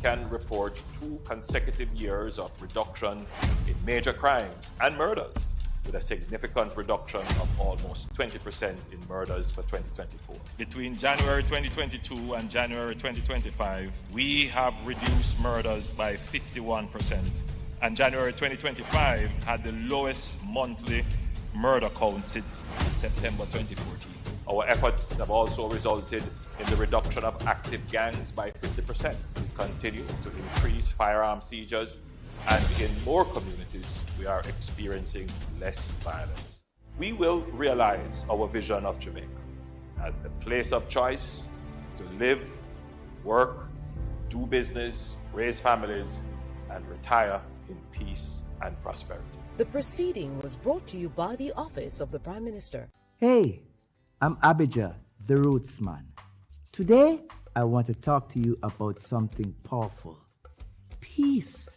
can report 2 consecutive years of reduction in major crimes and murders, with a significant reduction of almost 20% in murders for 2024. Between January 2022 and January 2025, we have reduced murders by 51%, and January 2025 had the lowest monthly murder count since September 2014. Our efforts have also resulted in the reduction of active gangs by 50%. We continue to increase firearm seizures, and in more communities, we are experiencing less violence. We will realize our vision of Jamaica as the place of choice to live, work, do business, raise families, and retire in peace and prosperity. The proceeding was brought to you by the Office of the Prime Minister. Hey, I'm Abijah, the Rootsman. Today, I want to talk to you about something powerful. Peace.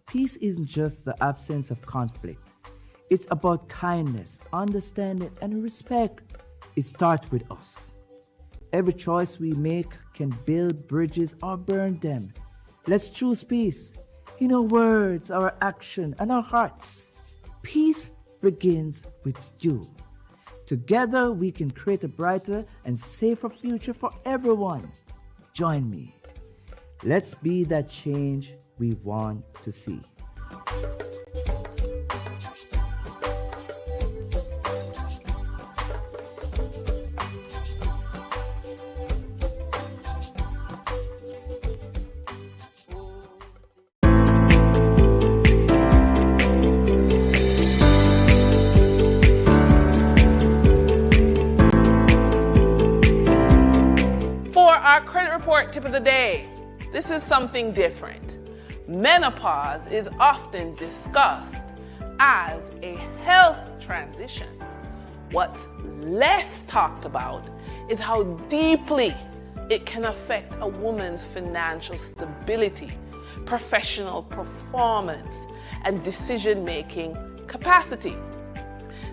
Peace isn't just the absence of conflict. It's about kindness, understanding, and respect. It starts with us. Every choice we make can build bridges or burn them. Let's choose peace in our words, our action, and our hearts. Peace begins with you. Together, we can create a brighter and safer future for everyone. Join me. Let's be that change we want to see. Our credit report tip of the day. This is something different. Menopause is often discussed as a health transition. What's less talked about is how deeply it can affect a woman's financial stability, professional performance, and decision-making capacity.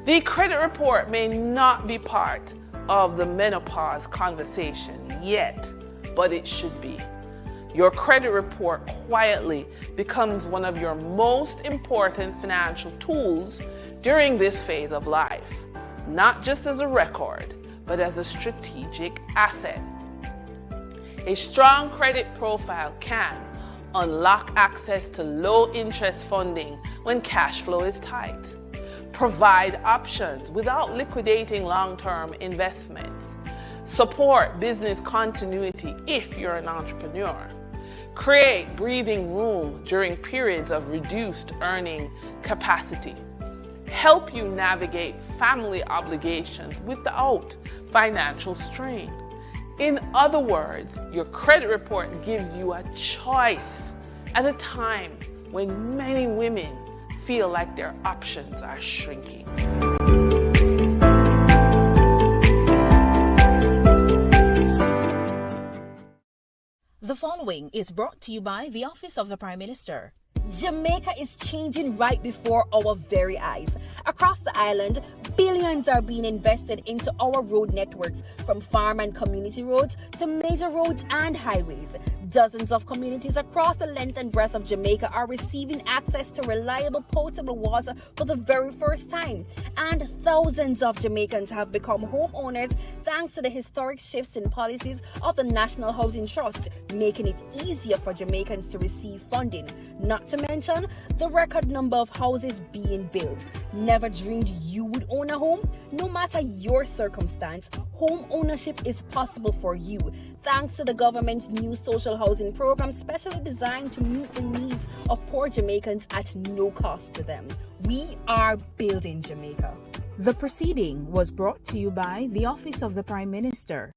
The credit report may not be part of the menopause conversation yet, but it should be. Your credit report quietly becomes one of your most important financial tools during this phase of life, not just as a record, but as a strategic asset. A strong credit profile can unlock access to low-interest funding when cash flow is tight, provide options without liquidating long-term investments, support business continuity if you're an entrepreneur, create breathing room during periods of reduced earning capacity, help you navigate family obligations without financial strain. In other words, your credit report gives you a choice at a time when many women feel like their options are shrinking. The following is brought to you by the Office of the Prime Minister. Jamaica is changing right before our very eyes. Across the island, billions are being invested into our road networks, from farm and community roads to major roads and highways. Dozens of communities across the length and breadth of Jamaica are receiving access to reliable potable water for the very first time. And thousands of Jamaicans have become homeowners thanks to the historic shifts in policies of the National Housing Trust, making it easier for Jamaicans to receive funding. Not to mention the record number of houses being built. Never dreamed you would own a home? No matter your circumstance, home ownership is possible for you, thanks to the government's new social housing program specially designed to meet the needs of poor Jamaicans at no cost to them. We are building Jamaica. The proceeding was brought to you by the Office of the Prime Minister.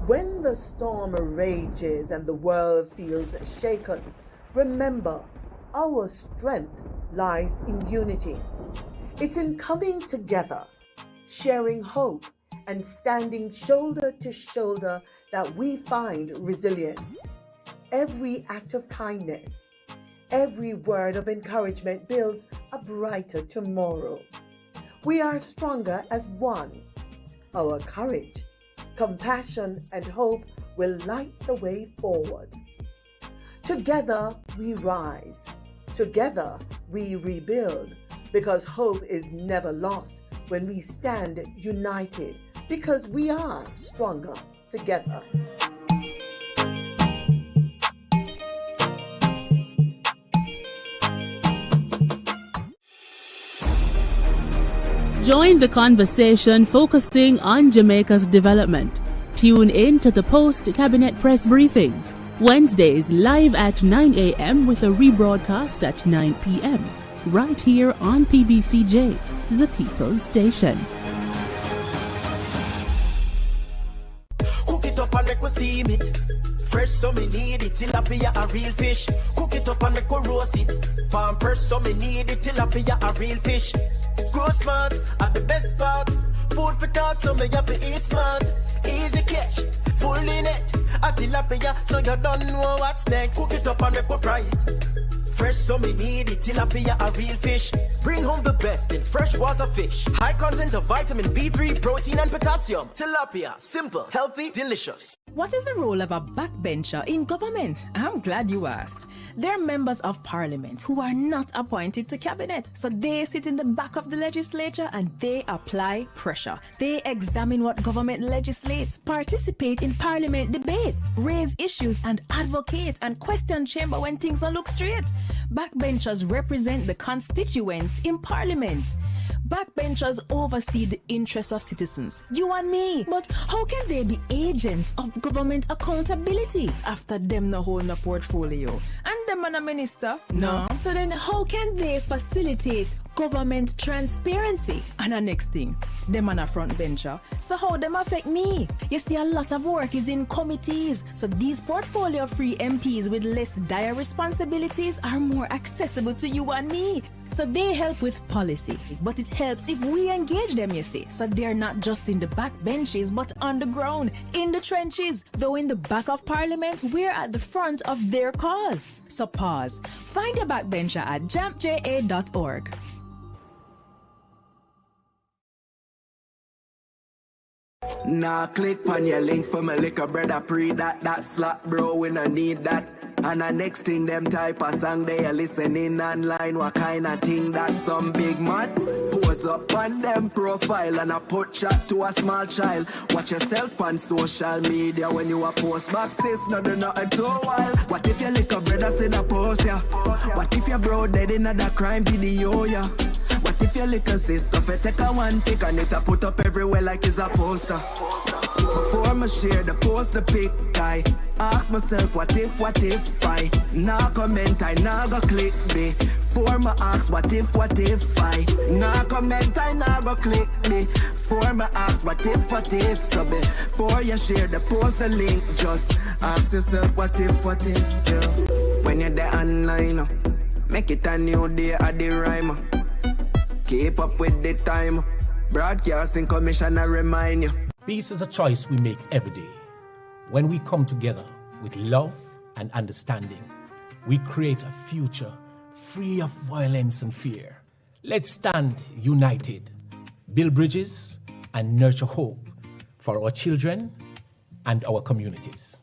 When the storm rages and the world feels shaken, remember, our strength lies in unity. It's in coming together, sharing hope, and standing shoulder to shoulder that we find resilience. Every act of kindness, every word of encouragement builds a brighter tomorrow. We are stronger as one. Our courage compassion, and hope will light the way forward. Together we rise. Together we rebuild, because hope is never lost when we stand united, because we are stronger together. Join the conversation focusing on Jamaica's development. Tune in to the post-cabinet press briefings, Wednesdays live at 9 a.m. with a rebroadcast at 9 p.m. right here on PBCJ, the People's Station. Cook it up and make we steam it. Fresh so me need it, tilapia a real fish. Cook it up and make we roast it. Farm fresh so me need it, tilapia a real fish. Grow smart at the best part. Food for thought so me have to eat smart. Easy cash, fully net. A tilapia so you don't know what's next. Cook it up and make we fry it. Fresh so me need it, tilapia a real fish. Bring home the best in freshwater fish. High content of vitamin B3, protein and potassium. Tilapia, simple, healthy, delicious. What is the role of a backbencher in government? I'm glad you asked. They're members of parliament who are not appointed to cabinet. So they sit in the back of the legislature and they apply pressure. They examine what government legislates, participate in parliament debates, raise issues and advocate and question chamber when things don't look straight. Backbenchers represent the constituents in parliament. Backbenchers oversee the interests of citizens, you and me. But how can they be agents of government accountability after them no hold no portfolio? And them and a minister? No. So then how can they facilitate government transparency? And the next thing, them and a front bencher. So how them affect me? You see, a lot of work is in committees. So these portfolio-free MPs with less dire responsibilities are more accessible to you and me. So they help with policy, but it helps if we engage them, you see. So they're not just in the back benches, but on the ground, in the trenches. Though in the back of parliament, we're at the front of their cause. So pause. Find your backbencher at jampja.org. Nah, click on your link for my liquor brother pre that slot bro, we no need that. And the next thing them type of song they are listening online, what kind of thing that some big man pose up on them profile and a put chat to a small child. Watch yourself on social media when you a post boxes, no do nothing too wild. What if your little brother see the post ya? What if your bro dead in another crime video ya? What if your little sister fi take a one pic and it a put up everywhere like it's a poster? Before me share the post the pic, I ask myself what if I nah comment, I nah go click me. Before me ask what if I nah comment, I nah go click me. Before me ask what if so before you share the post the link, just ask yourself what if yeah. When you're there online, make it a new day at the rhyme. Keep up with the time. Broadcasting commissioner remind you. Peace is a choice we make every day. When we come together with love and understanding, we create a future free of violence and fear. Let's stand united, build bridges, and nurture hope for our children and our communities.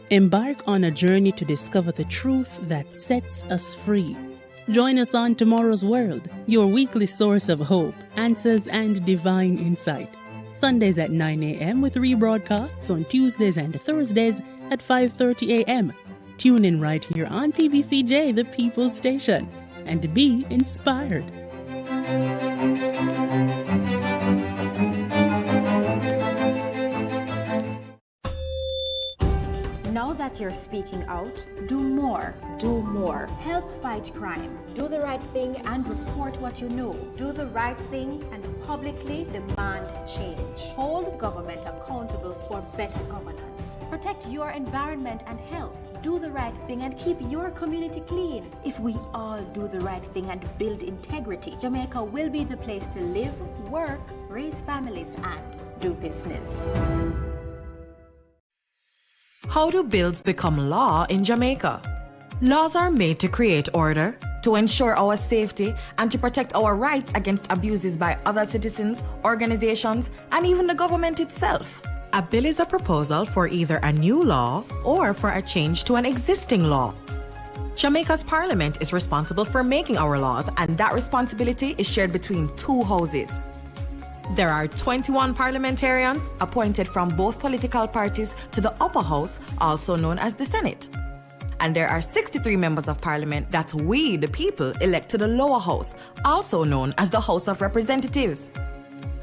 Embark on a journey to discover the truth that sets us free. Join us on Tomorrow's World, your weekly source of hope, answers, and divine insight. Sundays at 9 a.m. with rebroadcasts on Tuesdays and Thursdays at 5:30 a.m. Tune in right here on PBCJ, the People's Station, and be inspired. Now that you're speaking out, do more. Do more. Help fight crime. Do the right thing and report what you know. Do the right thing and publicly demand change. Hold government accountable for better governance. Protect your environment and health. Do the right thing and keep your community clean. If we all do the right thing and build integrity, Jamaica will be the place to live, work, raise families, and do business. How do bills become law in Jamaica? Laws are made to create order, to ensure our safety, and to protect our rights against abuses by other citizens, organizations, and even the government itself. A bill is a proposal for either a new law or for a change to an existing law. Jamaica's parliament is responsible for making our laws, and that responsibility is shared between two houses. There are 21 parliamentarians appointed from both political parties to the upper house, also known as the Senate. And there are 63 members of parliament that we, the people, elect to the lower house, also known as the House of Representatives.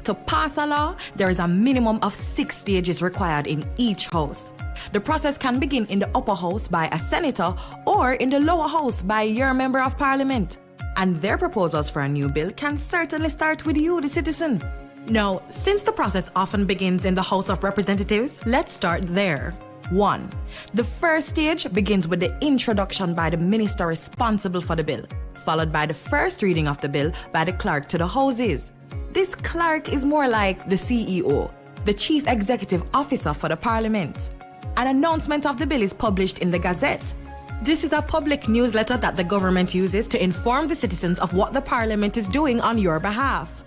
To pass a law, there is a minimum of 6 stages required in each house. The process can begin in the upper house by a senator or in the lower house by your member of parliament. And their proposals for a new bill can certainly start with you, the citizen. Now, since the process often begins in the House of Representatives, let's start there. 1. The first stage begins with the introduction by the minister responsible for the bill, followed by the first reading of the bill by the clerk to the houses. This clerk is more like the CEO, the Chief Executive Officer for the Parliament. An announcement of the bill is published in the Gazette. This is a public newsletter that the government uses to inform the citizens of what the Parliament is doing on your behalf.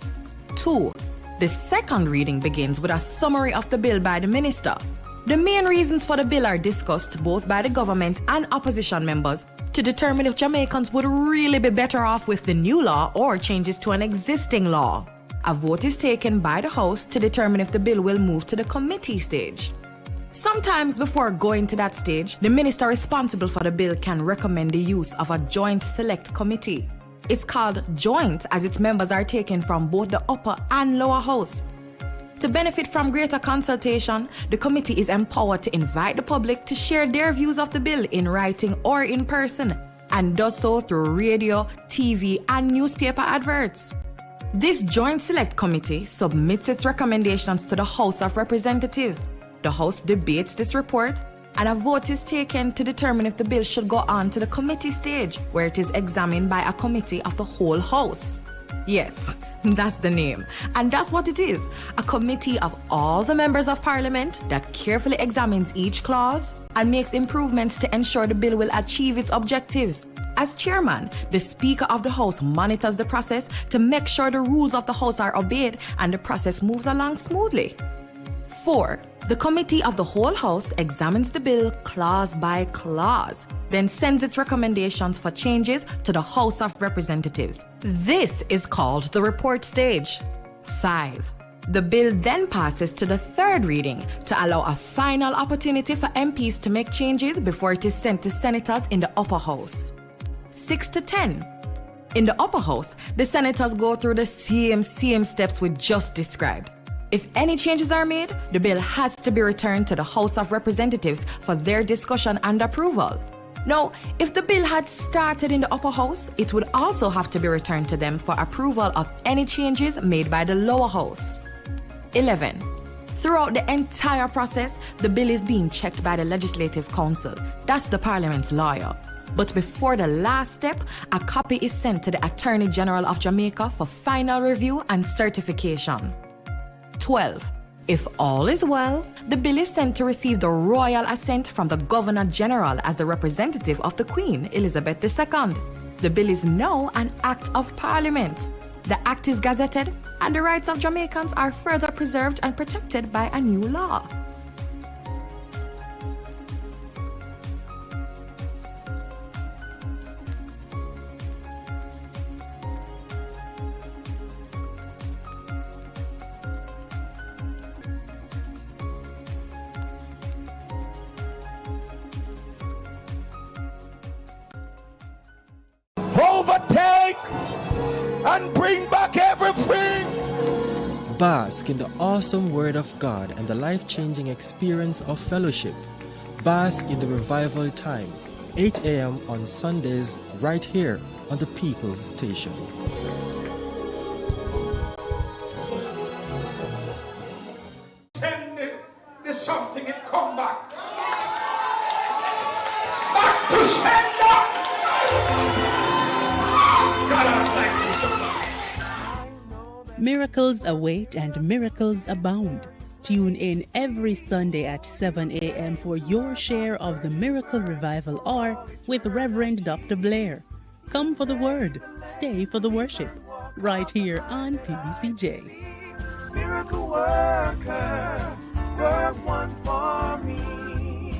2. The second reading begins with a summary of the bill by the minister. The main reasons for the bill are discussed both by the government and opposition members to determine if Jamaicans would really be better off with the new law or changes to an existing law. A vote is taken by the House to determine if the bill will move to the committee stage. Sometimes before going to that stage, the minister responsible for the bill can recommend the use of a joint select committee. It's called joint as its members are taken from both the upper and lower house. To benefit from greater consultation, the committee is empowered to invite the public to share their views of the bill in writing or in person, and does so through radio, TV, and newspaper adverts. This joint select committee submits its recommendations to the House of Representatives. The House debates this report, and a vote is taken to determine if the bill should go on to the committee stage, where it is examined by a committee of the whole House. Yes, that's the name. And that's what it is, a committee of all the members of Parliament that carefully examines each clause and makes improvements to ensure the bill will achieve its objectives. As chairman, the Speaker of the House monitors the process to make sure the rules of the House are obeyed and the process moves along smoothly. 4. The Committee of the whole House examines the bill clause by clause, then sends its recommendations for changes to the House of Representatives. This is called the report stage. 5. The bill then passes to the third reading to allow a final opportunity for MPs to make changes before it is sent to senators in the upper house. 6 to 10. In the upper house, the senators go through the same steps we just described. If any changes are made, the bill has to be returned to the House of Representatives for their discussion and approval. Now, if the bill had started in the upper house, it would also have to be returned to them for approval of any changes made by the lower house. 11. Throughout the entire process, the bill is being checked by the Legislative Council. That's the Parliament's lawyer. But before the last step, a copy is sent to the Attorney General of Jamaica for final review and certification. 12. If all is well, the bill is sent to receive the royal assent from the Governor General as the representative of the Queen, Elizabeth II. The bill is now an Act of Parliament. The Act is gazetted, and the rights of Jamaicans are further preserved and protected by a new law. Overtake and bring back everything. Bask in the awesome Word of God and the life-changing experience of fellowship. Bask in the revival time, 8 a.m. on Sundays, right here on the People's Station. Send the something and come back. Back to sender. God, I thank you so much. Miracles await and miracles abound. Tune in every Sunday at 7 a.m. for your share of the Miracle Revival Hour with Reverend Dr. Blair. Come for the word, stay for the worship, right here on PBCJ. Miracle worker, work one for me.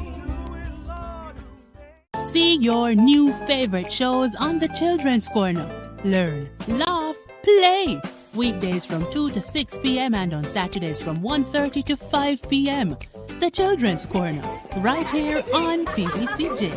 See your new favorite shows on the Children's Corner. Learn, laugh, play. Weekdays from 2 to 6 p.m. and on Saturdays from 1:30 to 5 p.m. The Children's Corner, right here on PBCJ.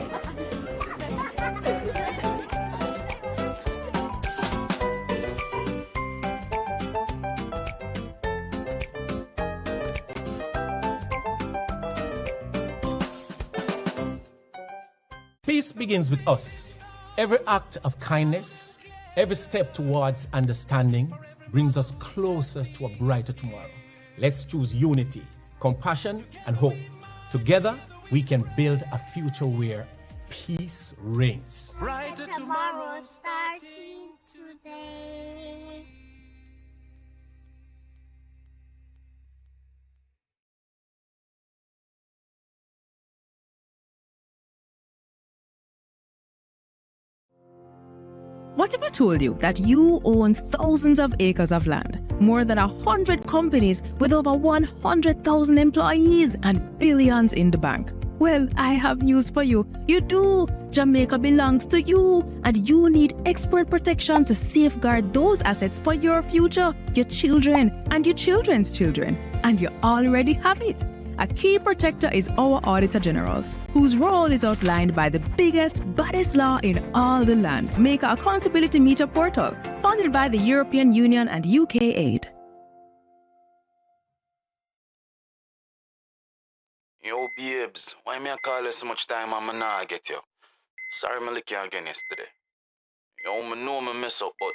Peace begins with us. Every act of kindness, every step towards understanding brings us closer to a brighter tomorrow. Let's choose unity, compassion, and hope. Together, we can build a future where peace reigns. Brighter tomorrow starting today. What if I told you that you own thousands of acres of land, more than 100 companies with over 100,000 employees and billions in the bank? Well, I have news for you. You do. Jamaica belongs to you, and you need expert protection to safeguard those assets for your future, your children, and your children's children. And you already have it. A key protector is our Auditor General, whose role is outlined by the biggest, baddest law in all the land, Jamaica Accountability Meter Portal, funded by the European Union and UK Aid. Yo, babes, why me I call you so much time and I not get you? Sorry I lick you again yesterday. Yo, I know I mess up, but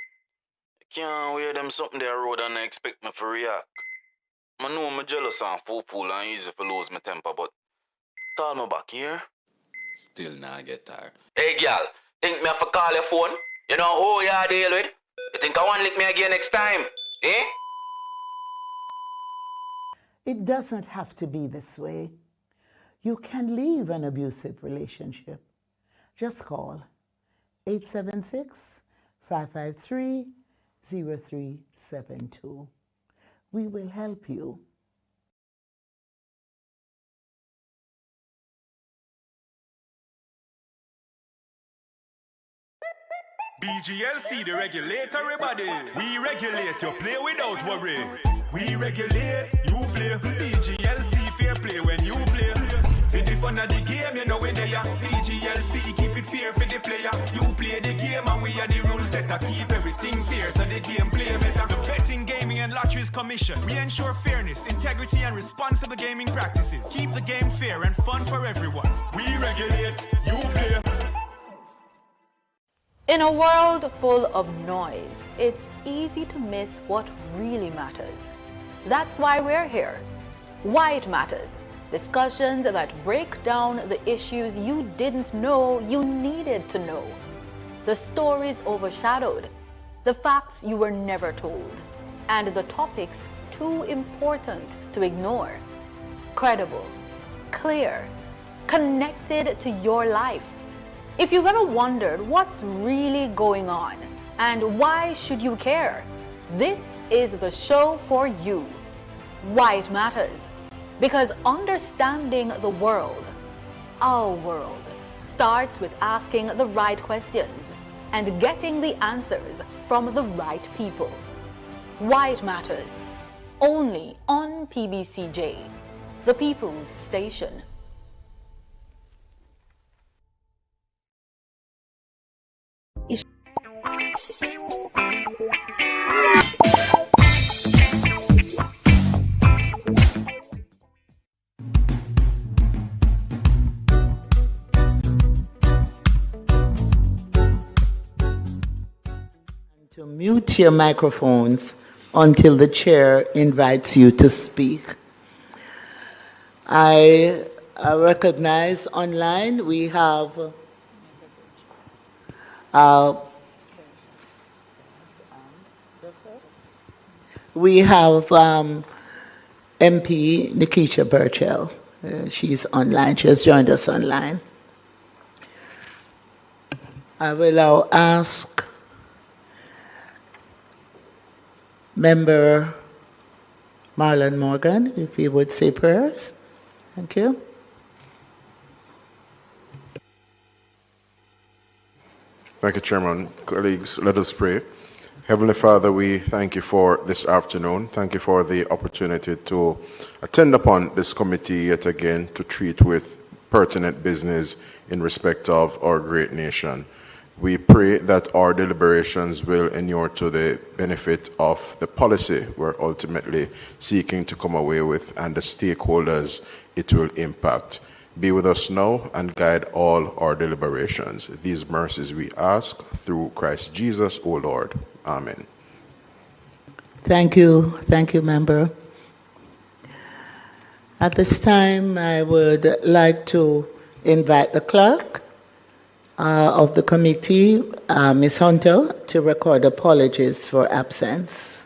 I can't wear them something there road and I expect me to react. I know I'm jealous and fool and easy to lose my temper, but call me back here. Still not get tired. Hey, girl, think me have to call your phone? You know who you deal with? You think I want to lick me again next time? Eh? It doesn't have to be this way. You can leave an abusive relationship. Just call 876-553-0372. We will help you. BGLC, the regulatory body. We regulate, you play without worry. We regulate, you play. BGLC, fair play when you play. For the fun of the game, you know when they are. BGLC, keep it fair for the player. You play the game and we are the rules that keep everything fair so the game play better. The Betting, Gaming and Lotteries Commission. We ensure fairness, integrity and responsible gaming practices. Keep the game fair and fun for everyone. We regulate, you play. In a world full of noise, it's easy to miss what really matters. That's why we're here. Why it matters. Discussions that break down the issues you didn't know you needed to know. The stories overshadowed. The facts you were never told. And the topics too important to ignore. Credible, clear, connected to your life. If you've ever wondered what's really going on and why should you care, this is the show for you. Why it matters. Because understanding the world, our world, starts with asking the right questions and getting the answers from the right people. Why it matters. Only on PBCJ, the People's Station. To mute your microphones until the chair invites you to speak. I recognize online we have we have MP Nikisha Burchell. She's online. She has joined us online. I will now ask Member Marlon Morgan if he would say prayers. Thank you. Thank you, Chairman. Colleagues, let us pray. Heavenly Father, we thank you for this afternoon. Thank you for the opportunity to attend upon this committee yet again to treat with pertinent business in respect of our great nation. We pray that our deliberations will inure to the benefit of the policy we're ultimately seeking to come away with and the stakeholders it will impact. Be with us now and guide all our deliberations. These mercies we ask through Christ Jesus, O Lord. Amen. Thank you. Thank you, Member. At this time, I would like to invite the clerk of the committee, Ms. Hunter, to record apologies for absence.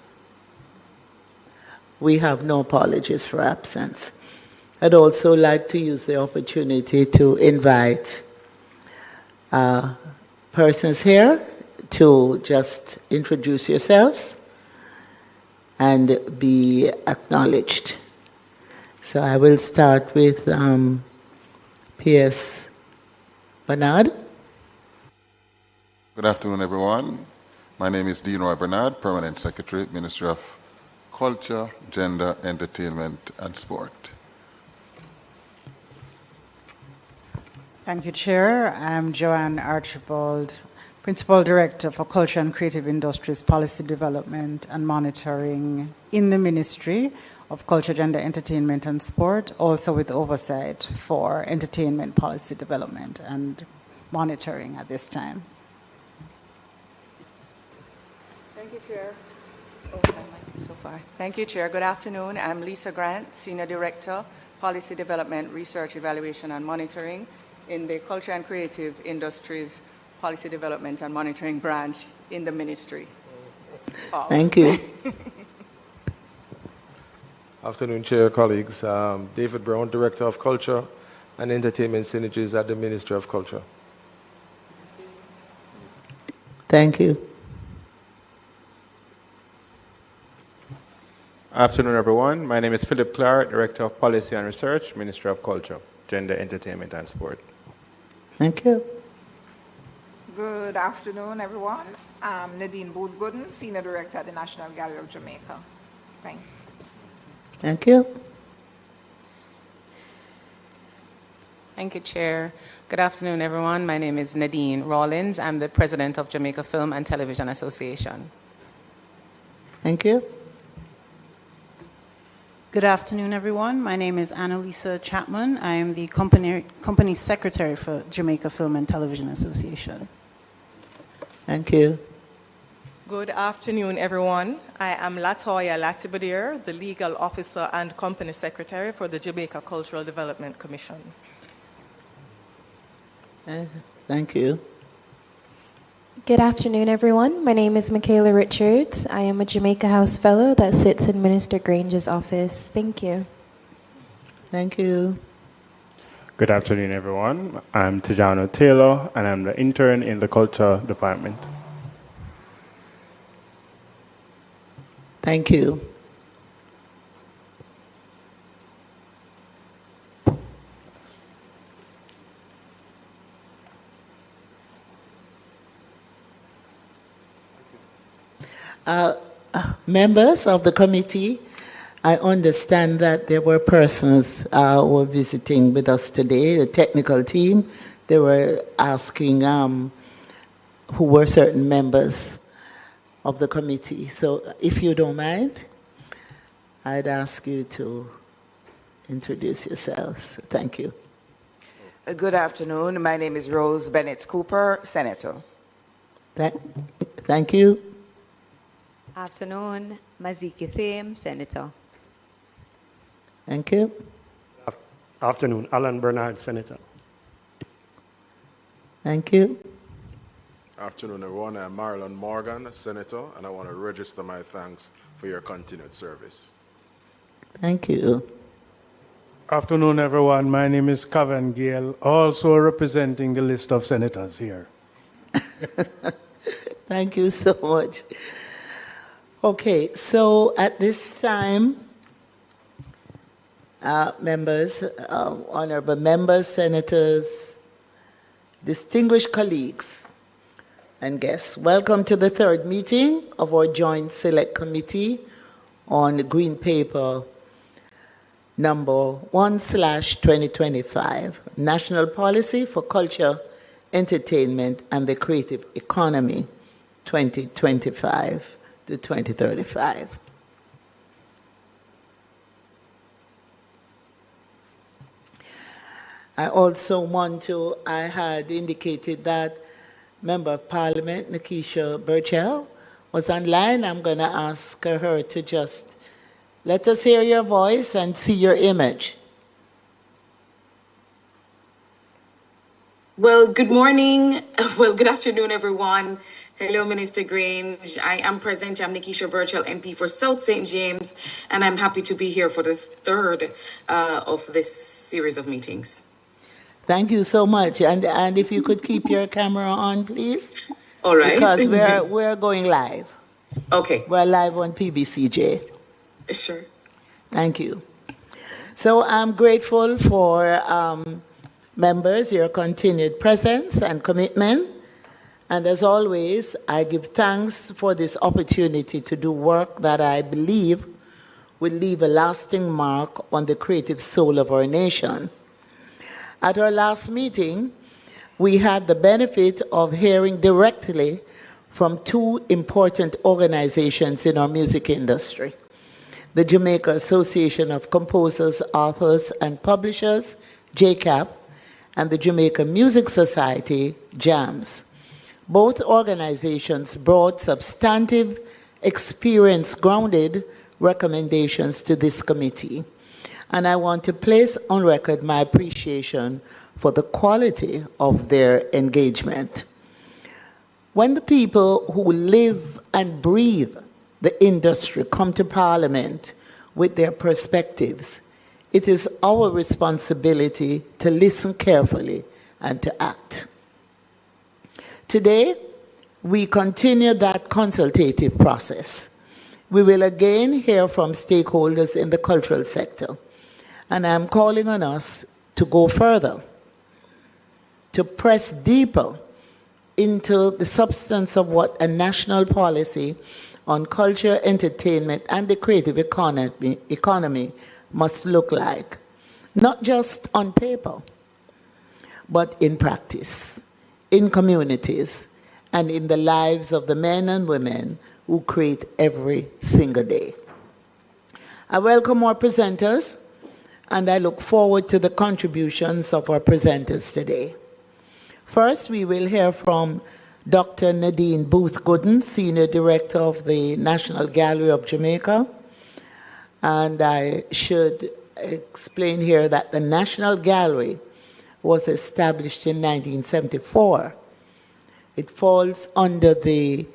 We have no apologies for absence. I'd also like to use the opportunity to invite persons here to just introduce yourselves and be acknowledged. So I will start with P.S. Bernard. Good afternoon, everyone. My name is Dean Roy Bernard, Permanent Secretary, Ministry of Culture, Gender, Entertainment, and Sport. Thank you, Chair. I'm Joanne Archibald, Principal Director for Culture and Creative Industries Policy Development and Monitoring in the Ministry of Culture, Gender, Entertainment, and Sport, also with oversight for entertainment policy development and monitoring at this time. Thank you, Chair. So far. Thank you, Chair. Good afternoon. I'm Lisa Grant, Senior Director, Policy Development, Research, Evaluation, and Monitoring in the Culture and Creative Industries Policy Development and Monitoring branch in the Ministry. Thank you. Afternoon, Chair, colleagues. David Brown, Director of Culture and Entertainment Synergies at the Ministry of Culture. Thank you. Afternoon, everyone. My name is Philip Clark, Director of Policy and Research, Ministry of Culture, Gender, Entertainment, and Sport. Thank you. Good afternoon, everyone. I'm Nadine Booth-Gooden, Senior Director at the National Gallery of Jamaica. Thank you. Thank you. Thank you, Chair. Good afternoon, everyone. My name is Nadine Rawlins. I'm the President of Jamaica Film and Television Association. Thank you. Good afternoon, everyone. My name is Annalisa Chapman. I am the company secretary for Jamaica Film and Television Association. Thank you. Good afternoon, everyone. I am Latoya Latibadir, the legal officer and company secretary for the Jamaica Cultural Development Commission. Thank you. Good afternoon, everyone. My name is Michaela Richards. I am a Jamaica House Fellow that sits in Minister Grange's office. Thank you. Thank you. Good afternoon, everyone. I'm Tijano Taylor, and I'm the intern in the Culture Department. Thank you. Members of the committee, I understand that there were persons who were visiting with us today, the technical team. They were asking who were certain members of the committee. So if you don't mind, I'd ask you to introduce yourselves. Thank you. Good afternoon. My name is Rose Bennett Cooper, Senator. Thank you. Afternoon, Maziki Thame, Senator. Thank you. Afternoon, Alan Bernard, Senator. Thank you. Afternoon, everyone. I'm Marlon Morgan, Senator, and I want to register my thanks for your continued service. Thank you. Afternoon, everyone. My name is Cavan Gale, also representing the list of senators here. Thank you so much. Okay, so at this time, members, honorable members, senators, distinguished colleagues, and guests, welcome to the third meeting of our Joint Select Committee on the Green Paper number 1/2025, National Policy for Culture, Entertainment, and the Creative Economy, 2025 to 2035. I had indicated that Member of Parliament, Nikisha Burchell, was online. I'm going to ask her to just let us hear your voice and see your image. Well, good morning. Well, good afternoon, everyone. Hello, Minister Grange. I am present. I'm Nikisha Burchell, MP for South St. James, and I'm happy to be here for the third of this series of meetings. Thank you so much. And if you could keep your camera on, please. All right. Because we're going live. Okay. We're live on PBCJ. Sure. Thank you. So I'm grateful for members, your continued presence and commitment. And as always, I give thanks for this opportunity to do work that I believe will leave a lasting mark on the creative soul of our nation. At our last meeting, we had the benefit of hearing directly from two important organizations in our music industry: the Jamaica Association of Composers, Authors, and Publishers, JCAP, and the Jamaica Music Society, JAMS. Both organizations brought substantive, experience-grounded recommendations to this committee. And I want to place on record my appreciation for the quality of their engagement. When the people who live and breathe the industry come to Parliament with their perspectives, it is our responsibility to listen carefully and to act. Today, we continue that consultative process. We will again hear from stakeholders in the cultural sector. And I'm calling on us to go further, to press deeper into the substance of what a national policy on culture, entertainment, and the creative economy must look like, not just on paper, but in practice, in communities, and in the lives of the men and women who create every single day. I welcome our presenters, and I look forward to the contributions of our presenters today. First, we will hear from Dr. Nadine Booth-Gooden, Senior Director of the National Gallery of Jamaica. And I should explain here that the National Gallery was established in 1974. It falls under the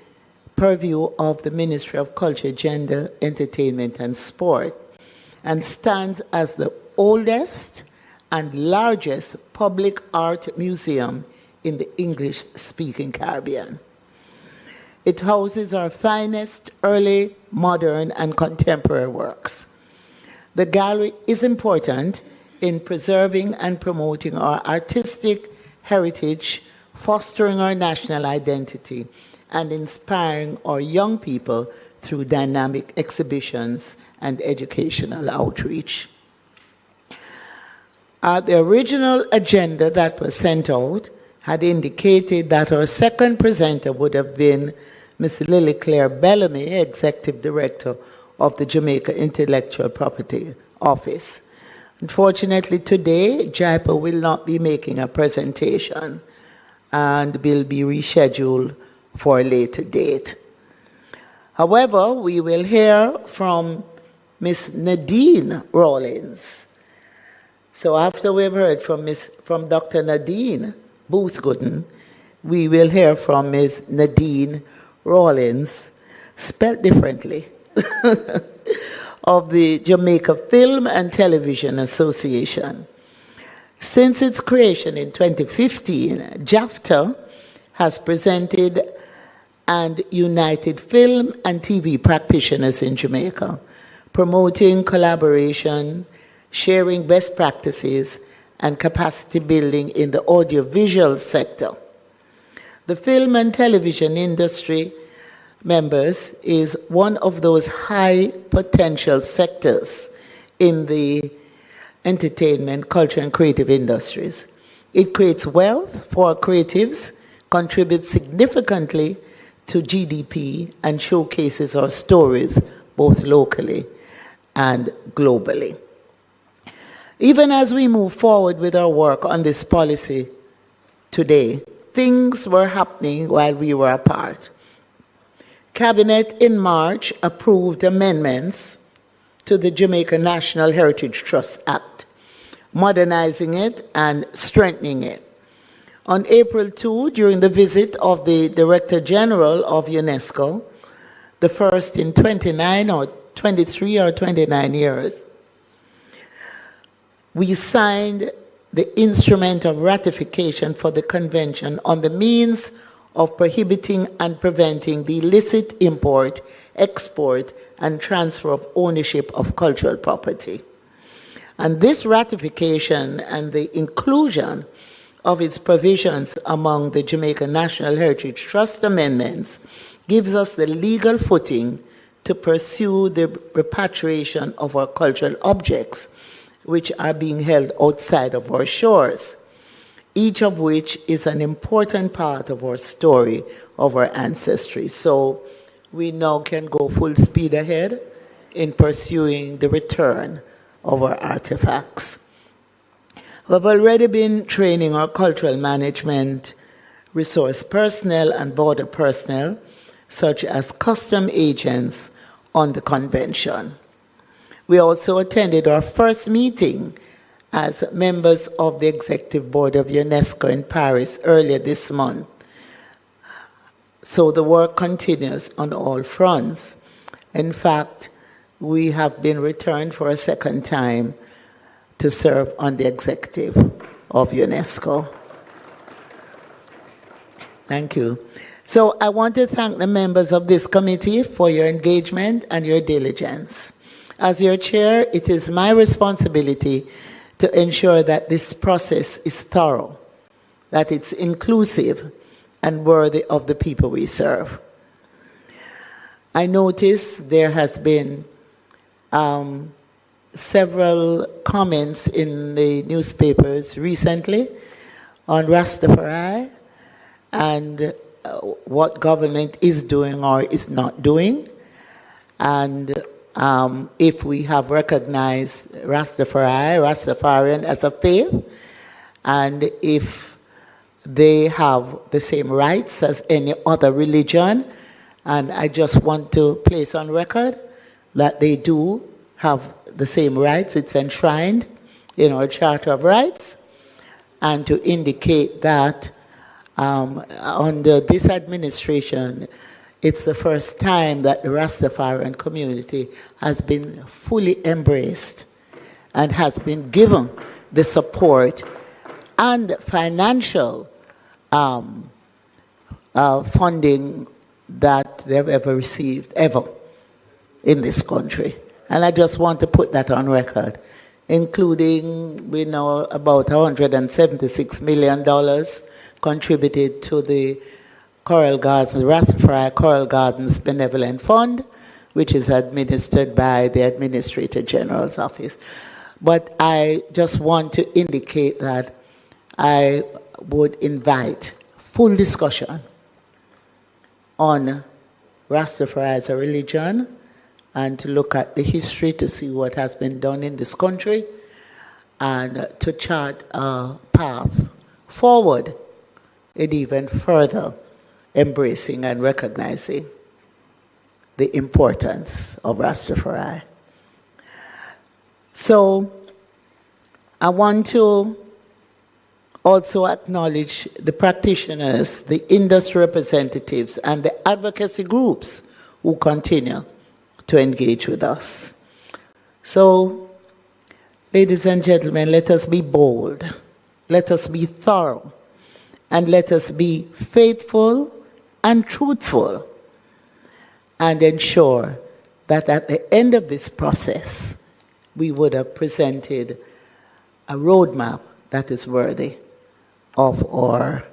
purview of the Ministry of Culture, Gender, Entertainment, and Sport, and stands as the oldest and largest public art museum in the English-speaking Caribbean. It houses our finest early, modern, and contemporary works. The gallery is important in preserving and promoting our artistic heritage, fostering our national identity, and inspiring our young people through dynamic exhibitions and educational outreach. The original agenda that was sent out had indicated that our second presenter would have been Ms. Lily Claire Bellamy, Executive Director of the Jamaica Intellectual Property Office. Unfortunately, today, JIPA will not be making a presentation and will be rescheduled for a later date. However, we will hear from Ms. Nadine Rawlins. So after we've heard from Dr. Nadine Booth-Gooden, we will hear from Ms. Nadine Rawlins, spelled differently, of the Jamaica Film and Television Association. Since its creation in 2015, JAFTA has presented and united film and TV practitioners in Jamaica, promoting collaboration, sharing best practices, and capacity building in the audiovisual sector. The film and television industry members is one of those high potential sectors in the entertainment, culture, and creative industries. It creates wealth for creatives, contributes significantly to GDP, and showcases our stories both locally and globally. Even as we move forward with our work on this policy today, things were happening while we were apart. Cabinet in March approved amendments to the Jamaica National Heritage Trust Act, modernizing it and strengthening it. On April 2, during the visit of the Director General of UNESCO, the first in 23 or 29 years, we signed the instrument of ratification for the Convention on the means of prohibiting and preventing the illicit import, export, and transfer of ownership of cultural property. And this ratification and the inclusion of its provisions among the Jamaica National Heritage Trust amendments gives us the legal footing to pursue the repatriation of our cultural objects, which are being held outside of our shores, each of which is an important part of our story, of our ancestry. So we now can go full speed ahead in pursuing the return of our artifacts. We've already been training our cultural management resource personnel and border personnel, such as custom agents, on the convention. We also attended our first meeting as members of the Executive Board of UNESCO in Paris earlier this month. So the work continues on all fronts. In fact, we have been returned for a second time to serve on the Executive of UNESCO. Thank you. So I want to thank the members of this committee for your engagement and your diligence. As your chair, it is my responsibility to ensure that this process is thorough, that it's inclusive and worthy of the people we serve. I notice there has been several comments in the newspapers recently on Rastafari and what government is doing or is not doing, and if we have recognized Rastafarian as a faith, and if they have the same rights as any other religion. And I just want to place on record that they do have the same rights. It's enshrined in our Charter of Rights, and to indicate that under this administration, it's the first time that the Rastafarian community has been fully embraced and has been given the support and financial funding that they've ever received, ever, in this country. And I just want to put that on record, including, we know, about $176 million contributed to the Coral Gardens, the Rastafari Coral Gardens Benevolent Fund, which is administered by the Administrator General's office. But I just want to indicate that I would invite full discussion on Rastafari as a religion, and to look at the history to see what has been done in this country, and to chart a path forward in even further embracing and recognizing the importance of Rastafari. So I want to also acknowledge the practitioners, the industry representatives, and the advocacy groups who continue to engage with us. So, ladies and gentlemen, let us be bold, let us be thorough, and let us be faithful and truthful, and ensure that at the end of this process, we would have presented a roadmap that is worthy of our,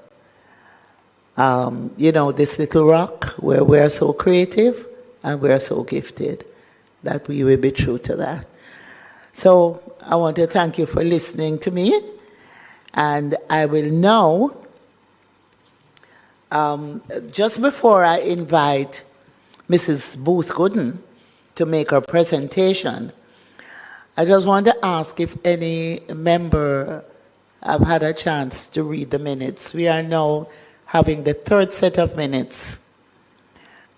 this little rock where we're so creative and we're so gifted, that we will be true to that. So I want to thank you for listening to me, and I will now, just before I invite Mrs. Booth Gooden to make her presentation, I just want to ask if any member have had a chance to read the minutes. We are now having the third set of minutes.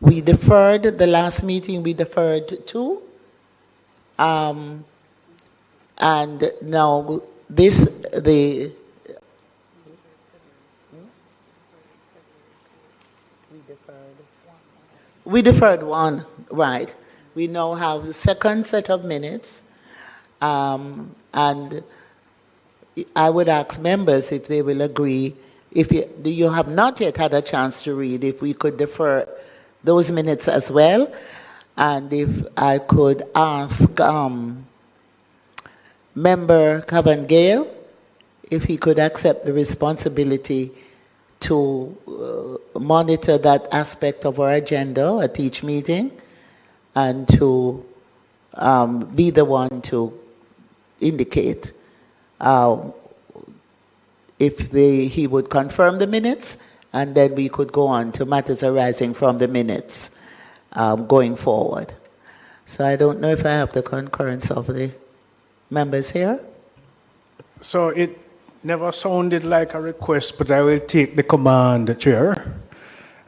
We deferred the last meeting, we deferred two. And now we deferred one, right. We now have the second set of minutes. And I would ask members if they will agree, if you have not yet had a chance to read, if we could defer those minutes as well, and if I could ask Member Cavan Gale if he could accept the responsibility to monitor that aspect of our agenda at each meeting, and to be the one to indicate if he would confirm the minutes, and then we could go on to matters arising from the minutes going forward. So I don't know if I have the concurrence of the members here. So it never sounded like a request, but I will take the command, Chair,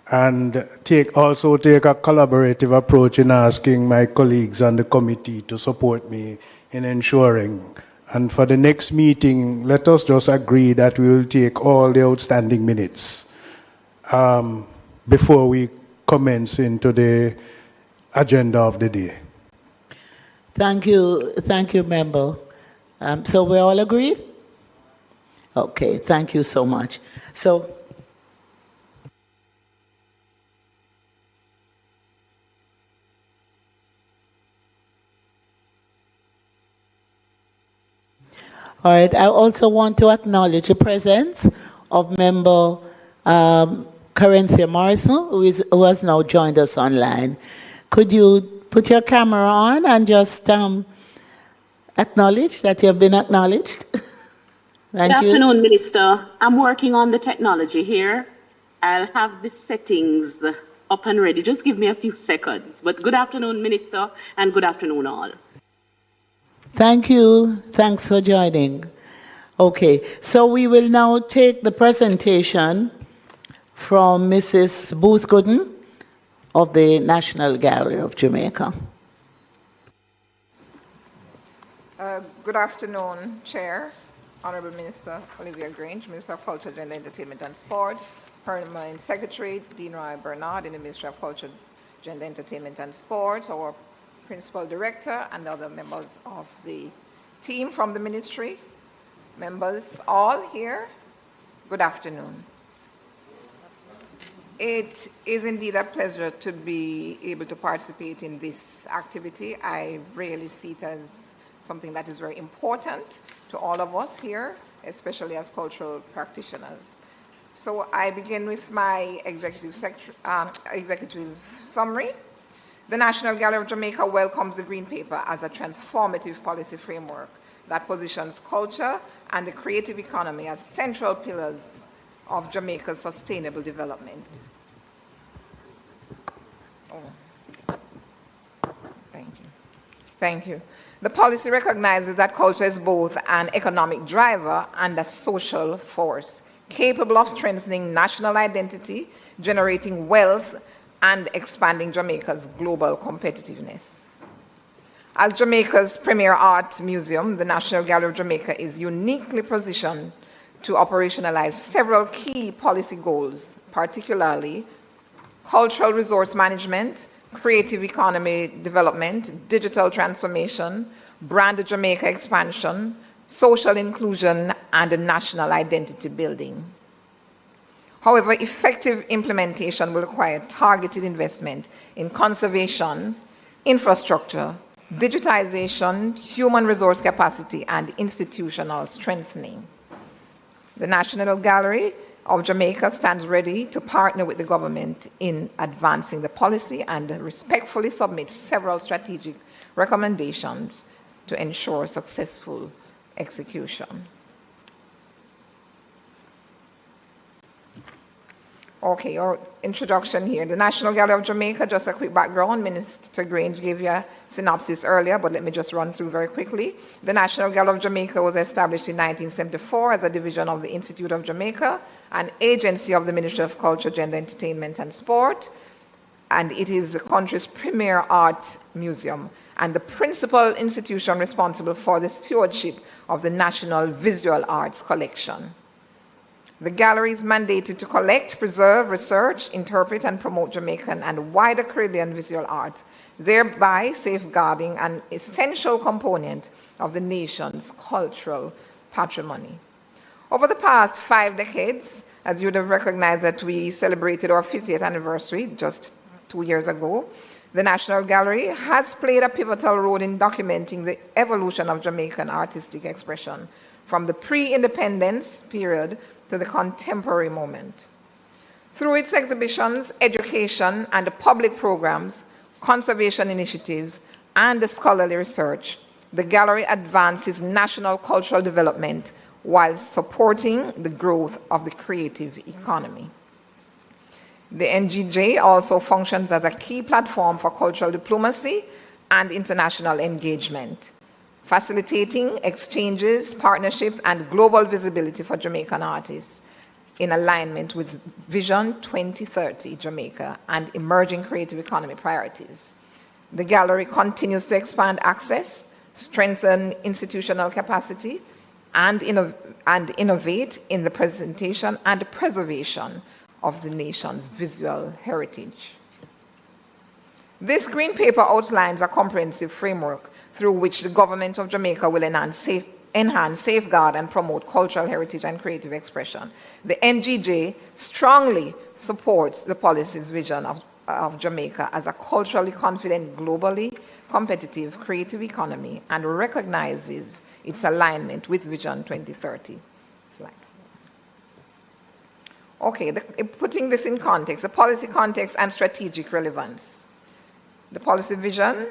and also take a collaborative approach in asking my colleagues on the committee to support me in ensuring. And for the next meeting, let us just agree that we will take all the outstanding minutes before we commence into the agenda of the day. Thank you, member. So we all agreed? Okay, thank you so much. So, all right, I also want to acknowledge the presence of member Carencia Morrison, who has now joined us online. Could you put your camera on and just acknowledge that you have been acknowledged? Thank you. Good afternoon, Minister. I'm working on the technology here. I'll have the settings up and ready. Just give me a few seconds. But good afternoon, Minister, and good afternoon, all. Thank you. Thanks for joining. Okay, so we will now take the presentation from Mrs. Booth Gooden of the National Gallery of Jamaica. Good afternoon, Chair, Honorable Minister Olivia Grange, Minister of Culture, Gender, Entertainment and Sport, Permanent Secretary Dean Roy Bernard in the Ministry of Culture, Gender, Entertainment and Sport, our Principal Director, and other members of the team from the Ministry, members all here, good afternoon. It is indeed a pleasure to be able to participate in this activity. I really see it as something that is very important to all of us here, especially as cultural practitioners. So I begin with my executive summary. The National Gallery of Jamaica welcomes the Green Paper as a transformative policy framework that positions culture and the creative economy as central pillars of Jamaica's sustainable development. Thank you. The policy recognizes that culture is both an economic driver and a social force, capable of strengthening national identity, generating wealth, and expanding Jamaica's global competitiveness. As Jamaica's premier art museum, the National Gallery of Jamaica is uniquely positioned to operationalize several key policy goals, particularly cultural resource management, creative economy development, digital transformation, brand Jamaica expansion, social inclusion, and national identity building. However, effective implementation will require targeted investment in conservation, infrastructure, digitization, human resource capacity, and institutional strengthening. The National Gallery of Jamaica stands ready to partner with the government in advancing the policy and respectfully submit several strategic recommendations to ensure successful execution. Okay, our introduction here. The National Gallery of Jamaica, just a quick background. Minister Grange gave you a synopsis earlier, but let me just run through very quickly. The National Gallery of Jamaica was established in 1974 as a division of the Institute of Jamaica, an agency of the Ministry of Culture, Gender, Entertainment and Sport, and it is the country's premier art museum and the principal institution responsible for the stewardship of the National Visual Arts Collection. The gallery is mandated to collect, preserve, research, interpret, and promote Jamaican and wider Caribbean visual art, thereby safeguarding an essential component of the nation's cultural patrimony. Over the past 5 decades, as you would have recognized that we celebrated our 50th anniversary just 2 years ago, the National Gallery has played a pivotal role in documenting the evolution of Jamaican artistic expression from the pre-independence period to the contemporary moment. Through its exhibitions, education, and public programs, conservation initiatives, and scholarly research, the gallery advances national cultural development while supporting the growth of the creative economy. The NGJ also functions as a key platform for cultural diplomacy and international engagement, facilitating exchanges, partnerships, and global visibility for Jamaican artists in alignment with Vision 2030 Jamaica and emerging creative economy priorities. The gallery continues to expand access, strengthen institutional capacity, and innovate in the presentation and preservation of the nation's visual heritage. This green paper outlines a comprehensive framework through which the government of Jamaica will enhance, safeguard, and promote cultural heritage and creative expression. The NGJ strongly supports the policy's vision of Jamaica as a culturally confident, globally competitive, creative economy and recognizes its alignment with Vision 2030. Slide. Okay, putting this in context, the policy context and strategic relevance. The policy vision.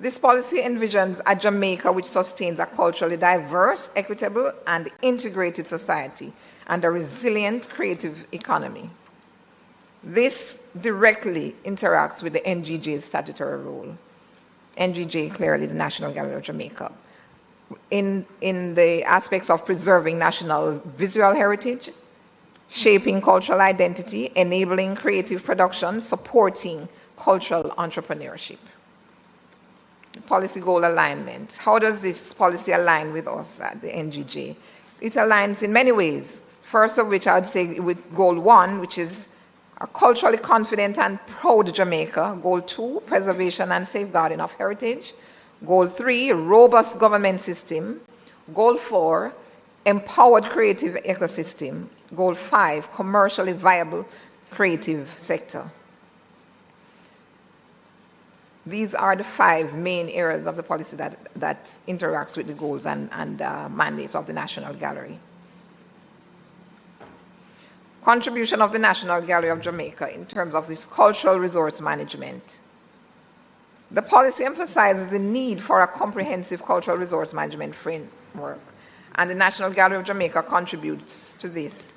This policy envisions a Jamaica which sustains a culturally diverse, equitable, and integrated society and a resilient creative economy. This directly interacts with the NGJ's statutory role. NGJ, clearly the National Gallery of Jamaica, in the aspects of preserving national visual heritage, shaping cultural identity, enabling creative production, supporting cultural entrepreneurship. Policy goal alignment. How does this policy align with us at the NGJ? It aligns in many ways. First of which I would say with goal 1, which is a culturally confident and proud Jamaica. Goal 2, preservation and safeguarding of heritage. Goal 3, robust government system. Goal 4, empowered creative ecosystem. Goal 5, commercially viable creative sector. These are the 5 main areas of the policy that interacts with the goals and mandates of the National Gallery. Contribution of the National Gallery of Jamaica in terms of this cultural resource management. The policy emphasizes the need for a comprehensive cultural resource management framework, and the National Gallery of Jamaica contributes to this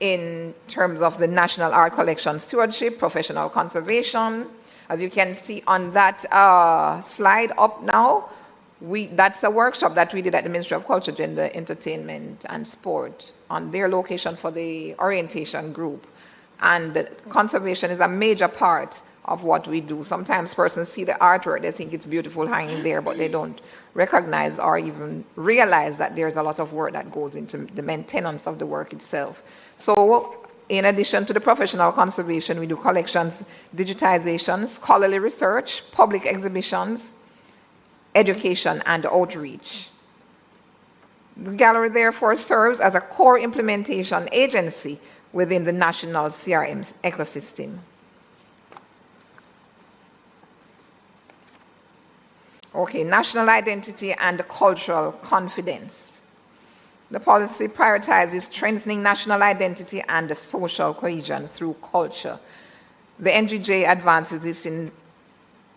in terms of the National Art Collection stewardship, professional conservation. As you can see on that slide up now, that's a workshop that we did at the Ministry of Culture, Gender, Entertainment and Sport on their location for the orientation group. And conservation is a major part of what we do. Sometimes persons see the artwork, they think it's beautiful hanging there, but they don't recognize or even realize that there's a lot of work that goes into the maintenance of the work itself. So In addition to the professional conservation, we do collections, digitization, scholarly research, public exhibitions, education, and outreach. The gallery therefore serves as a core implementation agency within the national CRM ecosystem. Okay, national identity and cultural confidence. The policy prioritizes strengthening national identity and social cohesion through culture. The NGJ advances this in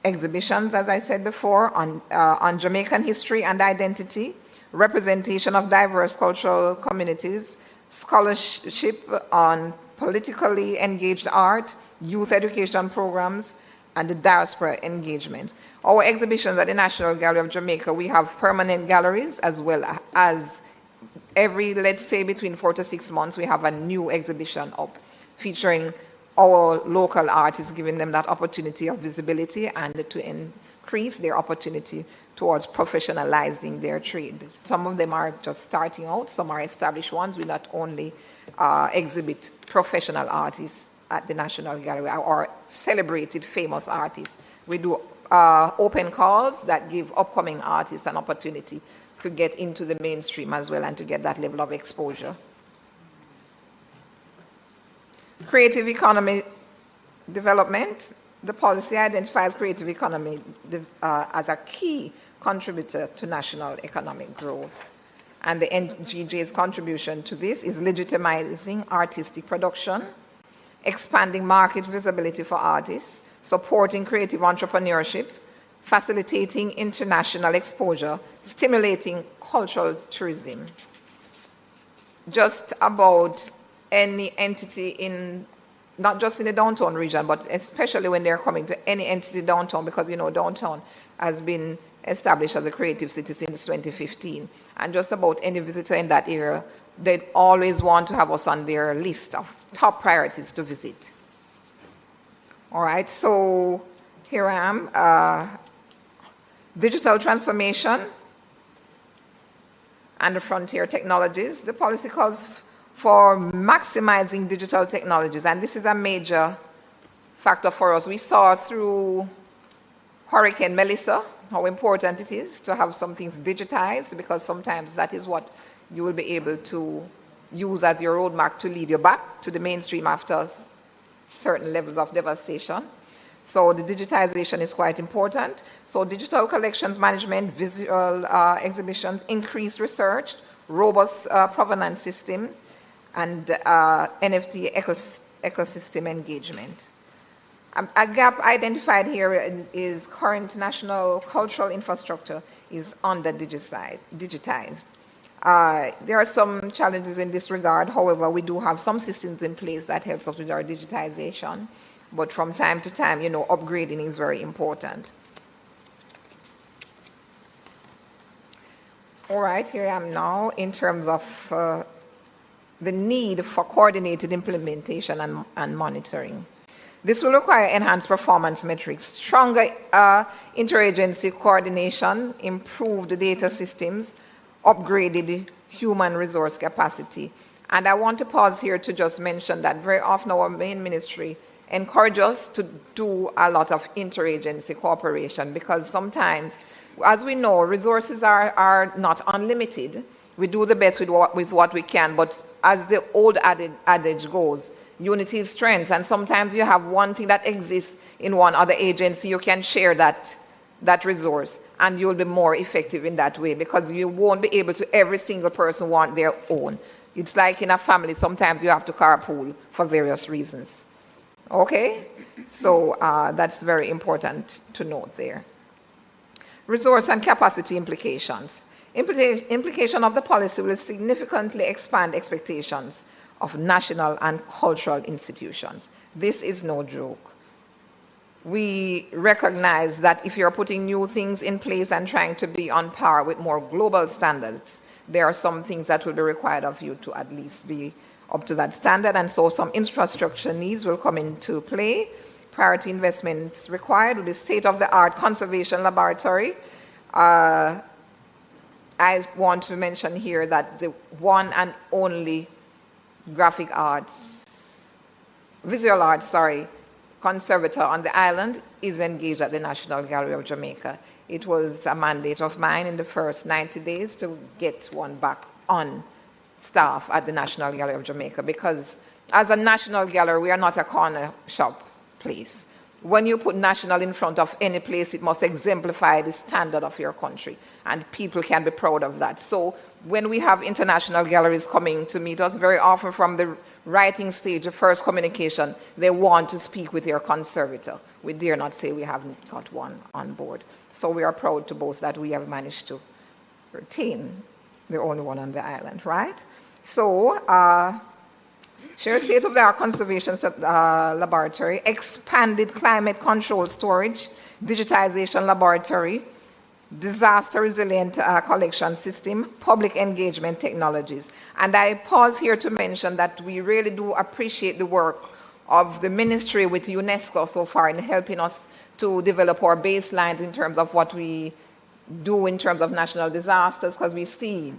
exhibitions, as I said before, on Jamaican history and identity, representation of diverse cultural communities, scholarship on politically engaged art, youth education programs, and the diaspora engagement. Our exhibitions at the National Gallery of Jamaica, we have permanent galleries as well as every, let's say, between 4 to 6 months, we have a new exhibition up featuring our local artists, giving them that opportunity of visibility and to increase their opportunity towards professionalizing their trade. Some of them are just starting out, some are established ones. We not only exhibit professional artists at the National Gallery or celebrated famous artists. We do open calls that give upcoming artists an opportunity to get into the mainstream as well and to get that level of exposure. Creative economy development. The policy identifies creative economy as a key contributor to national economic growth. And the NGJ's contribution to this is legitimizing artistic production, expanding market visibility for artists, supporting creative entrepreneurship, facilitating international exposure, stimulating cultural tourism. Just about any entity in, not just in the downtown region, but especially when they're coming to any entity downtown, because you know downtown has been established as a creative city since 2015. And just about any visitor in that area, they always want to have us on their list of top priorities to visit. All right, so here I am. Digital transformation and the frontier technologies. The policy calls for maximizing digital technologies, and this is a major factor for us. We saw through Hurricane Melissa how important it is to have some things digitized, because sometimes that is what you will be able to use as your roadmap to lead you back to the mainstream after certain levels of devastation. So the digitization is quite important. So digital collections management, visual exhibitions, increased research, robust provenance system, and NFT ecosystem engagement. A gap identified here is current national cultural infrastructure is under-digitized. There are some challenges in this regard. However, we do have some systems in place that helps us with our digitization. But from time to time, you know, upgrading is very important. All right, here I am now in terms of the need for coordinated implementation and monitoring. This will require enhanced performance metrics, stronger interagency coordination, improved data systems, upgraded human resource capacity. And I want to pause here to just mention that very often our main ministry encourage us to do a lot of interagency cooperation, because sometimes, as we know, resources are not unlimited. We do the best with what we can, but as the old adage goes, unity is strength, and sometimes you have one thing that exists in one other agency, you can share that resource, and you'll be more effective in that way, because you won't be able to, every single person want their own. It's like in a family, sometimes you have to carpool for various reasons. Okay, so that's very important to note there. Resource and capacity implications. Implication of the policy will significantly expand expectations of national and cultural institutions. This is no joke. We recognize that if you're putting new things in place and trying to be on par with more global standards, there are some things that will be required of you to at least be up to that standard, and so some infrastructure needs will come into play. Priority investments required with the state-of-the-art conservation laboratory. I want to mention here that the one and only graphic arts visual arts, conservator on the island is engaged at the National Gallery of Jamaica. It was a mandate of mine in the first 90 days to get one back on staff at the National Gallery of Jamaica, because as a national gallery, we are not a corner shop place. When you put national in front of any place, it must exemplify the standard of your country, and people can be proud of that. So when we have international galleries coming to meet us, very often from the writing stage, the first communication, they want to speak with their conservator. We dare not say we haven't got one on board. So we are proud to boast that we have managed to retain the only one on the island, right? So, share state-of-the-art conservation laboratory, expanded climate control storage, digitization laboratory, disaster resilient collection system, public engagement technologies. And I pause here to mention that we really do appreciate the work of the ministry with UNESCO so far in helping us to develop our baselines in terms of what we do in terms of national disasters, because we see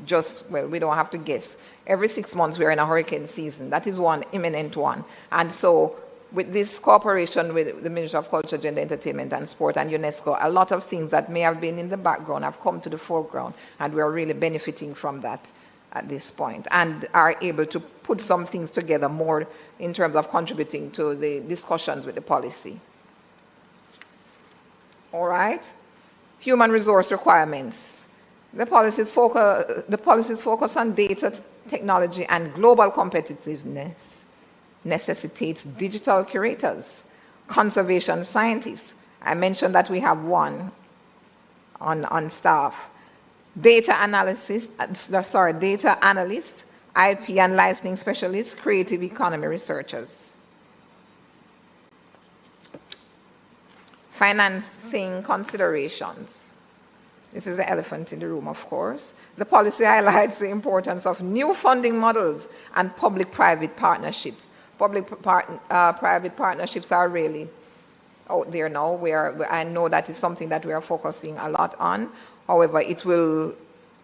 we don't have to guess. Every 6 months we're in a hurricane season. That is one imminent one. And so with this cooperation with the Ministry of Culture, Gender, Entertainment and Sport and UNESCO, a lot of things that may have been in the background have come to the foreground, and we're really benefiting from that at this point, and are able to put some things together more in terms of contributing to the discussions with the policy. All right. Human resource requirements. The policies focus on data, technology, and global competitiveness necessitates digital curators, conservation scientists. I mentioned that we have one on staff. Data analysts, IP and licensing specialists, creative economy researchers. Financing considerations. This is the elephant in the room, of course. The policy highlights the importance of new funding models and public-private partnerships. Public-private partnerships are really out there now. I know that is something that we are focusing a lot on. However, it will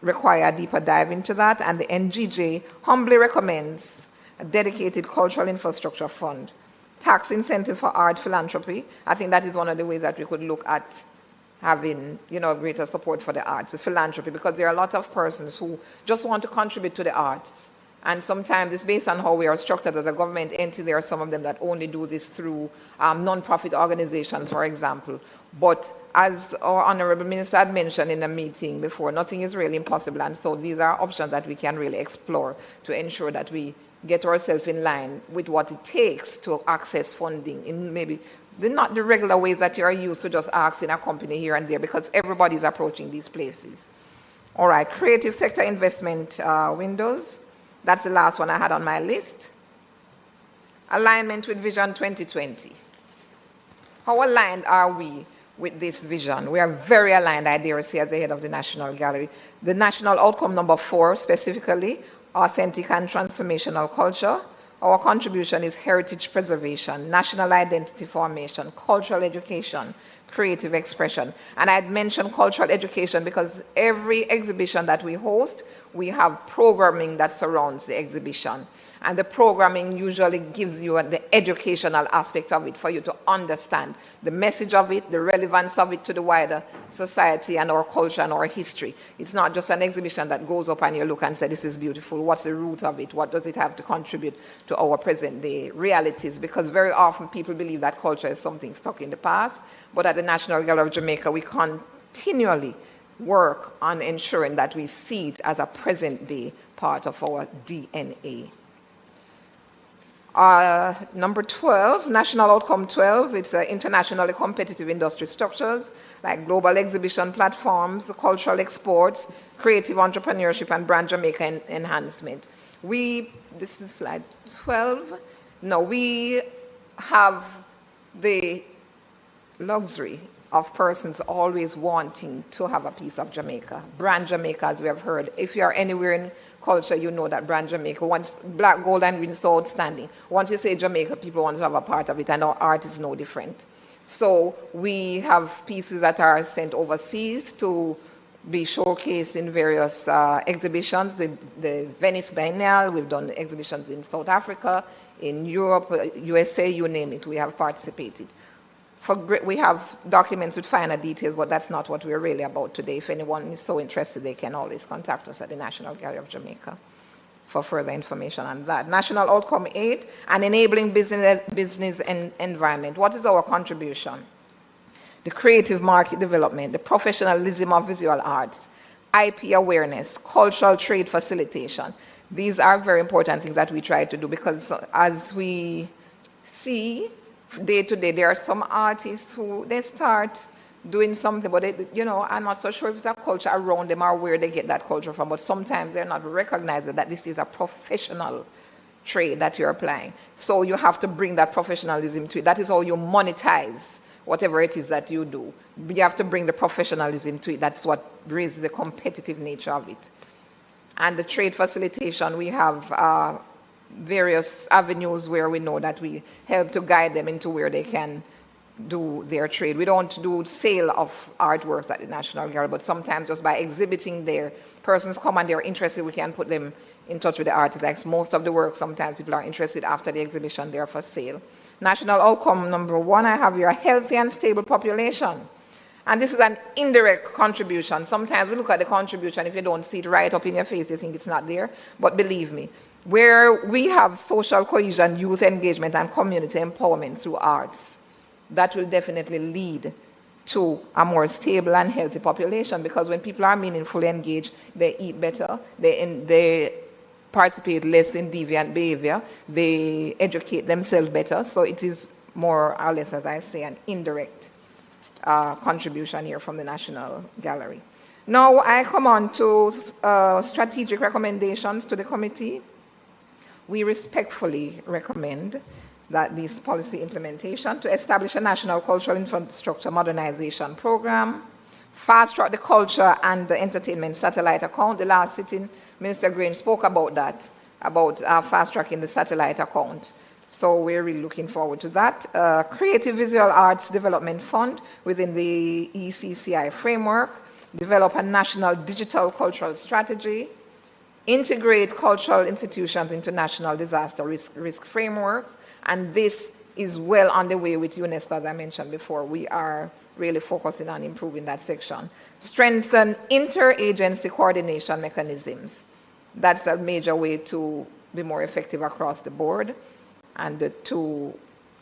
require a deeper dive into that, and the NGJ humbly recommends a dedicated cultural infrastructure fund. Tax incentives for art philanthropy. I think that is one of the ways that we could look at having, greater support for the arts, the philanthropy, because there are a lot of persons who just want to contribute to the arts. And sometimes it's based on how we are structured as a government entity. There are some of them that only do this through non-profit organizations, for example. But as our Honorable Minister had mentioned in a meeting before, nothing is really impossible. And so these are options that we can really explore to ensure that we get ourselves in line with what it takes to access funding in maybe not the regular ways that you're used to just asking a company here and there, because everybody's approaching these places. All right, creative sector investment windows. That's the last one I had on my list. Alignment with Vision 2020. How aligned are we with this vision? We are very aligned, I dare say, as the head of the National Gallery. The national outcome number 4, specifically, authentic and transformational culture. Our contribution is heritage preservation, national identity formation, cultural education, creative expression. And I'd mentioned cultural education because every exhibition that we host, we have programming that surrounds the exhibition. And the programming usually gives you the educational aspect of it for you to understand the message of it, the relevance of it to the wider society and our culture and our history. It's not just an exhibition that goes up and you look and say, this is beautiful. What's the root of it? What does it have to contribute to our present day realities? Because very often people believe that culture is something stuck in the past. But at the National Gallery of Jamaica, we continually work on ensuring that we see it as a present day part of our DNA. Number 12, national outcome 12, it's internationally competitive industry structures like global exhibition platforms, cultural exports, creative entrepreneurship, and brand Jamaica enhancement. This is slide 12. No, we have the luxury of persons always wanting to have a piece of Jamaica. Brand Jamaica, as we have heard. If you are anywhere in culture, you know that brand Jamaica. Once black, gold, and green is so outstanding. Once you say Jamaica, people want to have a part of it, and our art is no different. So we have pieces that are sent overseas to be showcased in various exhibitions. The Venice Biennial, we've done exhibitions in South Africa, in Europe, USA, you name it, we have participated. We have documents with finer details, but that's not what we're really about today. If anyone is so interested, they can always contact us at the National Gallery of Jamaica for further information on that. National Outcome 8, and enabling business and environment. What is our contribution? The creative market development, the professionalism of visual arts, IP awareness, cultural trade facilitation. These are very important things that we try to do, because as we see day to day, there are some artists who they start doing something, but I'm not so sure if it's a culture around them or where they get that culture from, but sometimes they're not recognizing that this is a professional trade that you're applying. So you have to bring that professionalism to it. That is how you monetize whatever it is that you do. You have to bring the professionalism to it. That's what raises the competitive nature of it. And the trade facilitation, we have various avenues where we know that we help to guide them into where they can do their trade. We don't do sale of artworks at the National Gallery, but sometimes just by exhibiting there, persons come and they're interested, we can put them in touch with the artists. Most of the work, sometimes people are interested after the exhibition, they're for sale. National outcome number 1, I have here, a healthy and stable population. And this is an indirect contribution. Sometimes we look at the contribution, if you don't see it right up in your face, you think it's not there. But believe me, where we have social cohesion, youth engagement, and community empowerment through arts, that will definitely lead to a more stable and healthy population, because when people are meaningfully engaged, they eat better, they participate less in deviant behavior, they educate themselves better. So it is more or less, as I say, an indirect contribution here from the National Gallery. Now I come on to strategic recommendations to the committee. We respectfully recommend that this policy implementation to establish a national cultural infrastructure modernization program, fast track the culture and the entertainment satellite account. The last sitting, Minister Green spoke about that, about fast tracking the satellite account. So we're really looking forward to that. Creative Visual Arts Development Fund within the ECCI framework, develop a national digital cultural strategy, integrate cultural institutions into national disaster risk frameworks, and this is well on the way with UNESCO, as I mentioned before. We are really focusing on improving that section. Strengthen interagency coordination mechanisms. That's a major way to be more effective across the board and to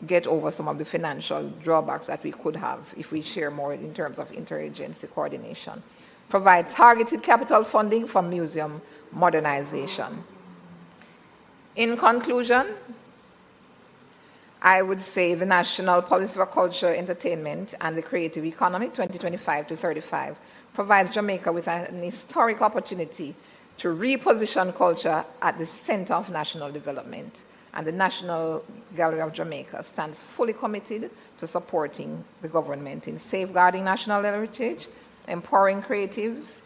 get over some of the financial drawbacks that we could have if we share more in terms of interagency coordination. Provide targeted capital funding for museum modernization. In conclusion, I would say the National Policy for Culture, Entertainment and the Creative Economy 2025 to 35 provides Jamaica with an historic opportunity to reposition culture at the center of national development. And the National Gallery of Jamaica stands fully committed to supporting the government in safeguarding national heritage, empowering creatives,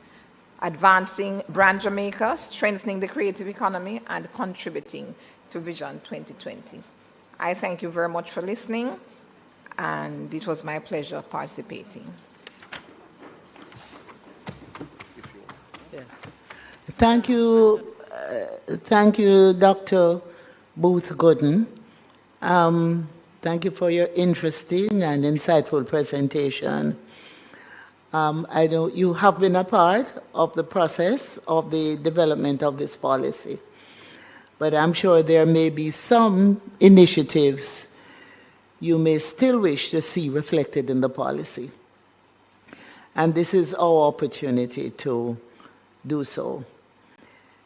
advancing Brand Jamaica, strengthening the creative economy, and contributing to Vision 2020. I thank you very much for listening, and it was my pleasure participating. Thank you, Dr. Booth Gooden. Thank you for your interesting and insightful presentation. I know you have been a part of the process of the development of this policy, but I'm sure there may be some initiatives you may still wish to see reflected in the policy. And this is our opportunity to do so.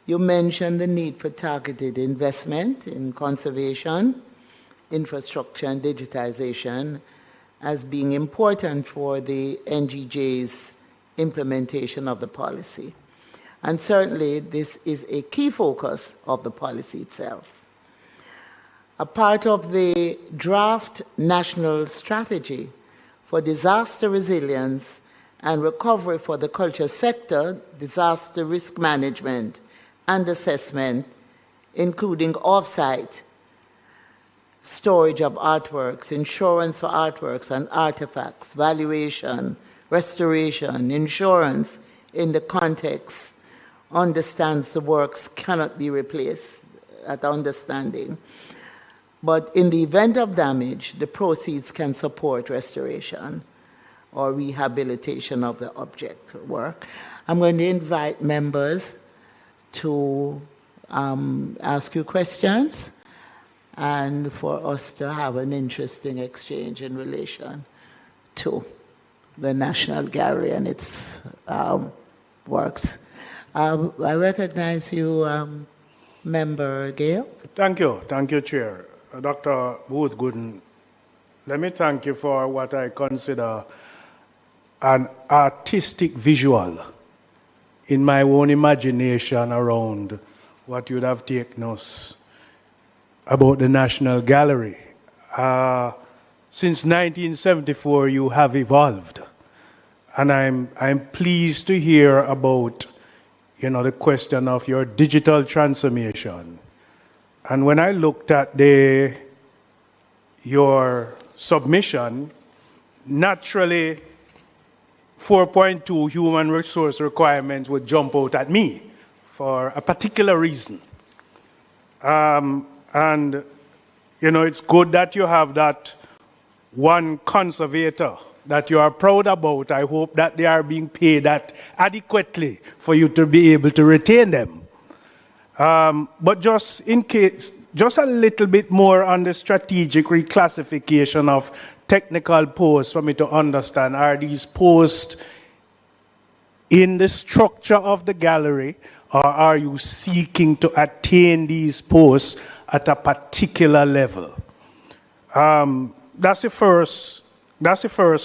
You mentioned the need for targeted investment in conservation, infrastructure, and digitization as being important for the NGJ's implementation of the policy. And certainly this is a key focus of the policy itself. A part of the draft national strategy for disaster resilience and recovery for the culture sector, disaster risk management and assessment, including off-site storage of artworks, insurance for artworks and artifacts, valuation, restoration, insurance, in the context understands the works cannot be replaced, that understanding. But in the event of damage, the proceeds can support restoration or rehabilitation of the object work. I'm going to invite members to ask you questions and for us to have an interesting exchange in relation to the National Gallery and its works. I recognize you, Member Gale. Thank you, Chair. Dr. Booth Gooden, let me thank you for what I consider an artistic visual in my own imagination around what you'd have taken us about the National Gallery. Since 1974, you have evolved, and I'm pleased to hear about, the question of your digital transformation. And when I looked at your submission, naturally 4.2 human resource requirements would jump out at me for a particular reason. And it's good that you have that one conservator that you are proud about. I hope that they are being paid that adequately for you to be able to retain them. But just in case, just a little bit more on the strategic reclassification of technical posts for me to understand. Are these posts in the structure of the gallery, or are you seeking to attain these posts at a particular level? That's the first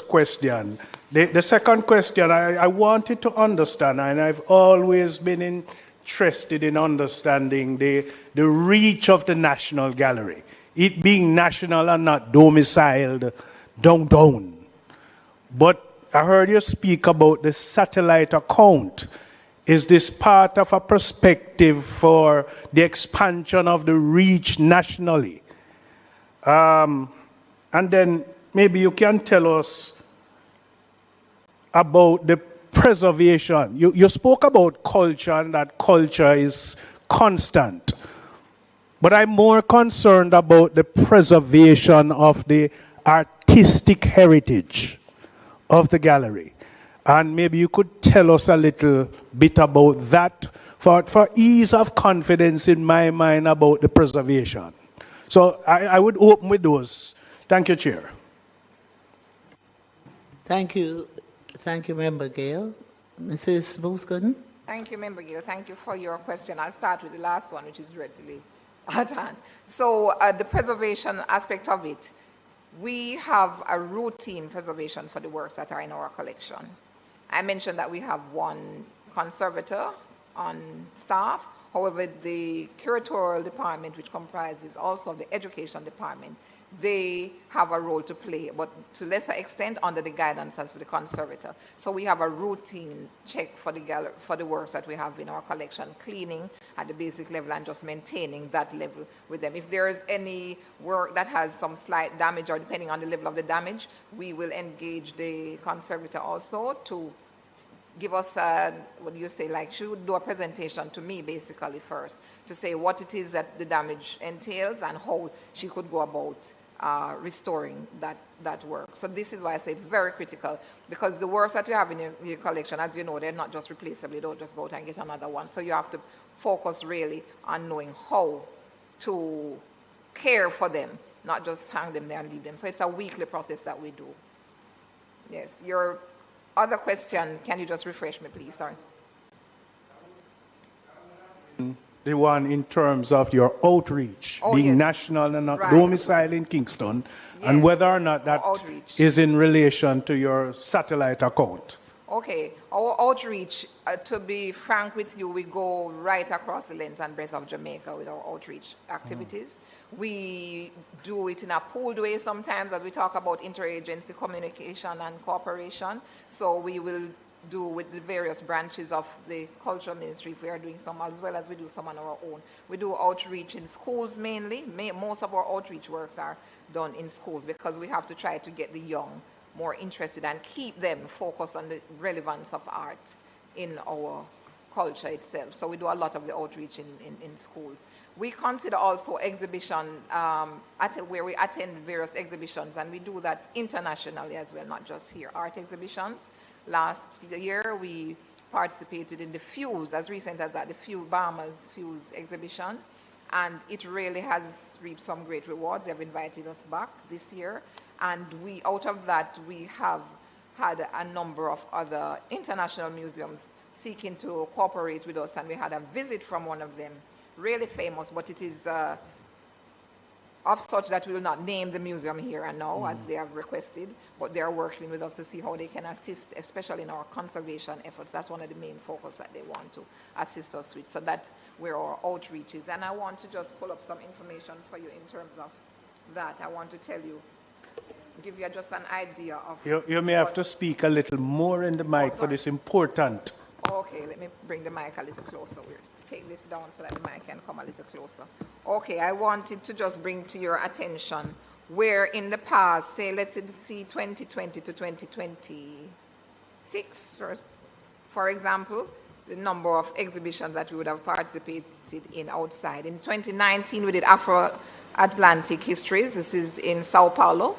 question. The second question, I wanted to understand, and I've always been interested in understanding the reach of the National Gallery, it being national and not domiciled downtown. But I heard you speak about the satellite account. Is this part of a perspective for the expansion of the reach nationally? And then maybe you can tell us about the preservation. You spoke about culture and that culture is constant. But I'm more concerned about the preservation of the artistic heritage of the gallery. And maybe you could tell us a little bit about that for ease of confidence in my mind about the preservation. So I would open with those. Thank you, Chair. Thank you, Member Gale. Mrs. Booth-Gooden? Thank you, Member Gill. Thank you for your question. I'll start with the last one, which is readily at hand. So the preservation aspect of it, we have a routine preservation for the works that are in our collection. I mentioned that we have one conservator on staff. However, the curatorial department, which comprises also the education department, they have a role to play, but to lesser extent under the guidance of the conservator. So we have a routine check for the gallery, for the works that we have in our collection, cleaning at the basic level and just maintaining that level with them. If there is any work that has some slight damage, or depending on the level of the damage, we will engage the conservator also to give us what do you say, like she would do a presentation to me basically first to say what it is that the damage entails and how she could go about restoring that work. So this is why I say it's very critical, because the works that you have in your collection, as you know, they're not just replaceable. You don't just go out and get another one. So you have to focus really on knowing how to care for them, not just hang them there and leave them. So it's a weekly process that we do. Yes, your other question, can you just refresh me, please? Sorry. The one in terms of your outreach, being national and not domiciled in Kingston, and whether or not that is in relation to your satellite account. Okay, our outreach, to be frank with you, we go right across the length and breadth of Jamaica with our outreach activities. We do it in a pooled way sometimes, as we talk about interagency communication and cooperation. So we will do with the various branches of the cultural ministry if we are doing some, as well as we do some on our own. We do outreach in schools mainly. Most of our outreach works are done in schools because we have to try to get the young more interested and keep them focused on the relevance of art in our culture itself. So we do a lot of the outreach in schools. We consider also exhibition, where we attend various exhibitions, and we do that internationally as well, not just here. Art exhibitions. Last year, we participated in the Fuse, as recent as that, the Bahamas Fuse exhibition, and it really has reaped some great rewards. They have invited us back this year, and out of that, we have had a number of other international museums seeking to cooperate with us, and we had a visit from one of them, really famous, but it is of such that we will not name the museum here and now, as they have requested, but they are working with us to see how they can assist, especially in our conservation efforts. That's one of the main focus that they want to assist us with. So that's where our outreach is. And I want to just pull up some information for you in terms of that. I want to tell you, give you just an idea of... You may have to speak a little more in the mic, but it's important. Okay, let me bring the mic a little closer. We'll take this down so that the mic can come a little closer. Okay, I wanted to just bring to your attention where in the past, say, let's see 2020 to 2026, for example, the number of exhibitions that we would have participated in outside. In 2019, we did Afro-Atlantic Histories. This is in Sao Paulo.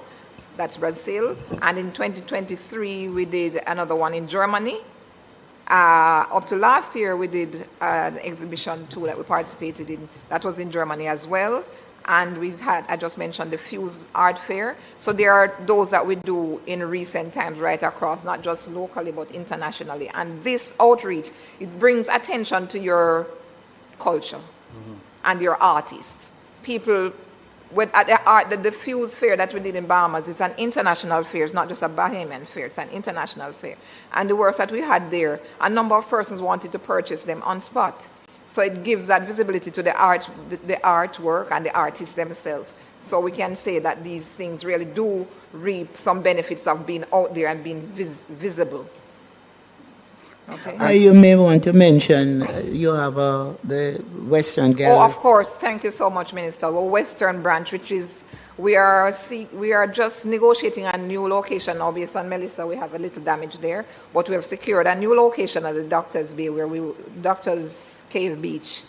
That's Brazil. And in 2023, we did another one in Germany. Up to last year, we did an exhibition too that we participated in. That was in Germany as well. And we had, I just mentioned the Fuse Art Fair. So there are those that we do in recent times right across, not just locally, but internationally. And this outreach, it brings attention to your culture and your artists. People, at the Fuse Fair that we did in Bahamas, it's an international fair. It's not just a Bahamian fair. It's an international fair. And the works that we had there, a number of persons wanted to purchase them on spot. So it gives that visibility to the artwork and the artists themselves. So we can say that these things really do reap some benefits of being out there and being visible. Okay. You may want to mention you have the Western Gallery. Oh, of course. Thank you so much, Minister. Well, Western branch, which is we are just negotiating a new location now based on Melissa. We have a little damage there, but we have secured a new location at the Doctors Bay, Doctors Cave Beach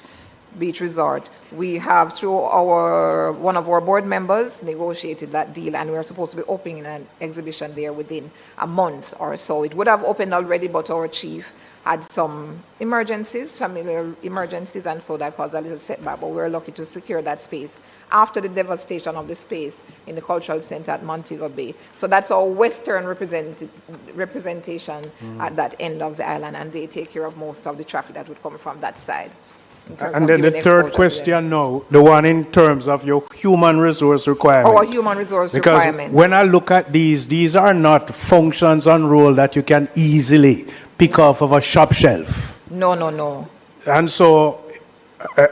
Resort. We have, through one of our board members, negotiated that deal, and we are supposed to be opening an exhibition there within a month or so. It would have opened already, but our chief had some familiar emergencies, and so that caused a little setback, but we're lucky to secure that space after the devastation of the space in the Cultural Center at Montego Bay. So that's our Western representation at that end of the island, and they take care of most of the traffic that would come from that side. And then the third question now, the one in terms of your human resource requirement. Our human resource requirement. Because when I look at these are not functions on roll that you can easily pick off of a shop shelf. No. And so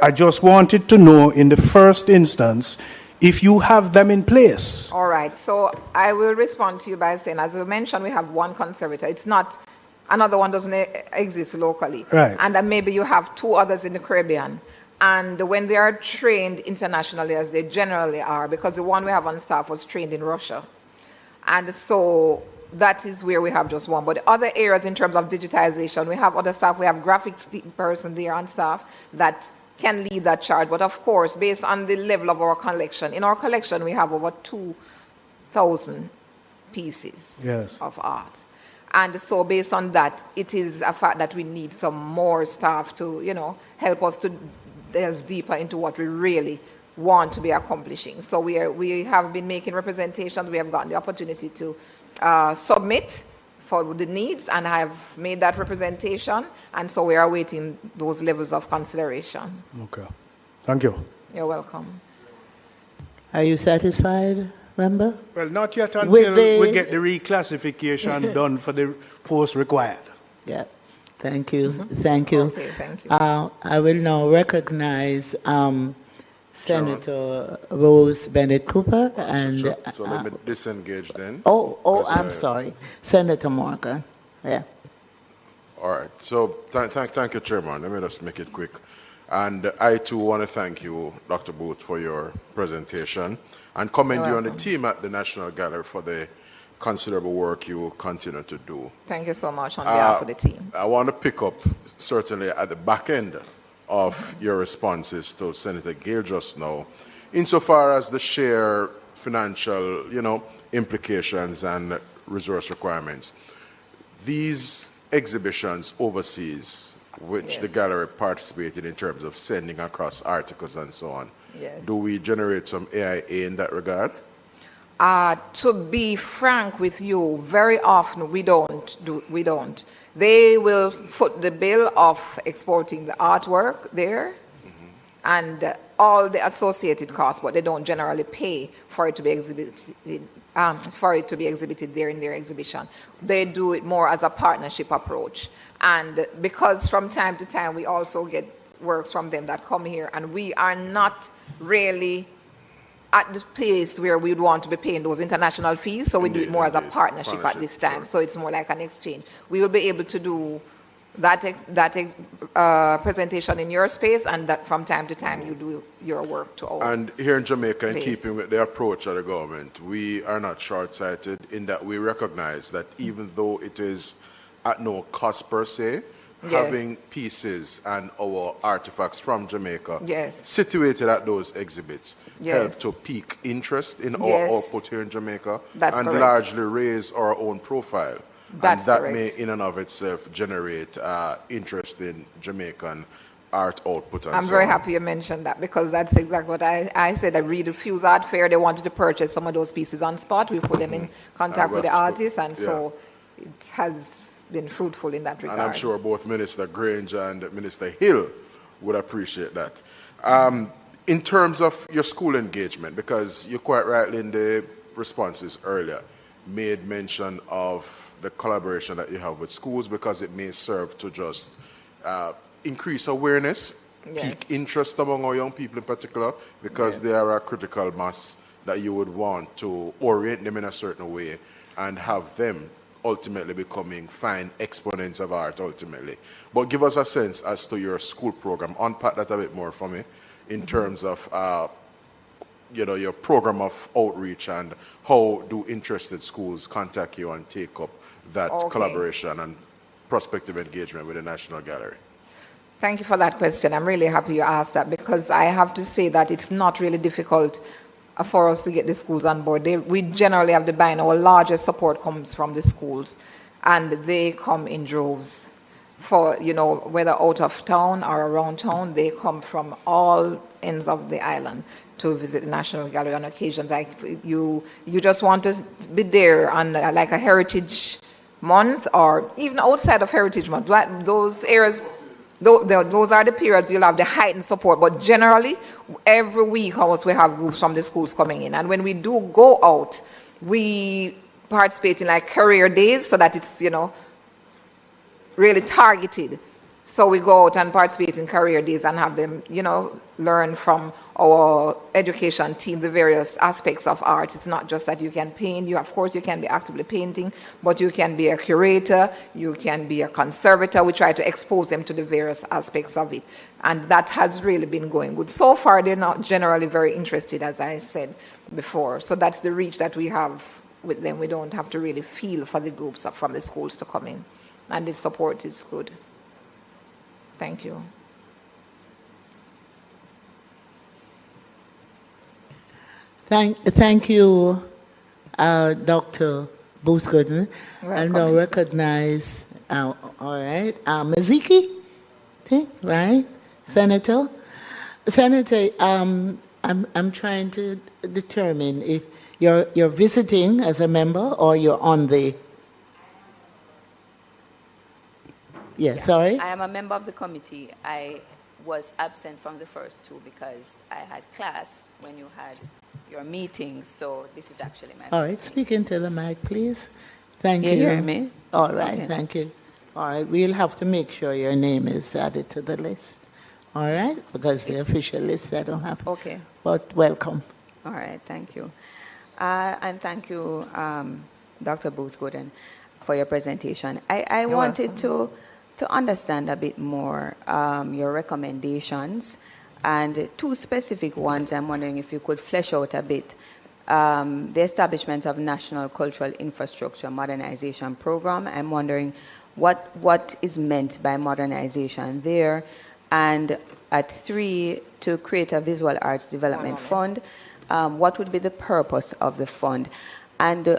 I just wanted to know in the first instance if you have them in place. All right. So I will respond to you by saying, as I mentioned, we have one conservator. It's not... Another one doesn't exist locally. Right. And then maybe you have two others in the Caribbean. And when they are trained internationally, as they generally are, because the one we have on staff was trained in Russia. And so that is where we have just one. But the other areas in terms of digitization, we have other staff. We have graphics person there on staff that can lead that charge. But of course, based on the level of our collection, in our collection we have over 2,000 pieces of art. And so based on that, it is a fact that we need some more staff to, help us to delve deeper into what we really want to be accomplishing. So we have been making representations. We have gotten the opportunity to submit for the needs, and I have made that representation. And so we are awaiting those levels of consideration. Okay. Thank you. You're welcome. Are you satisfied? Remember? Well, not yet until we get the reclassification done for the post required. Yeah. Thank you. Thank you. Okay, thank you. I will now recognize Senator Rose Bennett Cooper and. So let me disengage then. I'm sorry, Senator Morgan. Yeah. All right. So thank you, Chairman. Let me just make it quick. And I too want to thank you, Dr. Booth, for your presentation, and commend you on the team at the National Gallery for the considerable work you continue to do. Thank you so much on behalf of the team. I want to pick up certainly at the back end of your responses to Senator Gale just now, insofar as the sheer financial, implications and resource requirements. These exhibitions overseas, which the gallery participated in terms of sending across articles and so on, do we generate some AIA in that regard? To be frank with you, very often we don't. They will foot the bill of exporting the artwork there and all the associated costs, but they don't generally pay for it to be exhibited. There in their exhibition. They do it more as a partnership approach. And because from time to time we also get works from them that come here, and we are not really at the place where we would want to be paying those international fees, so we do it more as a partnership at this time. Sure. So it's more like an exchange. We will be able to do that presentation in your space, and that from time to time you do your work to our And here in Jamaica, in place. keeping with the approach of the government, we are not short-sighted in that we recognize that even though it is at no cost per se, having pieces and our artifacts from Jamaica situated at those exhibits help to pique interest in our output here in Jamaica and largely raise our own profile. And that may in and of itself generate interest in Jamaican art output and I'm very happy you mentioned that, because that's exactly what I said. I read the Fuse Art Fair. They wanted to purchase some of those pieces on spot. We put them in contact with the artists, and so it has been fruitful in that regard. And I'm sure both Minister Grange and Minister Hill would appreciate that. In terms of your school engagement, because you quite rightly in the responses earlier made mention of the collaboration that you have with schools, because it may serve to just increase awareness, pique interest among our young people in particular, because they are a critical mass that you would want to orient them in a certain way and have them ultimately becoming fine exponents of art ultimately. But give us a sense as to your school program. Unpack that a bit more for me in terms of your program of outreach, and how do interested schools contact you and take up that collaboration and prospective engagement with the National Gallery? Thank you for that question. I'm really happy you asked that, because I have to say that it's not really difficult for us to get the schools on board. We generally have the buy-in. Our largest support comes from the schools, and they come in droves. For, whether out of town or around town, they come from all ends of the island to visit the National Gallery on occasions. Like you just want to be there on like a Heritage Month, or even outside of Heritage Month. Those areas, those are the periods you'll have the heightened support. But generally, every week almost we have groups from the schools coming in. And when we do go out, we participate in like career days, so that it's, really targeted. So we go out and participate in career days and have them, learn from our education team the various aspects of art. It's not just that you can paint. Of course, you can be actively painting, but you can be a curator, you can be a conservator. We try to expose them to the various aspects of it. And that has really been going good. So far, they're not generally very interested, as I said before. So that's the reach that we have with them. We don't have to really feel for the groups from the schools to come in. And the support is good. Thank you. Thank you, Dr. Booth-Gooden. I'll now recognize, all right, Maziki, right? Senator, I'm trying to determine if you're visiting as a member or you're on the. Yes, sorry. I am a member of the committee. I was absent from the first two because I had class when you had your meetings, so this is actually my All right, speak into the mic, please. Thank you. You hear me? All right, thank you. All right, we'll have to make sure your name is added to the list. All right, because the official list, I don't have. Okay. But welcome. All right, thank you. And thank you, Dr. Booth-Gooden, for your presentation. I wanted to understand a bit more your recommendations, and two specific ones I'm wondering if you could flesh out a bit. the establishment of National Cultural Infrastructure Modernization Program. I'm wondering what is meant by modernization there. And at 3, to create a visual arts development fund, what would be the purpose of the fund? And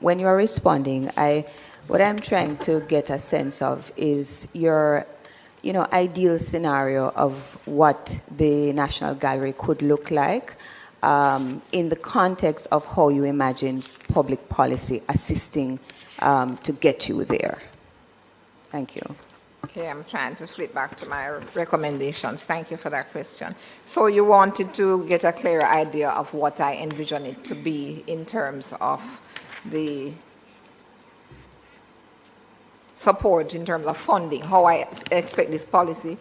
when you're responding, what I'm trying to get a sense of is your ideal scenario of what the National Gallery could look like in the context of how you imagine public policy assisting to get you there. Thank you. Okay, I'm trying to flip back to my recommendations. Thank you for that question. So you wanted to get a clearer idea of what I envision it to be in terms of the support, in terms of funding, how I expect this policy.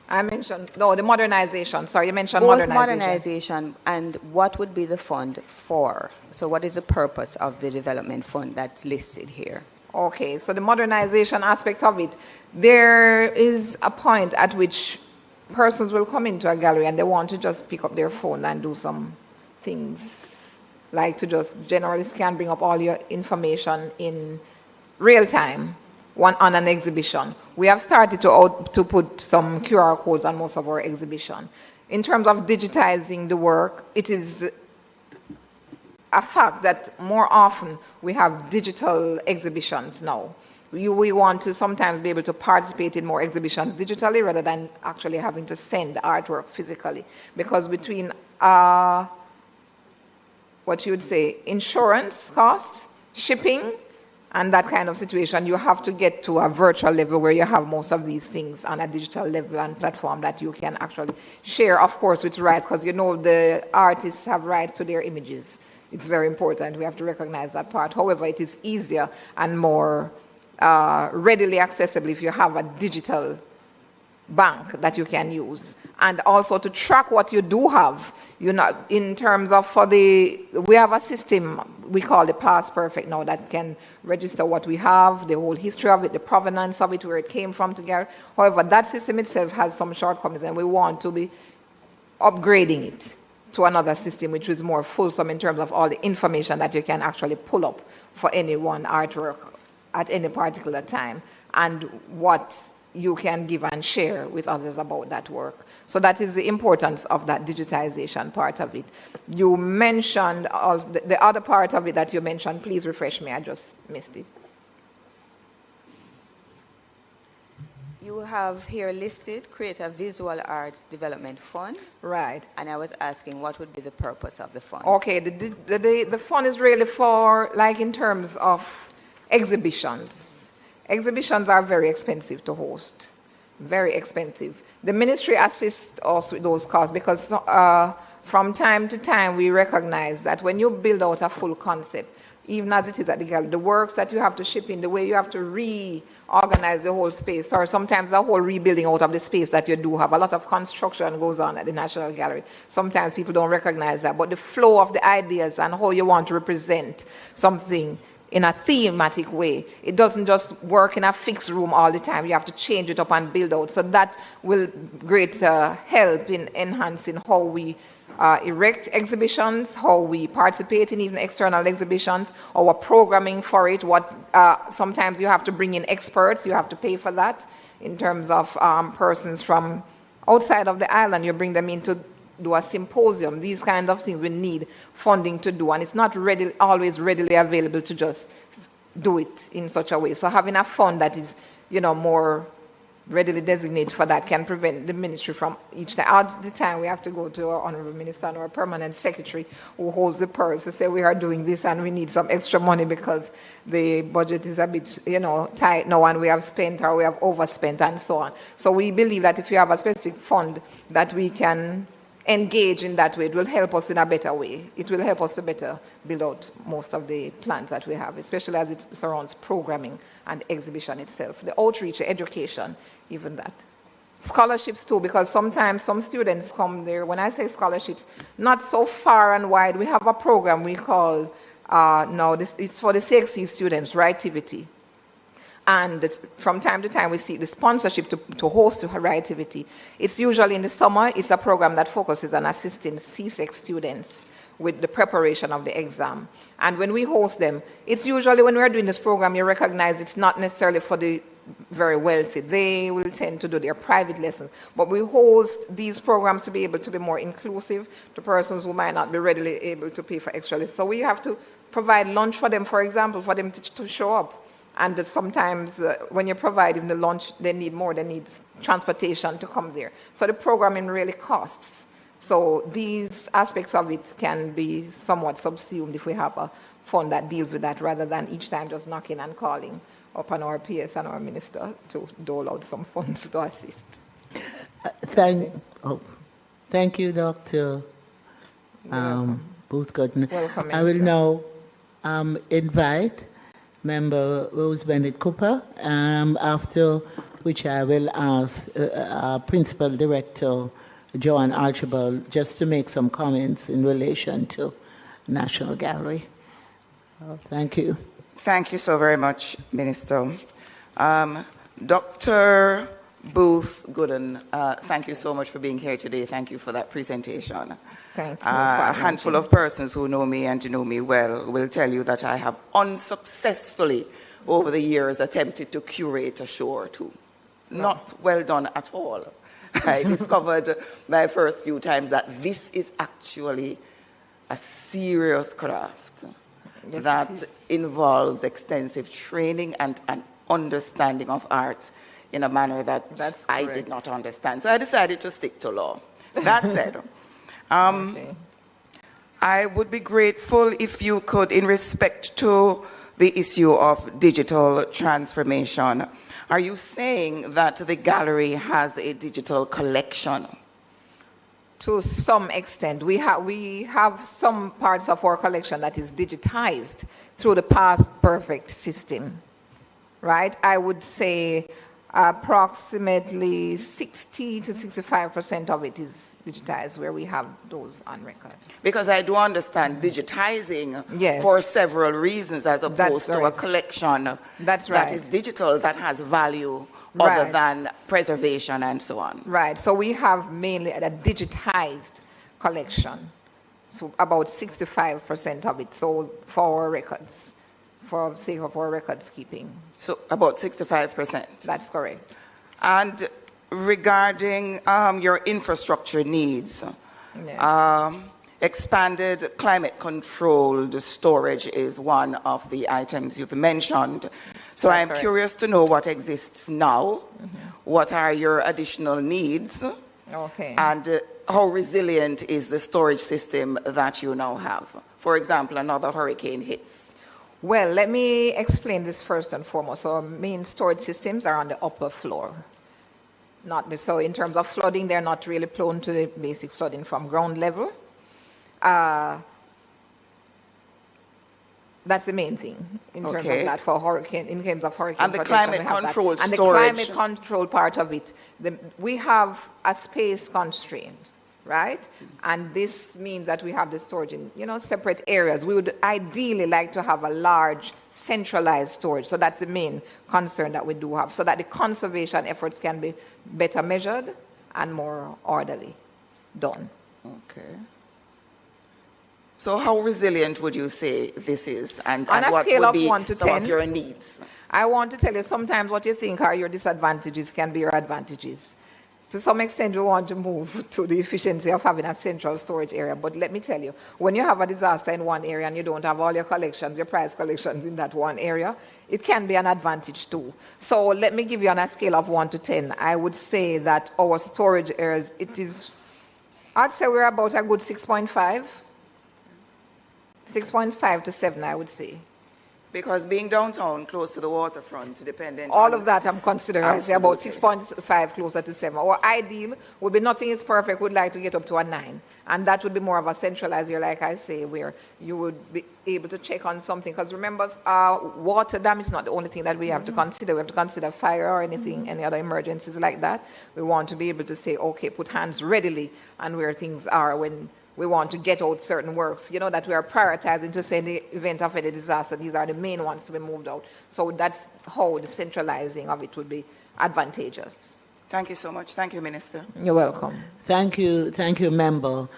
I mentioned, the modernization. Sorry, you mentioned Both modernization. And what would be the fund for? So what is the purpose of the development fund that's listed here? Okay, so the modernization aspect of it, there is a point at which persons will come into a gallery and they want to just pick up their phone and do some things, like to just generally scan, bring up all your information in real time on an exhibition. We have started to put some QR codes on most of our exhibition. In terms of digitizing the work, it is a fact that more often we have digital exhibitions now. We want to sometimes be able to participate in more exhibitions digitally rather than actually having to send artwork physically. Because between, what you would say, insurance costs, shipping, and that kind of situation, you have to get to a virtual level where you have most of these things on a digital level and platform that you can actually share, of course, with rights, because the artists have rights to their images. It's very important. We have to recognize that part. However, it is easier and more readily accessible if you have a digital bank that you can use. And also to track what you do have, in terms of we have a system we call the Past Perfect now that can register what we have, the whole history of it, the provenance of it, where it came from together. However, that system itself has some shortcomings and we want to be upgrading it to another system which is more fulsome in terms of all the information that you can actually pull up for any one artwork at any particular time and what you can give and share with others about that work. So that is the importance of that digitization part of it. You mentioned the other part of it that you mentioned. Please refresh me, I just missed it. You have here listed, create a visual arts development fund. Right. And I was asking what would be the purpose of the fund? Okay, the fund is really for, like in terms of exhibitions. Exhibitions are very expensive to host, very expensive. The ministry assists us with those costs because from time to time we recognize that when you build out a full concept, even as it is at the gallery, the works that you have to ship in, the way you have to reorganize the whole space, or sometimes the whole rebuilding out of the space that you do have. A lot of construction goes on at the National Gallery. Sometimes people don't recognize that, but the flow of the ideas and how you want to represent something in a thematic way, it doesn't just work in a fixed room all the time. You have to change it up and build out. So that will great help in enhancing how we erect exhibitions, how we participate in even external exhibitions, our programming for it. Sometimes you have to bring in experts, you have to pay for that. In terms of persons from outside of the island, you bring them in to do a symposium. These kind of things we need funding to do, and it's not always readily available to just do it in such a way. So having a fund that is, more readily designated for that can prevent the ministry from each time. At the time, we have to go to our honorable minister and our permanent secretary who holds the purse to say we are doing this and we need some extra money because the budget is a bit, tight now and we have spent or we have overspent and so on. So we believe that if you have a specific fund that we can engage in that way, it will help us in a better way. It will help us to better build out most of the plans that we have, especially as it surrounds programming and exhibition itself. The outreach, the education, even that. Scholarships too, because sometimes some students come there. When I say scholarships, not so far and wide. We have a program we call, it's for the CXC students, Rightivity. And from time to time, we see the sponsorship to host the Higher activity. It's usually in the summer. It's a program that focuses on assisting CSEC students with the preparation of the exam. And when we host them, it's usually when we're doing this program, you recognize it's not necessarily for the very wealthy. They will tend to do their private lessons. But we host these programs to be able to be more inclusive to persons who might not be readily able to pay for extra lessons. So we have to provide lunch for them, for example, for them to show up. And sometimes when you provide them the lunch, they need more. They need transportation to come there. So the programming really costs. So these aspects of it can be somewhat subsumed if we have a fund that deals with that, rather than each time just knocking and calling upon our PS and our minister to dole out some funds to assist. Thank you, Dr. Booth-Gordon. Welcome, I will now invite Member Rose Bennett Cooper, after which I will ask Principal Director Joanne Archibald just to make some comments in relation to National Gallery. Thank you. Thank you so very much, Minister. Dr. Booth-Gordon, thank you so much for being here today. Thank you for that presentation. Thank you. A handful of persons who know me and know me well will tell you that I have unsuccessfully, over the years, attempted to curate a show or two. Not well done at all. I discovered my first few times that this is actually a serious craft that involves extensive training and an understanding of art in a manner that I did not understand. So I decided to stick to law. That said, I would be grateful if you could, in respect to the issue of digital transformation, are you saying that the gallery has a digital collection? To some extent. We have some parts of our collection that is digitized through the Past Perfect system, right? I would say approximately 60 to 65% of it is digitized, where we have those on record. Because I do understand digitizing for several reasons, as opposed to a collection that is digital, that has value other than preservation and so on. Right. So we have mainly a digitized collection. So about 65% of it sold for our records, for the sake of our records keeping. So about 65%. That's correct. And regarding your infrastructure needs, expanded climate-controlled storage is one of the items you've mentioned. So I'm curious to know what exists now, what are your additional needs, and how resilient is the storage system that you now have? For example, another hurricane hits. Well, let me explain this first and foremost. So our main storage systems are on the upper floor. So in terms of flooding, they're not really prone to the basic flooding from ground level. That's the main thing in terms of that for hurricane, in terms of hurricane and the climate control storage. And the climate control part of it, we have a space constraint, right? And this means that we have the storage in, separate areas. We would ideally like to have a large centralized storage. So that's the main concern that we do have, so that the conservation efforts can be better measured and more orderly done. Okay. So how resilient would you say this is, and on a what scale would of be 1 to some 10, of your needs? I want to tell you, sometimes what you think are your disadvantages can be your advantages. To some extent, we want to move to the efficiency of having a central storage area. But let me tell you, when you have a disaster in one area and you don't have all your collections, your prize collections in that one area, it can be an advantage too. So let me give you on a scale of 1 to 10. I would say that our storage areas, I'd say we're about a good 6.5. 6.5 to 7, I would say. Because being downtown, close to the waterfront, dependent all of that I'm considering. I say about 6.5, closer to 7. Our ideal would be nothing is perfect. We'd like to get up to a 9. And that would be more of a centralized area, like I say, where you would be able to check on something. Because remember, water dam is not the only thing that we have to consider. We have to consider fire or anything, any other emergencies like that. We want to be able to say, okay, put hands readily on where things are when we want to get out certain works, that we are prioritizing to say in the event of any disaster, these are the main ones to be moved out. So that's how the centralizing of it would be advantageous. Thank you so much. Thank you, Minister. You're welcome. Thank you, Member.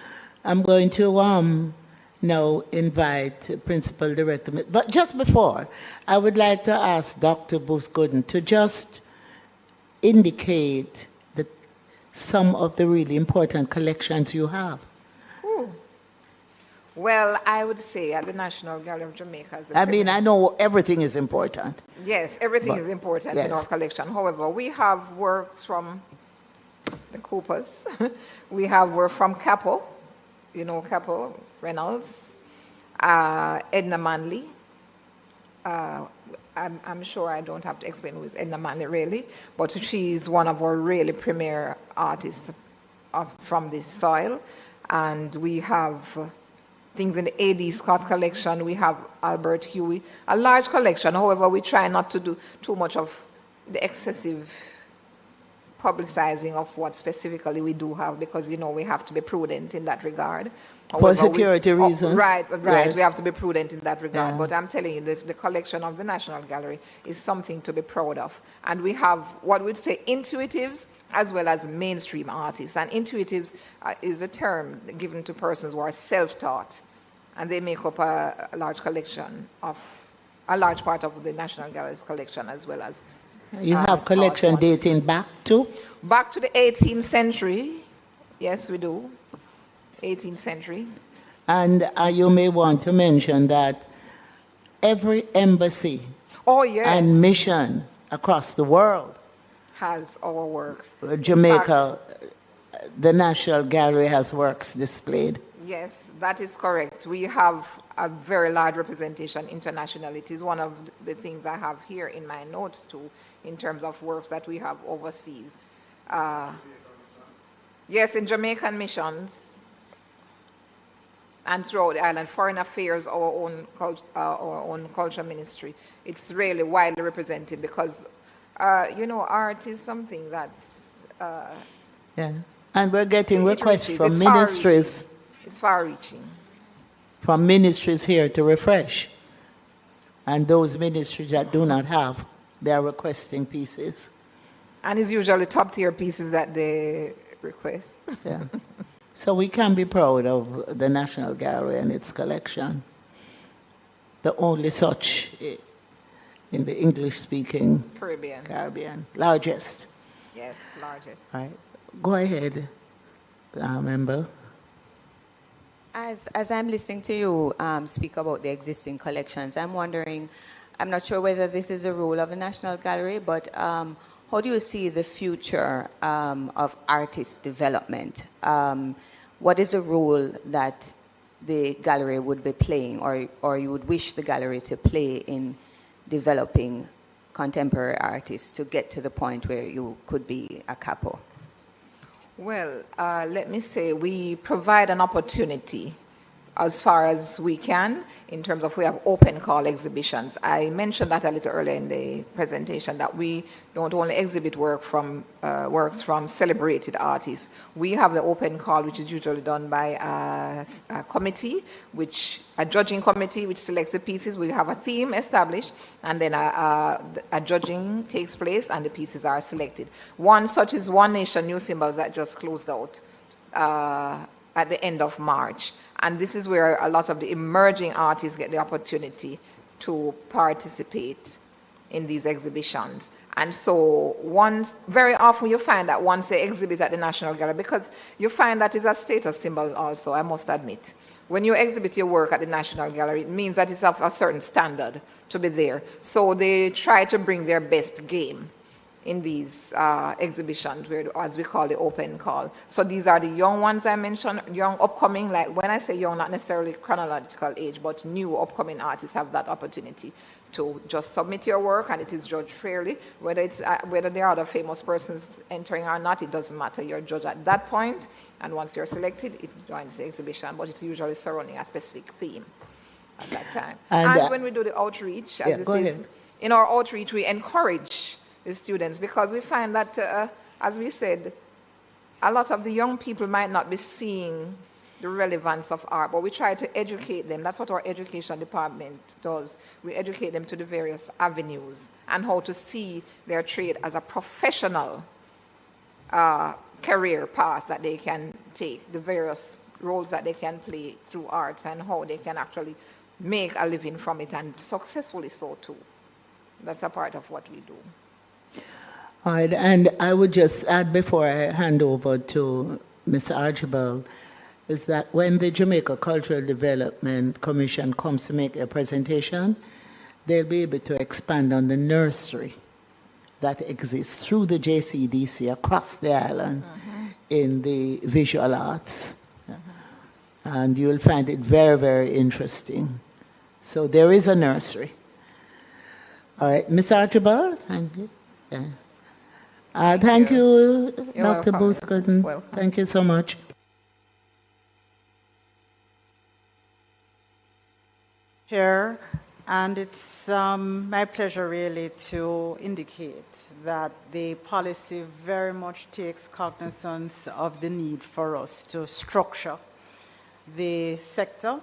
I'm going to now invite Principal Director. But just before, I would like to ask Dr. Booth Gooden to just indicate some of the really important collections you have. Well, I would say at the National Gallery of Jamaica. I know everything is important. Yes, everything is important in our collection. However, we have works from the Coopers. We have work from Capel, Capel, Reynolds, Edna Manley. I'm sure I don't have to explain who is Edna Manley really, but she's one of our really premier artists from this soil. And we have things in the A.D. Scott collection. We have Albert Huey, a large collection. However, we try not to do too much of the excessive publicizing of what specifically we do have because, we have to be prudent in that regard. For security reasons. Right. Yes. We have to be prudent in that regard. Yeah. But I'm telling you, the collection of the National Gallery is something to be proud of. And we have what we'd say intuitives as well as mainstream artists. And intuitives is a term given to persons who are self-taught. And they make up a large collection of, a large part of the National Gallery's collection as well as... You have collection dating back to? Back to the 18th century. Yes, we do. 18th century. And you may want to mention that every embassy and mission across the world has our works. Jamaica, the National Gallery has works displayed. Yes, that is correct. We have a very large representation internationally. It is one of the things I have here in my notes too, in terms of works that we have overseas. Yes, in Jamaican missions and throughout the island, Foreign Affairs, our own culture ministry. It's really widely represented because, art is something that's... And we're getting requests from ministries. It's far-reaching. From ministries here to refresh. And those ministries that do not have, they are requesting pieces. And it's usually top-tier pieces that they request. Yeah. So we can be proud of the National Gallery and its collection. The only such in the English-speaking Caribbean. Largest. Yes, largest. All right. Go ahead, member. As I'm listening to you speak about the existing collections, I'm wondering, I'm not sure whether this is a role of the National Gallery, but how do you see the future of artist development? What is the role that the gallery would be playing or you would wish the gallery to play in developing contemporary artists to get to the point where you could be a capo? Well, let me say we provide an opportunity as far as we can in terms of we have open call exhibitions. I mentioned that a little earlier in the presentation that we don't only exhibit works from celebrated artists. We have the open call, which is usually done by a committee, a judging committee, which selects the pieces. We have a theme established, and then a judging takes place, and the pieces are selected. One such is One Nation New Symbols that just closed out at the end of March. And this is where a lot of the emerging artists get the opportunity to participate in these exhibitions. And so very often you find that once they exhibit at the National Gallery, because you find that is a status symbol also, I must admit. When you exhibit your work at the National Gallery, it means that it's of a certain standard to be there. So they try to bring their best game in these exhibitions, as we call the open call. So these are the young ones I mentioned, young upcoming, like when I say young, not necessarily chronological age, but new upcoming artists have that opportunity to just submit your work and it is judged fairly. Whether there are other famous persons entering or not, it doesn't matter. You're judged at that point, and once you're selected, it joins the exhibition, but it's usually surrounding a specific theme at that time. And when we do the outreach, in our outreach, we encourage the students because we find that, as we said, a lot of the young people might not be seeing the relevance of art, but we try to educate them. That's what our education department does. We educate them to the various avenues and how to see their trade as a professional career path that they can take, the various roles that they can play through art, and how they can actually make a living from it, and successfully so too. That's a part of what we do. All right, and I would just add before I hand over to Mr. Archibald, is that when the Jamaica Cultural Development Commission comes to make a presentation, they'll be able to expand on the nursery that exists through the JCDC across the island in the visual arts. And you'll find it very, very interesting. So there is a nursery. All right, Ms. Archibald, thank you. Yeah. Thank you, Dr. Booth-Gooden. Thank you so much. Chair, and it's my pleasure really to indicate that the policy very much takes cognizance of the need for us to structure the sector,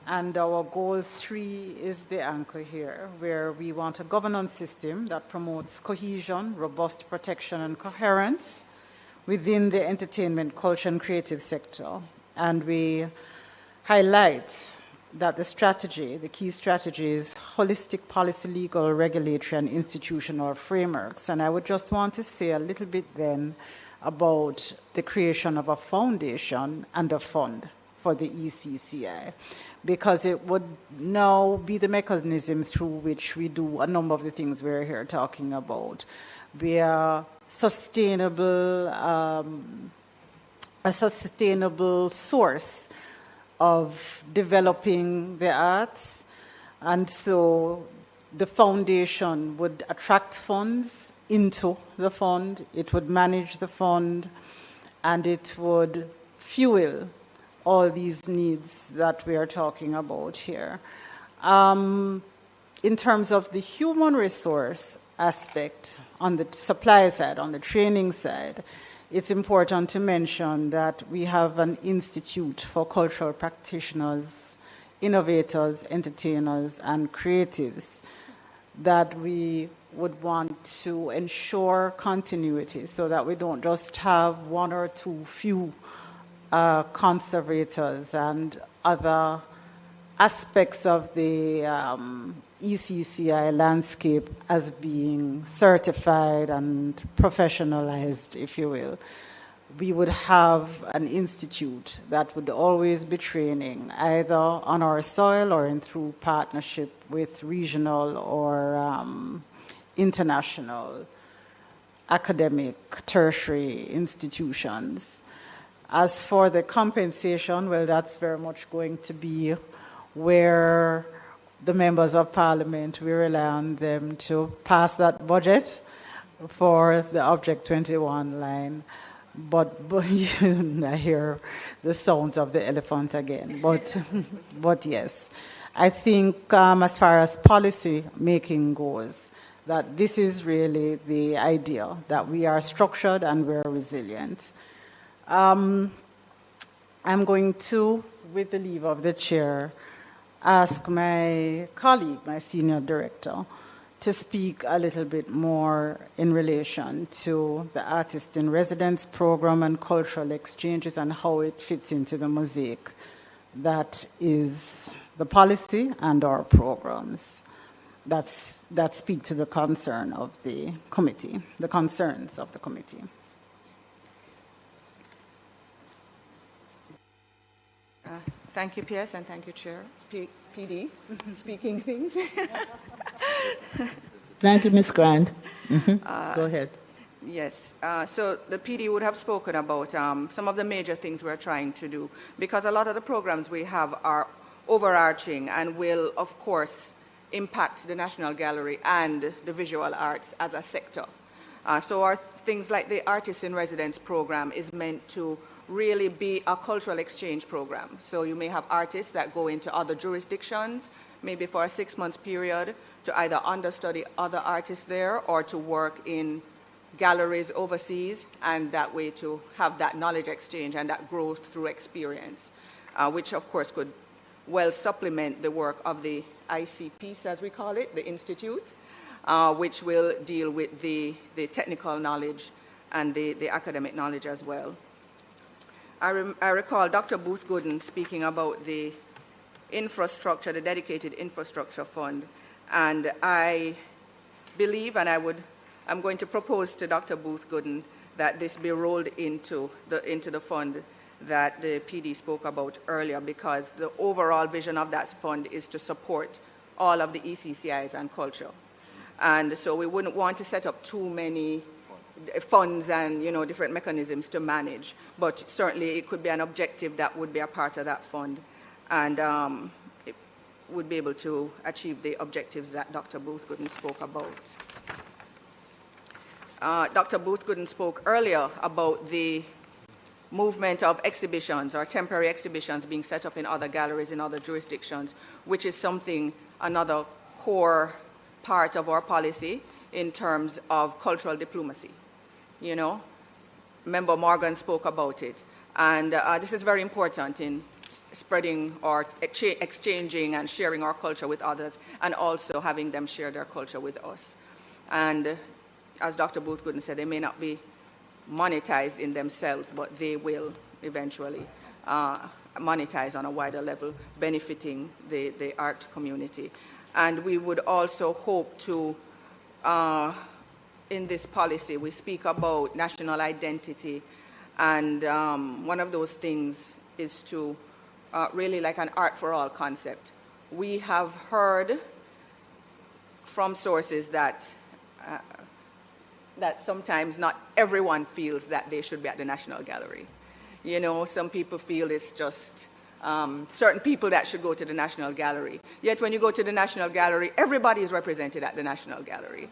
and our goal 3 is the anchor here, where we want a governance system that promotes cohesion, robust protection, and coherence within the entertainment, culture, and creative sector. And we highlight that the strategy, the key strategy, is holistic policy, legal, regulatory, and institutional frameworks. And I would just want to say a little bit then about the creation of a foundation and a fund for the ECCI, because it would now be the mechanism through which we do a number of the things we're here talking about. We are sustainable, a sustainable source of developing the arts, and so the foundation would attract funds into the fund, it would manage the fund, and it would fuel all these needs that we are talking about here. In terms of the human resource aspect, on the supply side, on the training side, it's important to mention that we have an institute for cultural practitioners, innovators, entertainers, and creatives that we would want to ensure continuity so that we don't just have one or two few conservators and other aspects of the ECCI landscape as being certified and professionalized, if you will. We would have an institute that would always be training either on our soil or through partnership with regional or international academic tertiary institutions. As for the compensation, well, that's very much going to be where the members of parliament, we rely on them to pass that budget for the Object 21 line. But I hear the sounds of the elephant again. But yes, I think as far as policy making goes, that this is really the idea, that we are structured and we're resilient. I'm going to, with the leave of the chair, ask my colleague, my senior director, to speak a little bit more in relation to the Artist in Residence program and cultural exchanges and how it fits into the mosaic that is the policy and our programs that speak to the concern of the committee, the concerns of the committee. Thank you, PS, and thank you, Chair. PD, speaking things. Thank you, Ms. Grant. Go ahead. Yes. So the PD would have spoken about some of the major things we're trying to do, because a lot of the programs we have are overarching and will, of course, impact the National Gallery and the visual arts as a sector. So our things like the Artist in Residence program is meant to really be a cultural exchange program. So you may have artists that go into other jurisdictions, maybe for a 6-month period, to either understudy other artists there or to work in galleries overseas, and that way to have that knowledge exchange and that growth through experience, which of course could well supplement the work of the ICPs, as we call it, the Institute, which will deal with the technical knowledge and the academic knowledge as well. I recall Dr. Booth Gooden speaking about the infrastructure, the dedicated infrastructure fund, and I believe, and I'm going to propose to Dr. Booth Gooden that this be rolled into the fund that the PD spoke about earlier, because the overall vision of that fund is to support all of the ECCIs and culture. And so we wouldn't want to set up too many funds and different mechanisms to manage, but certainly it could be an objective that would be a part of that fund, and it would be able to achieve the objectives that Dr. Booth Gooden spoke about. Dr. Booth Gooden spoke earlier about the movement of exhibitions or temporary exhibitions being set up in other galleries in other jurisdictions, which is another core part of our policy in terms of cultural diplomacy. Member Morgan spoke about it, and this is very important in spreading or exchanging and sharing our culture with others, and also having them share their culture with us. And as Dr. Booth Gooden said, they may not be monetized in themselves, but they will eventually monetize on a wider level, benefiting the art community. And we would also hope to, in this policy, we speak about national identity, and one of those things is to really like an art for all concept. We have heard from sources that sometimes not everyone feels that they should be at the National Gallery. Some people feel it's just certain people that should go to the National Gallery. Yet when you go to the National Gallery, everybody is represented at the National Gallery.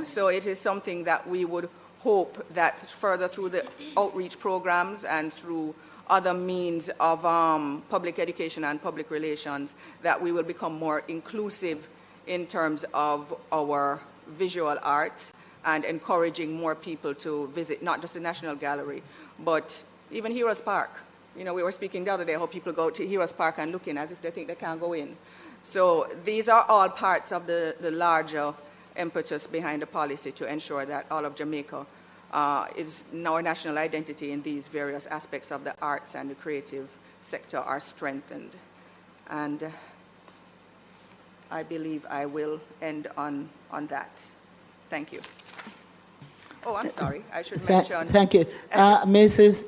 So it is something that we would hope that further through the outreach programs and through other means of public education and public relations, that we will become more inclusive in terms of our visual arts, and encouraging more people to visit not just the National Gallery, but even Heroes Park. We were speaking the other day how people go to Heroes Park and look in as if they think they can't go in. So these are all parts of the larger impetus behind the policy to ensure that all of Jamaica is our national identity in these various aspects of the arts and the creative sector are strengthened. And I believe I will end on that. Thank you. Oh, I'm sorry. I should mention. Thank you. Mrs.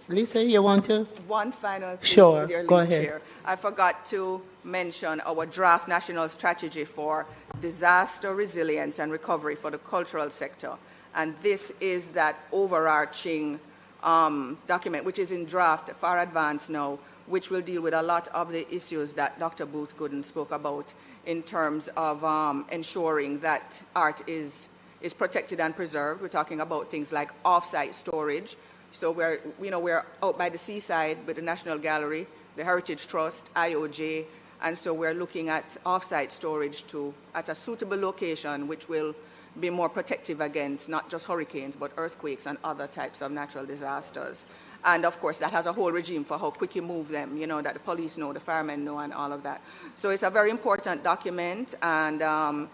Lisa, you want to? One final thing. Sure, dear go lead ahead. Chair. I forgot to mention our draft national strategy for disaster resilience and recovery for the cultural sector. And this is that overarching document, which is in draft, far advanced now, which will deal with a lot of the issues that Dr. Booth Gooden spoke about in terms of ensuring that art is protected and preserved. We're talking about things like off-site storage. So we're out by the seaside with the National Gallery, the Heritage Trust, IOJ, and so we're looking at off-site storage at a suitable location, which will be more protective against not just hurricanes, but earthquakes and other types of natural disasters. And of course, that has a whole regime for how quick you move them, that the police know, the firemen know, and all of that. So it's a very important document, and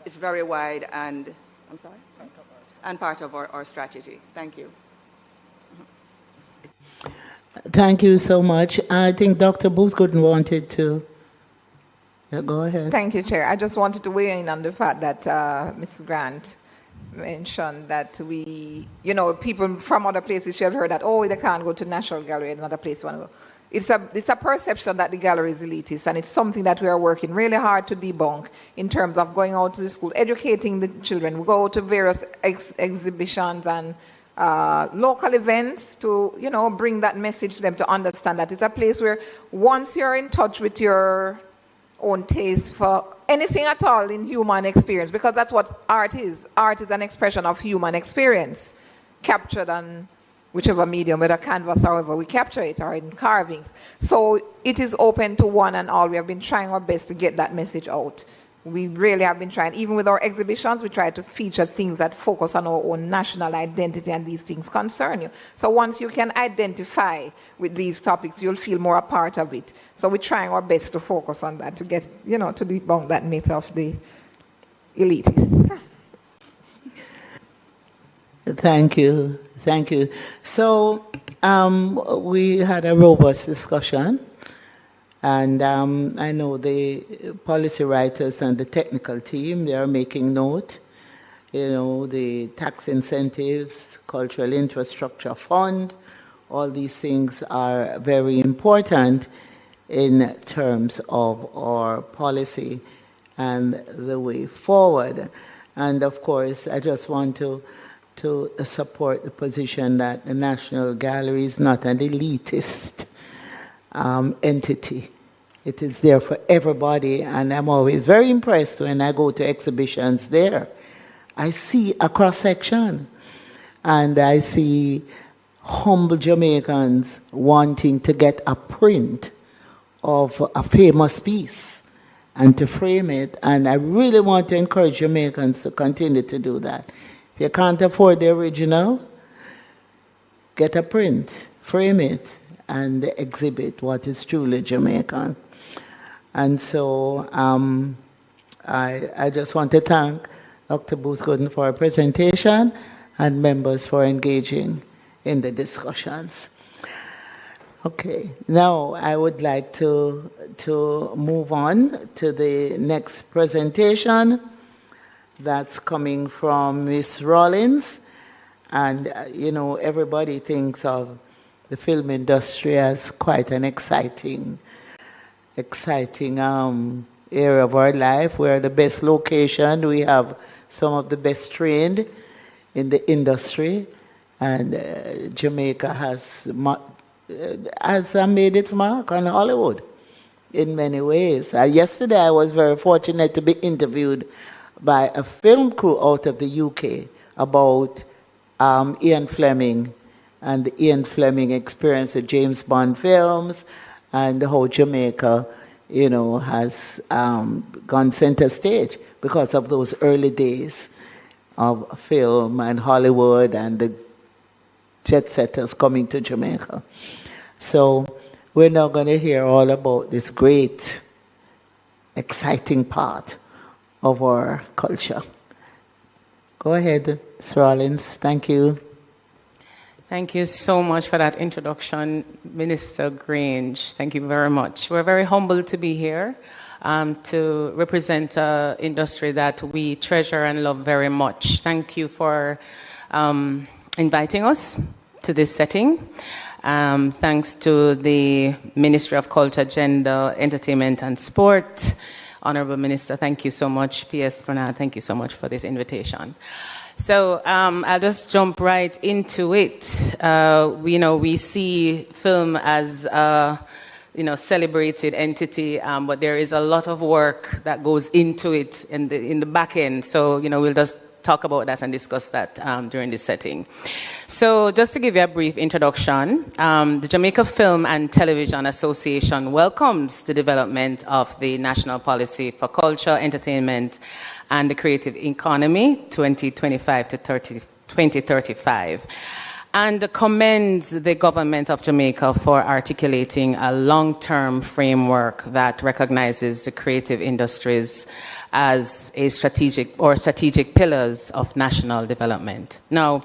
it's very wide, and I'm sorry? And part of our strategy. Thank you. Thank you so much. I think Dr. Booth Gooden wanted to. Go ahead. Thank you, Chair. I just wanted to weigh in on the fact that Ms. Grant mentioned that people from other places should have heard that, they can't go to the National Gallery, another place want to go. It's a perception that the gallery is elitist, and it's something that we are working really hard to debunk in terms of going out to the school, educating the children. We go to various exhibitions and local events to, bring that message to them to understand that it's a place where once you're in touch with your own taste for anything at all in human experience, because that's what art is. Art is an expression of human experience, captured on whichever medium, whether canvas, however we capture it, or in carvings. So it is open to one and all. We have been trying our best to get that message out We really have been trying, even with our exhibitions, we try to feature things that focus on our own national identity, and these things concern you. So once you can identify with these topics, you'll feel more a part of it. So we're trying our best to focus on that, to get, to debunk that myth of the elitists. Thank you. Thank you. So we had a robust discussion. And I know the policy writers and the technical team, they are making note. The tax incentives, cultural infrastructure fund, all these things are very important in terms of our policy and the way forward. And of course, I just want to support the position that the National Gallery is not an elitist entity. It is there for everybody, and I'm always very impressed when I go to exhibitions there. I see a cross-section, and I see humble Jamaicans wanting to get a print of a famous piece and to frame it, and I really want to encourage Jamaicans to continue to do that. If you can't afford the original, get a print, frame it, and exhibit what is truly Jamaican. And so I just want to thank Dr. Booth-Gooden for her presentation and members for engaging in the discussions. Okay, now I would like to move on to the next presentation that's coming from Ms. Rollins. And, everybody thinks of the film industry as quite an exciting area of our life. We're the best location. We have some of the best trained in the industry, and Jamaica has made its mark on Hollywood in many ways. Yesterday, I was very fortunate to be interviewed by a film crew out of the UK about Ian Fleming and the Ian Fleming experience at James Bond films, and how Jamaica, has gone center stage because of those early days of film and Hollywood and the jet setters coming to Jamaica. So we're now going to hear all about this great, exciting part of our culture. Go ahead, Ms. Rollins. Thank you. Thank you so much for that introduction, Minister Grange. Thank you very much. We're very humbled to be here to represent an industry that we treasure and love very much. Thank you for inviting us to this setting. Thanks to the Ministry of Culture, Gender, Entertainment and Sport. Honorable Minister, thank you so much. P.S. Bernard, thank you so much for this invitation. So I'll just jump right into it. We see film as a celebrated entity, but there is a lot of work that goes into it in the back end. So we'll just talk about that and discuss that during this setting. So just to give you a brief introduction, the Jamaica Film and Television Association welcomes the development of the National Policy for Culture, Entertainment and the Creative Economy 2025 to 2035, and commends the government of Jamaica for articulating a long-term framework that recognizes the creative industries as a strategic pillars of national development. Now,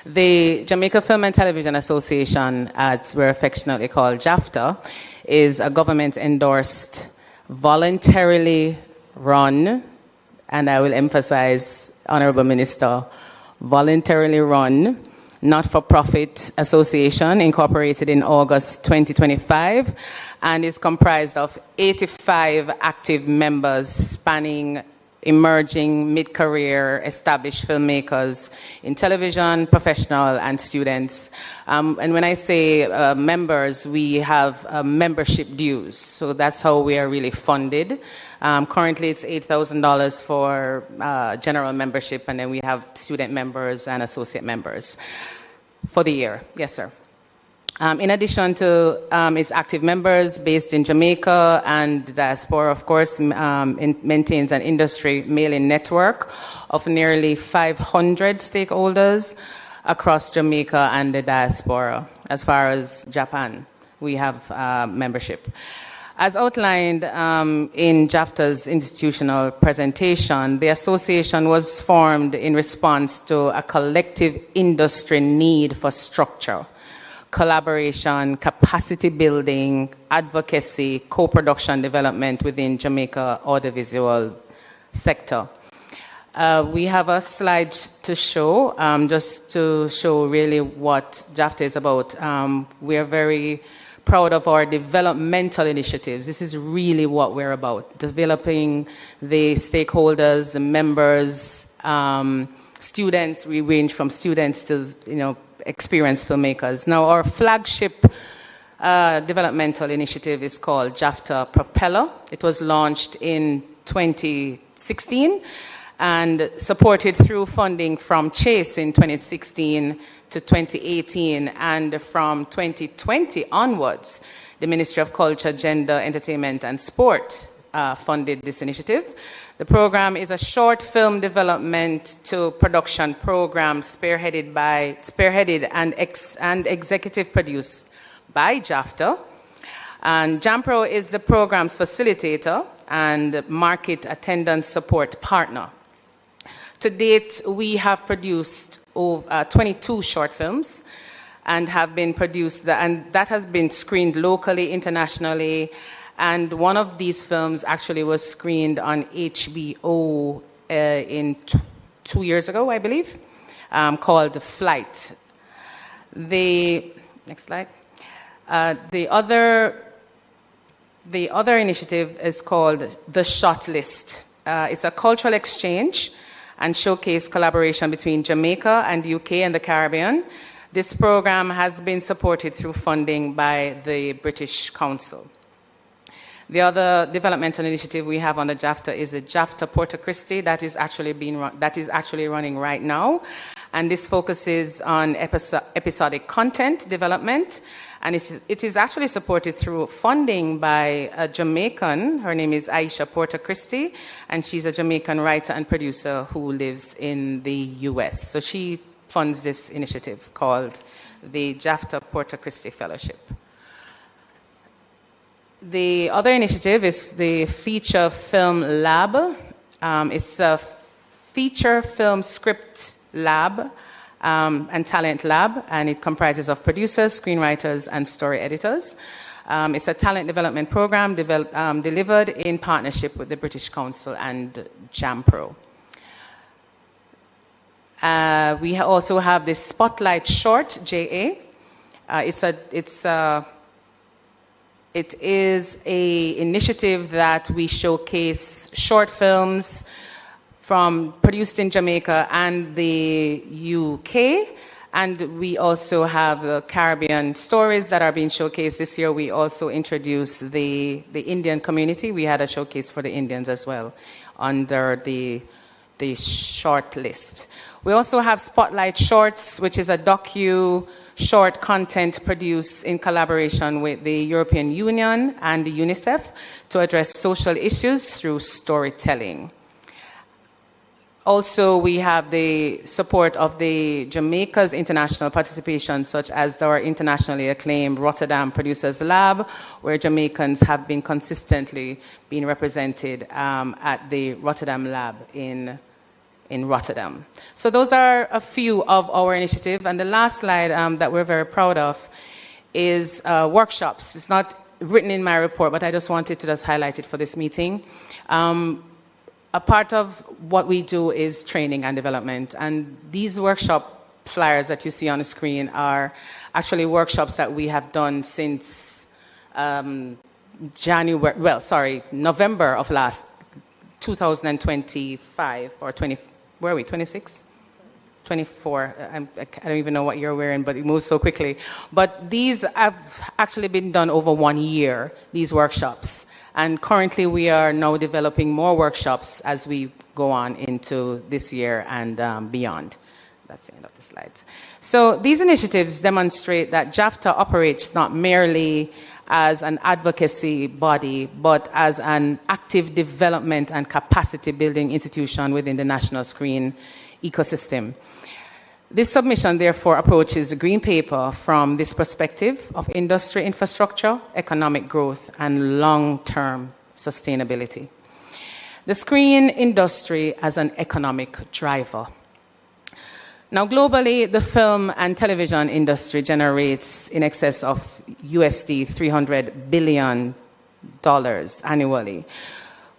the Jamaica Film and Television Association, as we're affectionately called JAFTA, is a government-endorsed, voluntarily run, and I will emphasize, Honorable Minister, voluntarily run, not-for-profit association incorporated in August 2025 and is comprised of 85 active members spanning emerging, mid-career, established filmmakers in television, professional, and students. And when I say members, we have membership dues. So that's how we are really funded. Currently, it's $8,000 for general membership, and then we have student members and associate members for the year. Yes, sir. In addition to its active members based in Jamaica and the diaspora, of course, maintains an industry mailing network of nearly 500 stakeholders across Jamaica and the diaspora. As far as Japan, we have membership. As outlined in JAFTA's institutional presentation, the association was formed in response to a collective industry need for structure, collaboration, capacity building, advocacy, co-production development within Jamaica audiovisual sector. We have a slide to show, just to show really what JAFTA is about. We are very proud of our developmental initiatives. This is really what we're about, developing the stakeholders, the members, students. We range from students to, experienced filmmakers. Now, our flagship developmental initiative is called JAFTA Propeller. It was launched in 2016 and supported through funding from Chase in 2016 to 2018, and from 2020 onwards, the Ministry of Culture, Gender, Entertainment and Sport funded this initiative. The program is a short film development to production program spearheaded and executive produced by JAFTA. And JAMPRO is the program's facilitator and market attendance support partner. To date, we have produced 22 short films and have been produced, and that has been screened locally, internationally, and one of these films actually was screened on HBO in 2 years ago, I believe, called Flight. Next slide. The other initiative is called The Shot List. It's a cultural exchange and showcase collaboration between Jamaica and the UK and the Caribbean. This program has been supported through funding by the British Council. The other developmental initiative we have on the JAFTA is the JAFTA Porta Christi that is actually running right now, and this focuses on episodic content development, and it is actually supported through funding by a Jamaican. Her name is Aisha Porta Christi, and she's a Jamaican writer and producer who lives in the US. So she funds this initiative called the JAFTA Porta Christi Fellowship. The other initiative is the Feature Film Lab. It's a feature film script lab and talent lab, and it comprises of producers, screenwriters, and story editors. It's a talent development program delivered in partnership with the British Council and JAMPRO. We also have the Spotlight Short, JA. It is an initiative that we showcase short films produced in Jamaica and the UK, and we also have Caribbean stories that are being showcased. This year we also introduced the Indian community. We had a showcase for the Indians as well under the short list. We also have Spotlight Shorts, which is a short content produced in collaboration with the European Union and the UNICEF to address social issues through storytelling. Also, we have the support of the Jamaica's international participation, such as our internationally acclaimed Rotterdam Producers Lab, where Jamaicans have been consistently being represented at the Rotterdam Lab in Rotterdam. So those are a few of our initiatives. And the last slide that we're very proud of is workshops. It's not written in my report, but I just wanted to just highlight it for this meeting. A part of what we do is training and development. And these workshop flyers that you see on the screen are actually workshops that we have done since November of 2025 or 20. Where are we? 26? 24. I don't even know what year we're in, but it moves so quickly. But these have actually been done over 1 year, these workshops. And currently we are now developing more workshops as we go on into this year and beyond. That's the end of the slides. So these initiatives demonstrate that JAFTA operates not merely as an advocacy body, but as an active development and capacity building institution within the national screen ecosystem. This submission, therefore, approaches the Green Paper from this perspective of industry infrastructure, economic growth, and long-term sustainability. The screen industry as an economic driver. Now, globally, the film and television industry generates in excess of USD $300 billion annually,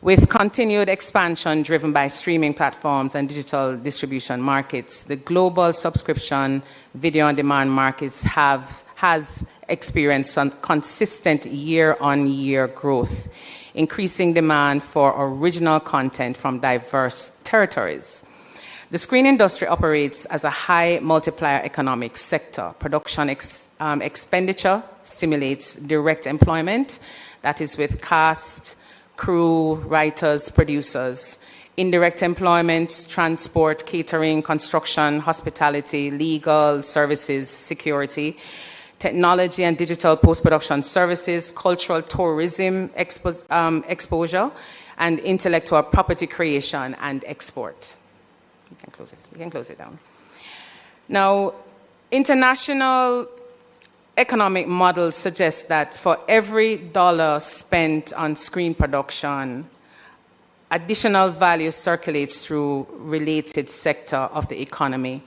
with continued expansion driven by streaming platforms and digital distribution markets. The global subscription video-on-demand markets has experienced some consistent year-on-year growth, increasing demand for original content from diverse territories. The screen industry operates as a high multiplier economic sector. Production expenditure stimulates direct employment, that is with cast, crew, writers, producers. Indirect employment, transport, catering, construction, hospitality, legal services, security, technology and digital post-production services, cultural tourism exposure, and intellectual property creation and export. You can close it down. Now, international economic models suggest that for every dollar spent on screen production, additional value circulates through related sector of the economy.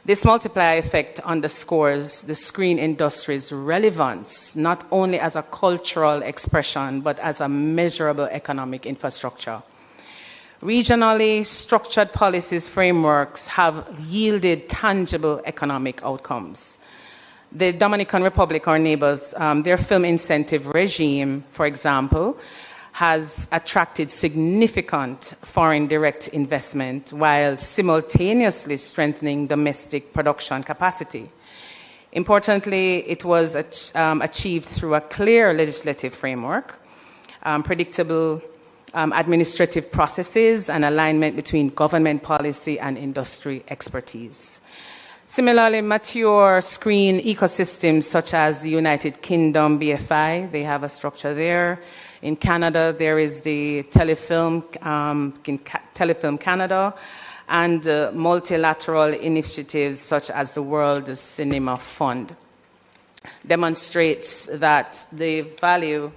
This multiplier effect underscores the screen industry's relevance, not only as a cultural expression, but as a measurable economic infrastructure. Regionally structured policies frameworks have yielded tangible economic outcomes. The Dominican Republic, our neighbors, their film incentive regime, for example, has attracted significant foreign direct investment while simultaneously strengthening domestic production capacity. Importantly, it was achieved through a clear legislative framework, predictable administrative processes, and alignment between government policy and industry expertise. Similarly, mature screen ecosystems such as the United Kingdom, BFI, they have a structure there. In Canada, there is the Telefilm Canada, and multilateral initiatives such as the World Cinema Fund demonstrates that the value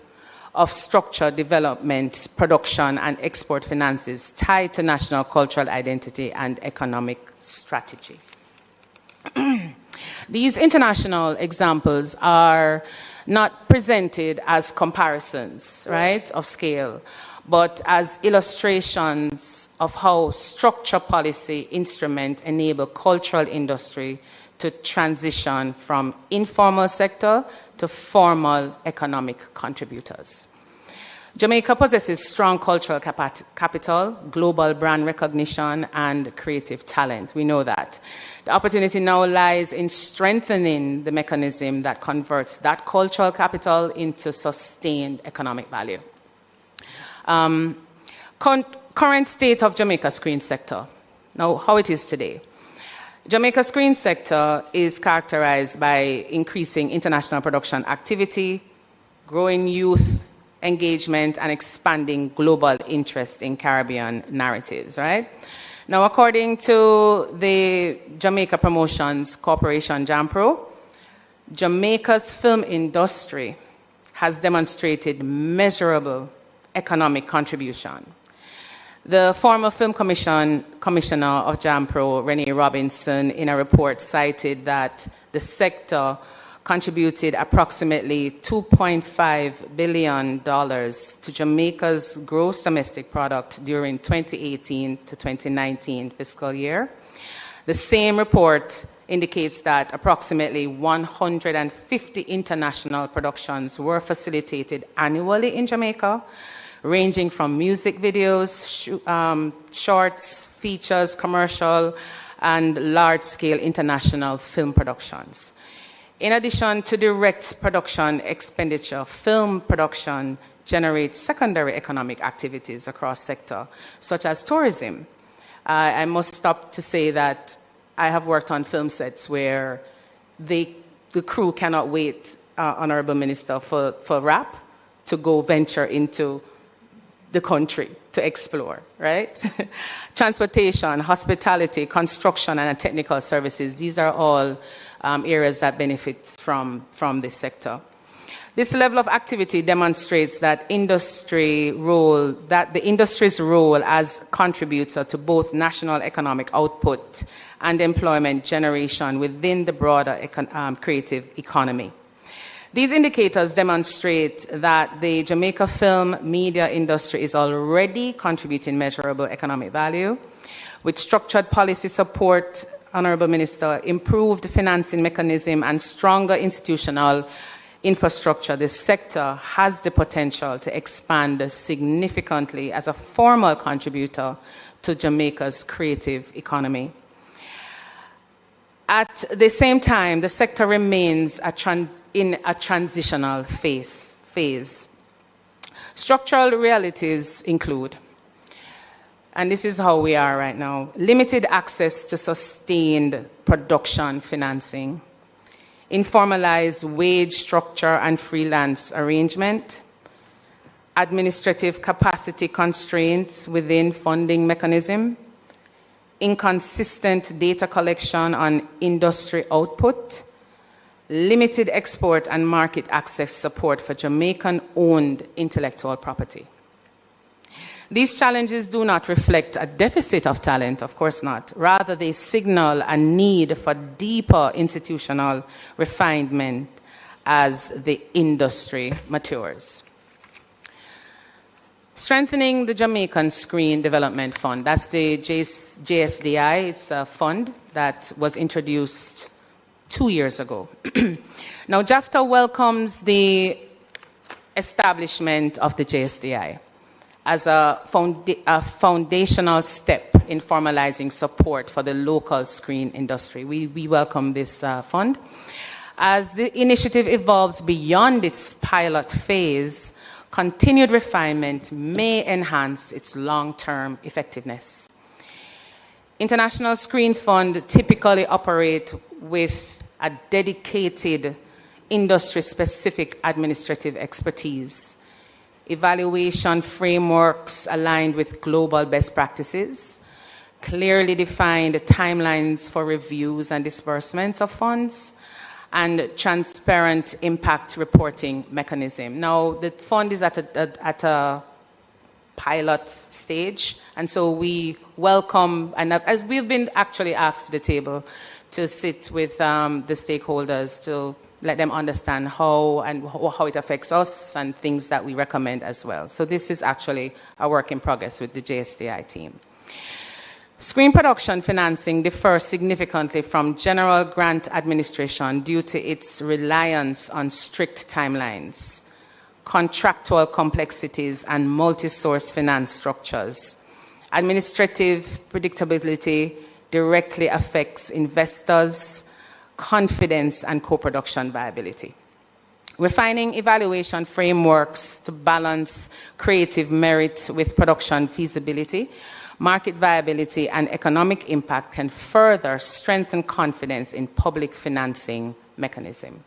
of structured development, production, and export finances tied to national cultural identity and economic strategy. These international examples are not presented as comparisons, right, of scale, but as illustrations of how structure policy instruments enable cultural industry to transition from informal sector to formal economic contributors. Jamaica possesses strong cultural capital, global brand recognition, and creative talent. We know that. The opportunity now lies in strengthening the mechanism that converts that cultural capital into sustained economic value. Current state of Jamaica screen sector. Now, how it is today. Jamaica screen sector is characterized by increasing international production activity, growing youth engagement, and expanding global interest in Caribbean narratives, right? Now, according to the Jamaica Promotions Corporation, JAMPRO, Jamaica's film industry has demonstrated measurable economic contribution. The former film commissioner of JAMPRO, Renee Robinson, in a report cited that the sector contributed approximately $2.5 billion to Jamaica's gross domestic product during 2018 to 2019 fiscal year. The same report indicates that approximately 150 international productions were facilitated annually in Jamaica, ranging from music videos, shorts, features, commercial, and large-scale international film productions. In addition to direct production expenditure, film production generates secondary economic activities across sector, such as tourism. I must stop to say that I have worked on film sets where the crew cannot wait, Honorable Minister, for RAP to go venture into the country to explore, right? Transportation, hospitality, construction, and technical services, these are all areas that benefit from this sector. This level of activity demonstrates that the industry's role as contributor to both national economic output and employment generation within the broader creative economy. These indicators demonstrate that the Jamaica film media industry is already contributing measurable economic value. With structured policy support, Honourable Minister, improved financing mechanism and stronger institutional infrastructure, this sector has the potential to expand significantly as a formal contributor to Jamaica's creative economy. At the same time, the sector remains in a transitional phase. Structural realities include, and this is how we are right now, limited access to sustained production financing, informalized wage structure and freelance arrangement, administrative capacity constraints within funding mechanism, inconsistent data collection on industry output, limited export and market access support for Jamaican-owned intellectual property. These challenges do not reflect a deficit of talent, of course not. Rather, they signal a need for deeper institutional refinement as the industry matures. Strengthening the Jamaican Screen Development Fund. That's the JSDI. It's a fund that was introduced 2 years ago. Now, JAFTA welcomes the establishment of the JSDI as a foundational step in formalizing support for the local screen industry. We welcome this fund. As the initiative evolves beyond its pilot phase, continued refinement may enhance its long-term effectiveness. International Screen Fund typically operate with a dedicated industry-specific administrative expertise, evaluation frameworks aligned with global best practices, clearly defined timelines for reviews and disbursements of funds, and transparent impact reporting mechanism. Now, the fund is at a pilot stage, and so we welcome, and as we've been actually asked to the table to sit with the stakeholders to let them understand how it affects us and things that we recommend as well. So this is actually a work in progress with the JSDI team. Screen production financing differs significantly from general grant administration due to its reliance on strict timelines, contractual complexities, and multi-source finance structures. Administrative predictability directly affects investors' confidence and co-production viability. Refining evaluation frameworks to balance creative merit with production feasibility, market viability, and economic impact can further strengthen confidence in public financing mechanism.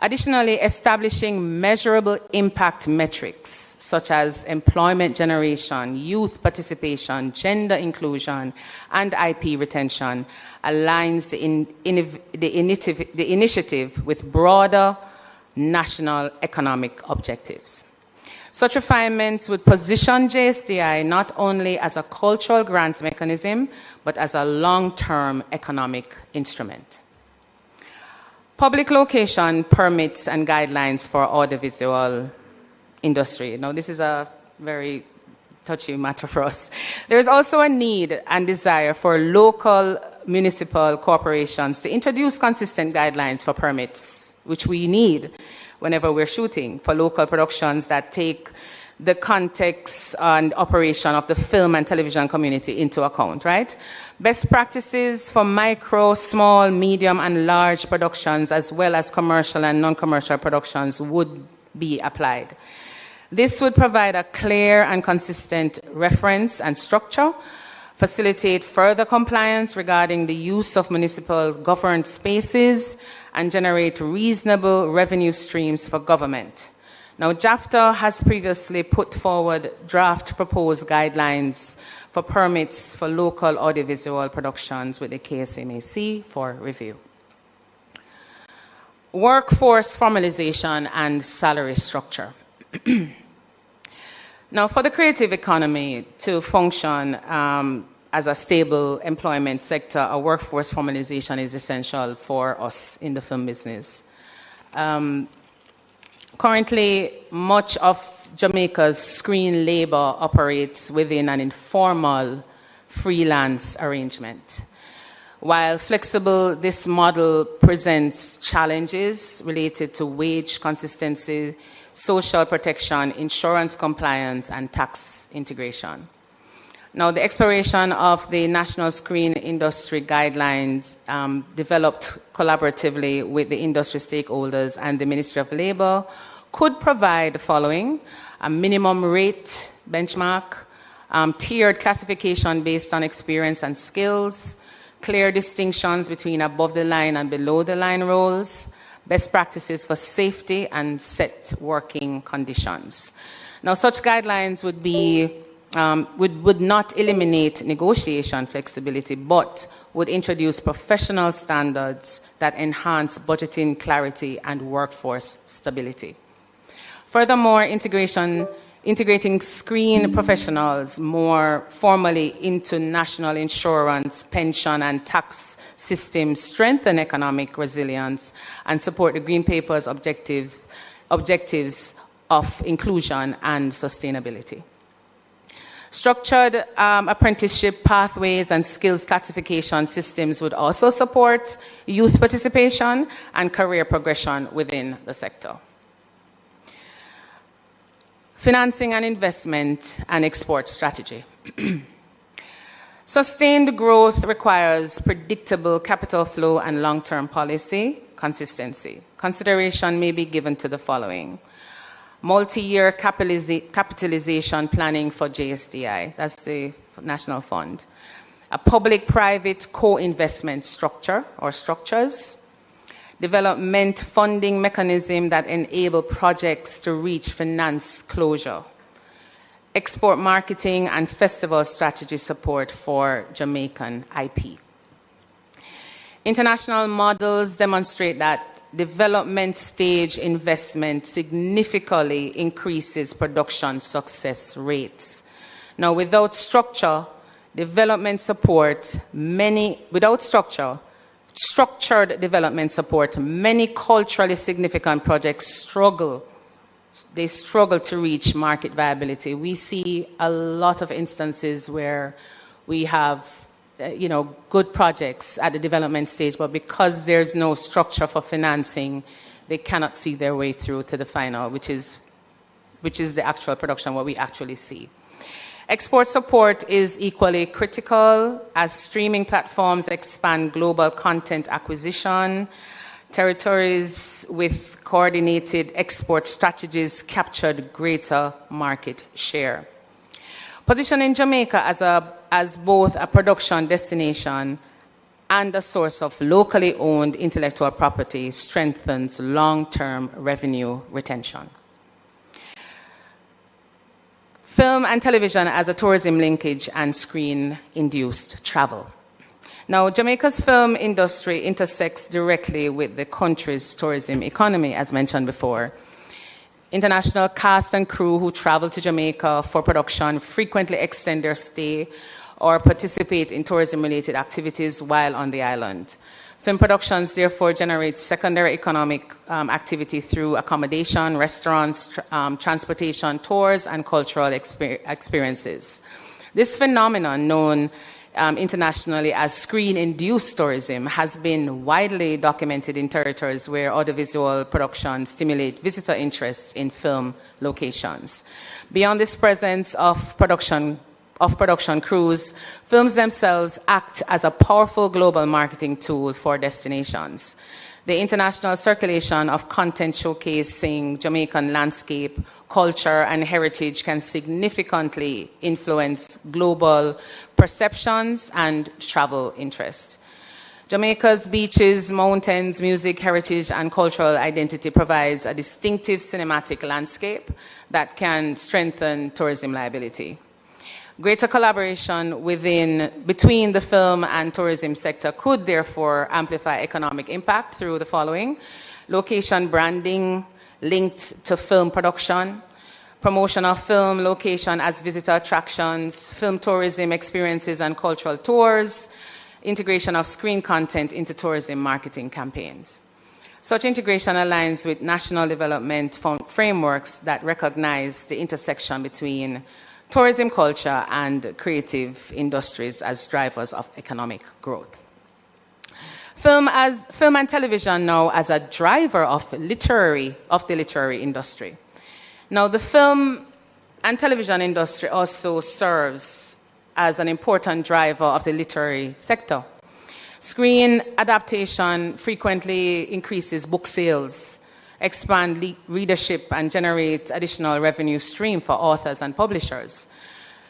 Additionally, establishing measurable impact metrics such as employment generation, youth participation, gender inclusion, and IP retention aligns the initiative with broader national economic objectives. Such refinements would position JSDI not only as a cultural grant mechanism, but as a long-term economic instrument. Public location permits and guidelines for audiovisual industry. Now, this is a very touchy matter for us. There is also a need and desire for local municipal corporations to introduce consistent guidelines for permits, which we need whenever we're shooting, for local productions that take the context and operation of the film and television community into account, right? Best practices for micro, small, medium, and large productions, as well as commercial and non-commercial productions, would be applied. This would provide a clear and consistent reference and structure facilitate further compliance regarding the use of municipal governed spaces, and generate reasonable revenue streams for government. Now, JAFTA has previously put forward draft proposed guidelines for permits for local audiovisual productions with the KSMAC for review. Workforce formalization and salary structure. Now, for the creative economy to function as a stable employment sector, a workforce formalization is essential for us in the film business. Currently, much of Jamaica's screen labor operates within an informal freelance arrangement. While flexible, this model presents challenges related to wage consistency, social protection, insurance compliance, and tax integration. Now, the exploration of the National Screen Industry Guidelines developed collaboratively with the industry stakeholders and the Ministry of Labour could provide the following: a minimum rate benchmark, tiered classification based on experience and skills, clear distinctions between above-the-line and below-the-line roles, best practices for safety, and set working conditions. Now, such guidelines would be would not eliminate negotiation flexibility, but would introduce professional standards that enhance budgeting clarity and workforce stability. Furthermore, integrating screen professionals more formally into national insurance, pension, and tax systems strengthen economic resilience and support the Green Paper's objectives of inclusion and sustainability. Structured apprenticeship pathways and skills classification systems would also support youth participation and career progression within the sector. Financing and investment and export strategy. Sustained growth requires predictable capital flow and long-term policy consistency. Consideration may be given to the following: multi-year capitalization planning for JSDI, that's the National Fund, a public-private co-investment structure or structures, development funding mechanism that enable projects to reach finance closure, export marketing and festival strategy support for Jamaican IP. International models demonstrate that development stage investment significantly increases production success rates. Now, without structure, development support, structured development support, many culturally significant projects struggle to reach market viability. We see a lot of instances where we have good projects at the development stage, but because there's no structure for financing, they cannot see their way through to the final, which is the actual production, what we actually see. Export support is equally critical as streaming platforms expand global content acquisition. Territories with coordinated export strategies captured greater market share. Positioning Jamaica as both a production destination and a source of locally owned intellectual property strengthens long-term revenue retention. Film and television as a tourism linkage and screen-induced travel. Now, Jamaica's film industry intersects directly with the country's tourism economy, as mentioned before. International cast and crew who travel to Jamaica for production frequently extend their stay or participate in tourism-related activities while on the island. Film productions therefore generate secondary economic activity through accommodation, restaurants, transportation, tours, and cultural experiences. This phenomenon, known internationally as screen-induced tourism, has been widely documented in territories where audiovisual production stimulate visitor interest in film locations. Beyond this presence of production crews, films themselves act as a powerful global marketing tool for destinations. The international circulation of content showcasing Jamaican landscape, culture, and heritage can significantly influence global perceptions and travel interest. Jamaica's beaches, mountains, music, heritage, and cultural identity provides a distinctive cinematic landscape that can strengthen tourism liability. Greater collaboration between the film and tourism sector could therefore amplify economic impact through the following: location branding linked to film production, promotion of film location as visitor attractions, film tourism experiences and cultural tours, integration of screen content into tourism marketing campaigns. Such integration aligns with national development frameworks that recognize the intersection between tourism culture and creative industries as drivers of economic growth. Film and television now as a driver of the literary industry. Now, the film and television industry also serves as an important driver of the literary sector. Screen adaptation frequently increases book sales, expand readership, and generate additional revenue stream for authors and publishers.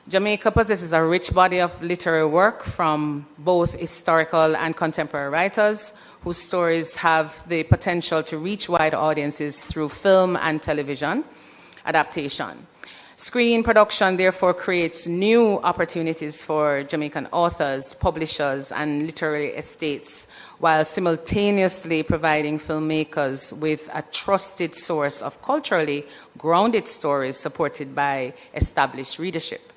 Jamaica possesses a rich body of literary work from both historical and contemporary writers whose stories have the potential to reach wide audiences through film and television adaptation. Screen production therefore creates new opportunities for Jamaican authors, publishers, and literary estates, while simultaneously providing filmmakers with a trusted source of culturally grounded stories supported by established readership.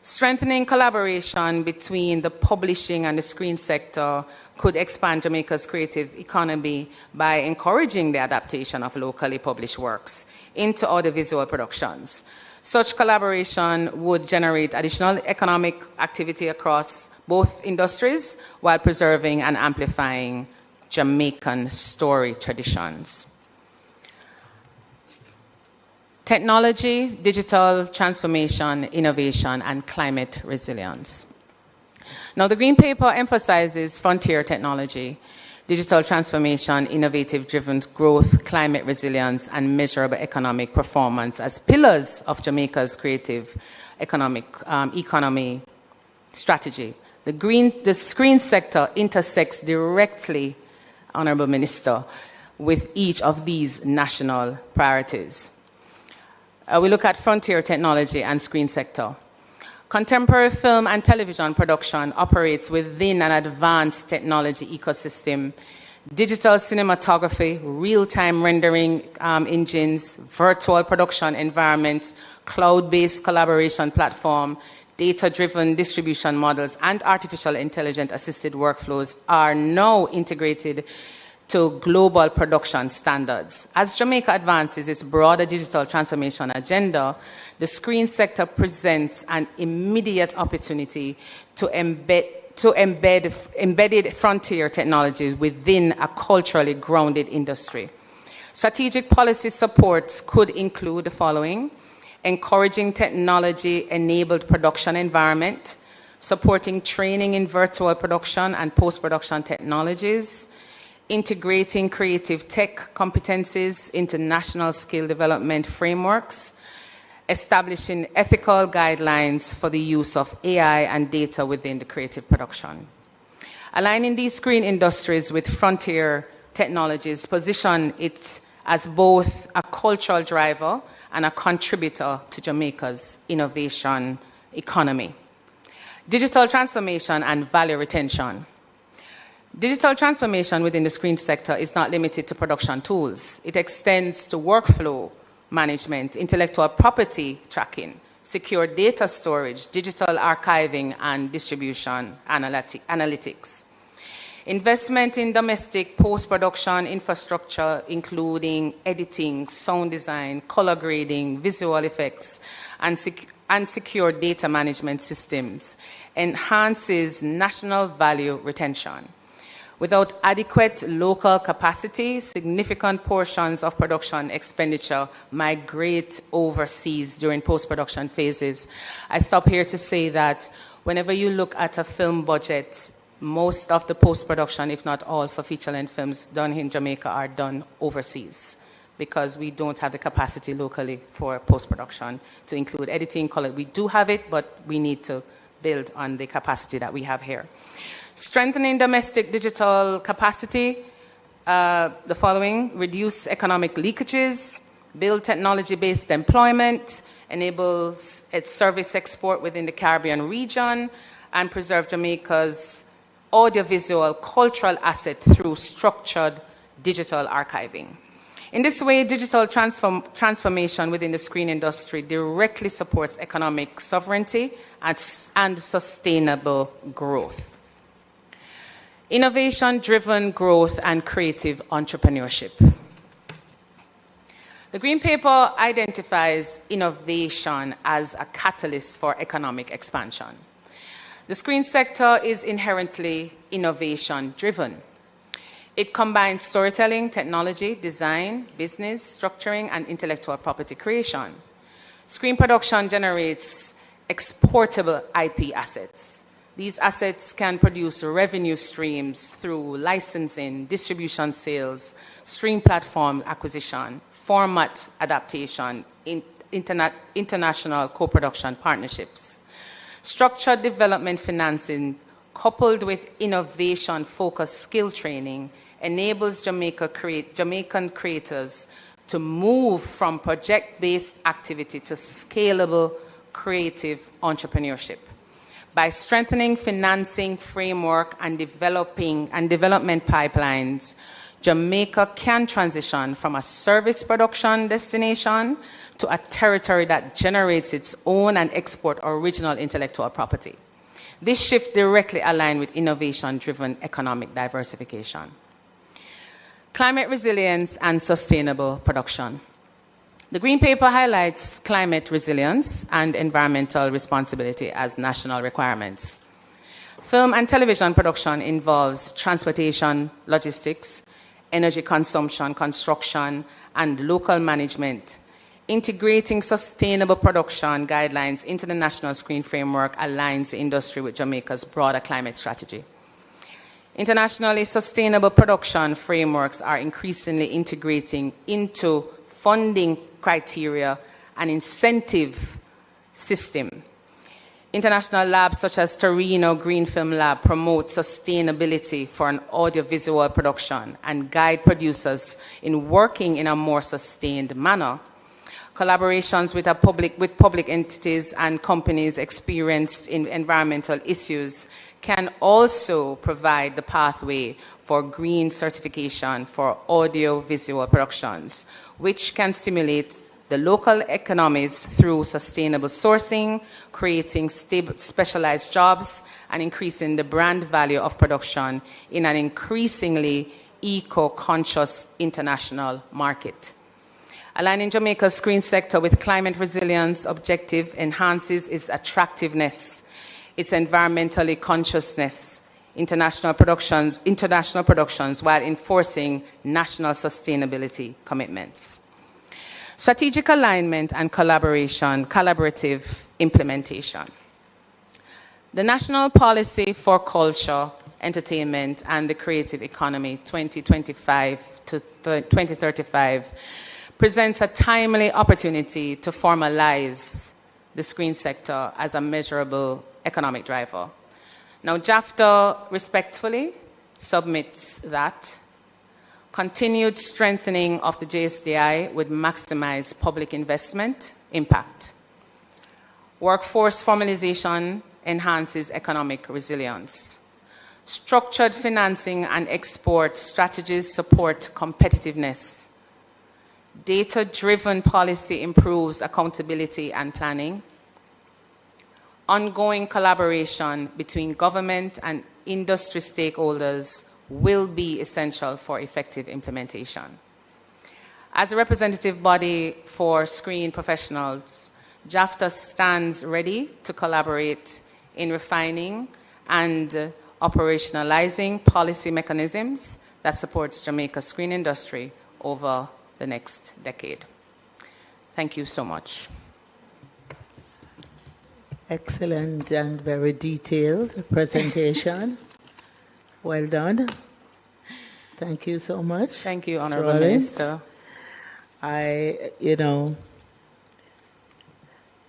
Strengthening collaboration between the publishing and the screen sector could expand Jamaica's creative economy by encouraging the adaptation of locally published works into audiovisual productions. Such collaboration would generate additional economic activity across both industries while preserving and amplifying Jamaican story traditions. Technology, digital transformation, innovation, and climate resilience. Now, the Green Paper emphasizes frontier technology, digital transformation, innovative-driven growth, climate resilience, and measurable economic performance as pillars of Jamaica's creative economy strategy. The screen sector intersects directly, Honorable Minister, with each of these national priorities. We look at frontier technology and screen sector. Contemporary film and television production operates within an advanced technology ecosystem. Digital cinematography, real-time rendering engines, virtual production environments, cloud-based collaboration platform, data-driven distribution models, and artificial intelligence-assisted workflows are now integrated to global production standards. As Jamaica advances its broader digital transformation agenda, the screen sector presents an immediate opportunity to embed embedded frontier technologies within a culturally grounded industry. Strategic policy support could include the following: encouraging technology-enabled production environment, supporting training in virtual production and post-production technologies, integrating creative tech competencies into national skill development frameworks, establishing ethical guidelines for the use of AI and data within the creative production. Aligning these screen industries with frontier technologies position it as both a cultural driver and a contributor to Jamaica's innovation economy. Digital transformation and value retention. Digital transformation within the screen sector is not limited to production tools. It extends to workflow management, intellectual property tracking, secure data storage, digital archiving, and distribution analytics. Investment in domestic post-production infrastructure, including editing, sound design, color grading, visual effects, and secure data management systems, enhances national value retention. Without adequate local capacity, significant portions of production expenditure migrate overseas during post-production phases. I stop here to say that whenever you look at a film budget, most of the post-production, if not all, for feature-length films done in Jamaica are done overseas because we don't have the capacity locally for post-production to include editing, color. We do have it, but we need to build on the capacity that we have here. Strengthening domestic digital capacity, the following: reduce economic leakages, build technology-based employment, enables its service export within the Caribbean region, and preserve Jamaica's audiovisual cultural asset through structured digital archiving. In this way, digital transformation within the screen industry directly supports economic sovereignty and sustainable growth. Innovation-driven growth and creative entrepreneurship. The Green Paper identifies innovation as a catalyst for economic expansion. The screen sector is inherently innovation-driven. It combines storytelling, technology, design, business, structuring, and intellectual property creation. Screen production generates exportable IP assets. These assets can produce revenue streams through licensing, distribution sales, stream platform acquisition, format adaptation, international co-production partnerships. Structured development financing coupled with innovation-focused skill training enables Jamaican creators to move from project-based activity to scalable creative entrepreneurship. By strengthening financing framework and development pipelines, Jamaica can transition from a service production destination to a territory that generates its own and export original intellectual property. This shift directly aligns with innovation-driven economic diversification. Climate resilience and sustainable production. The Green Paper highlights climate resilience and environmental responsibility as national requirements. Film and television production involves transportation, logistics, energy consumption, construction, and local management. Integrating sustainable production guidelines into the national screen framework aligns the industry with Jamaica's broader climate strategy. Internationally, sustainable production frameworks are increasingly integrating into funding criteria and incentive system. International labs such as Torino Green Film Lab promote sustainability for an audiovisual production and guide producers in working in a more sustained manner. Collaborations with public entities and companies experienced in environmental issues can also provide the pathway for green certification for audiovisual productions, which can stimulate the local economies through sustainable sourcing, creating specialized jobs, and increasing the brand value of production in an increasingly eco-conscious international market. Aligning Jamaica's screen sector with climate resilience objective enhances its attractiveness, its environmentally consciousness, international productions while enforcing national sustainability commitments. Strategic alignment and collaborative implementation. The National Policy for Culture, Entertainment and the Creative Economy 2025 to 2035 presents a timely opportunity to formalize the screen sector as a measurable economic driver. Now, JAFTA respectfully submits that continued strengthening of the JSDI would maximize public investment impact. Workforce formalization enhances economic resilience. Structured financing and export strategies support competitiveness. Data-driven policy improves accountability and planning. Ongoing collaboration between government and industry stakeholders will be essential for effective implementation. As a representative body for screen professionals, JAFTA stands ready to collaborate in refining and operationalizing policy mechanisms that supports Jamaica's screen industry over the next decade. Thank you so much. Excellent and very detailed presentation. Well done. Thank you so much. Thank you, Mr. Honorable Rollins. Minister.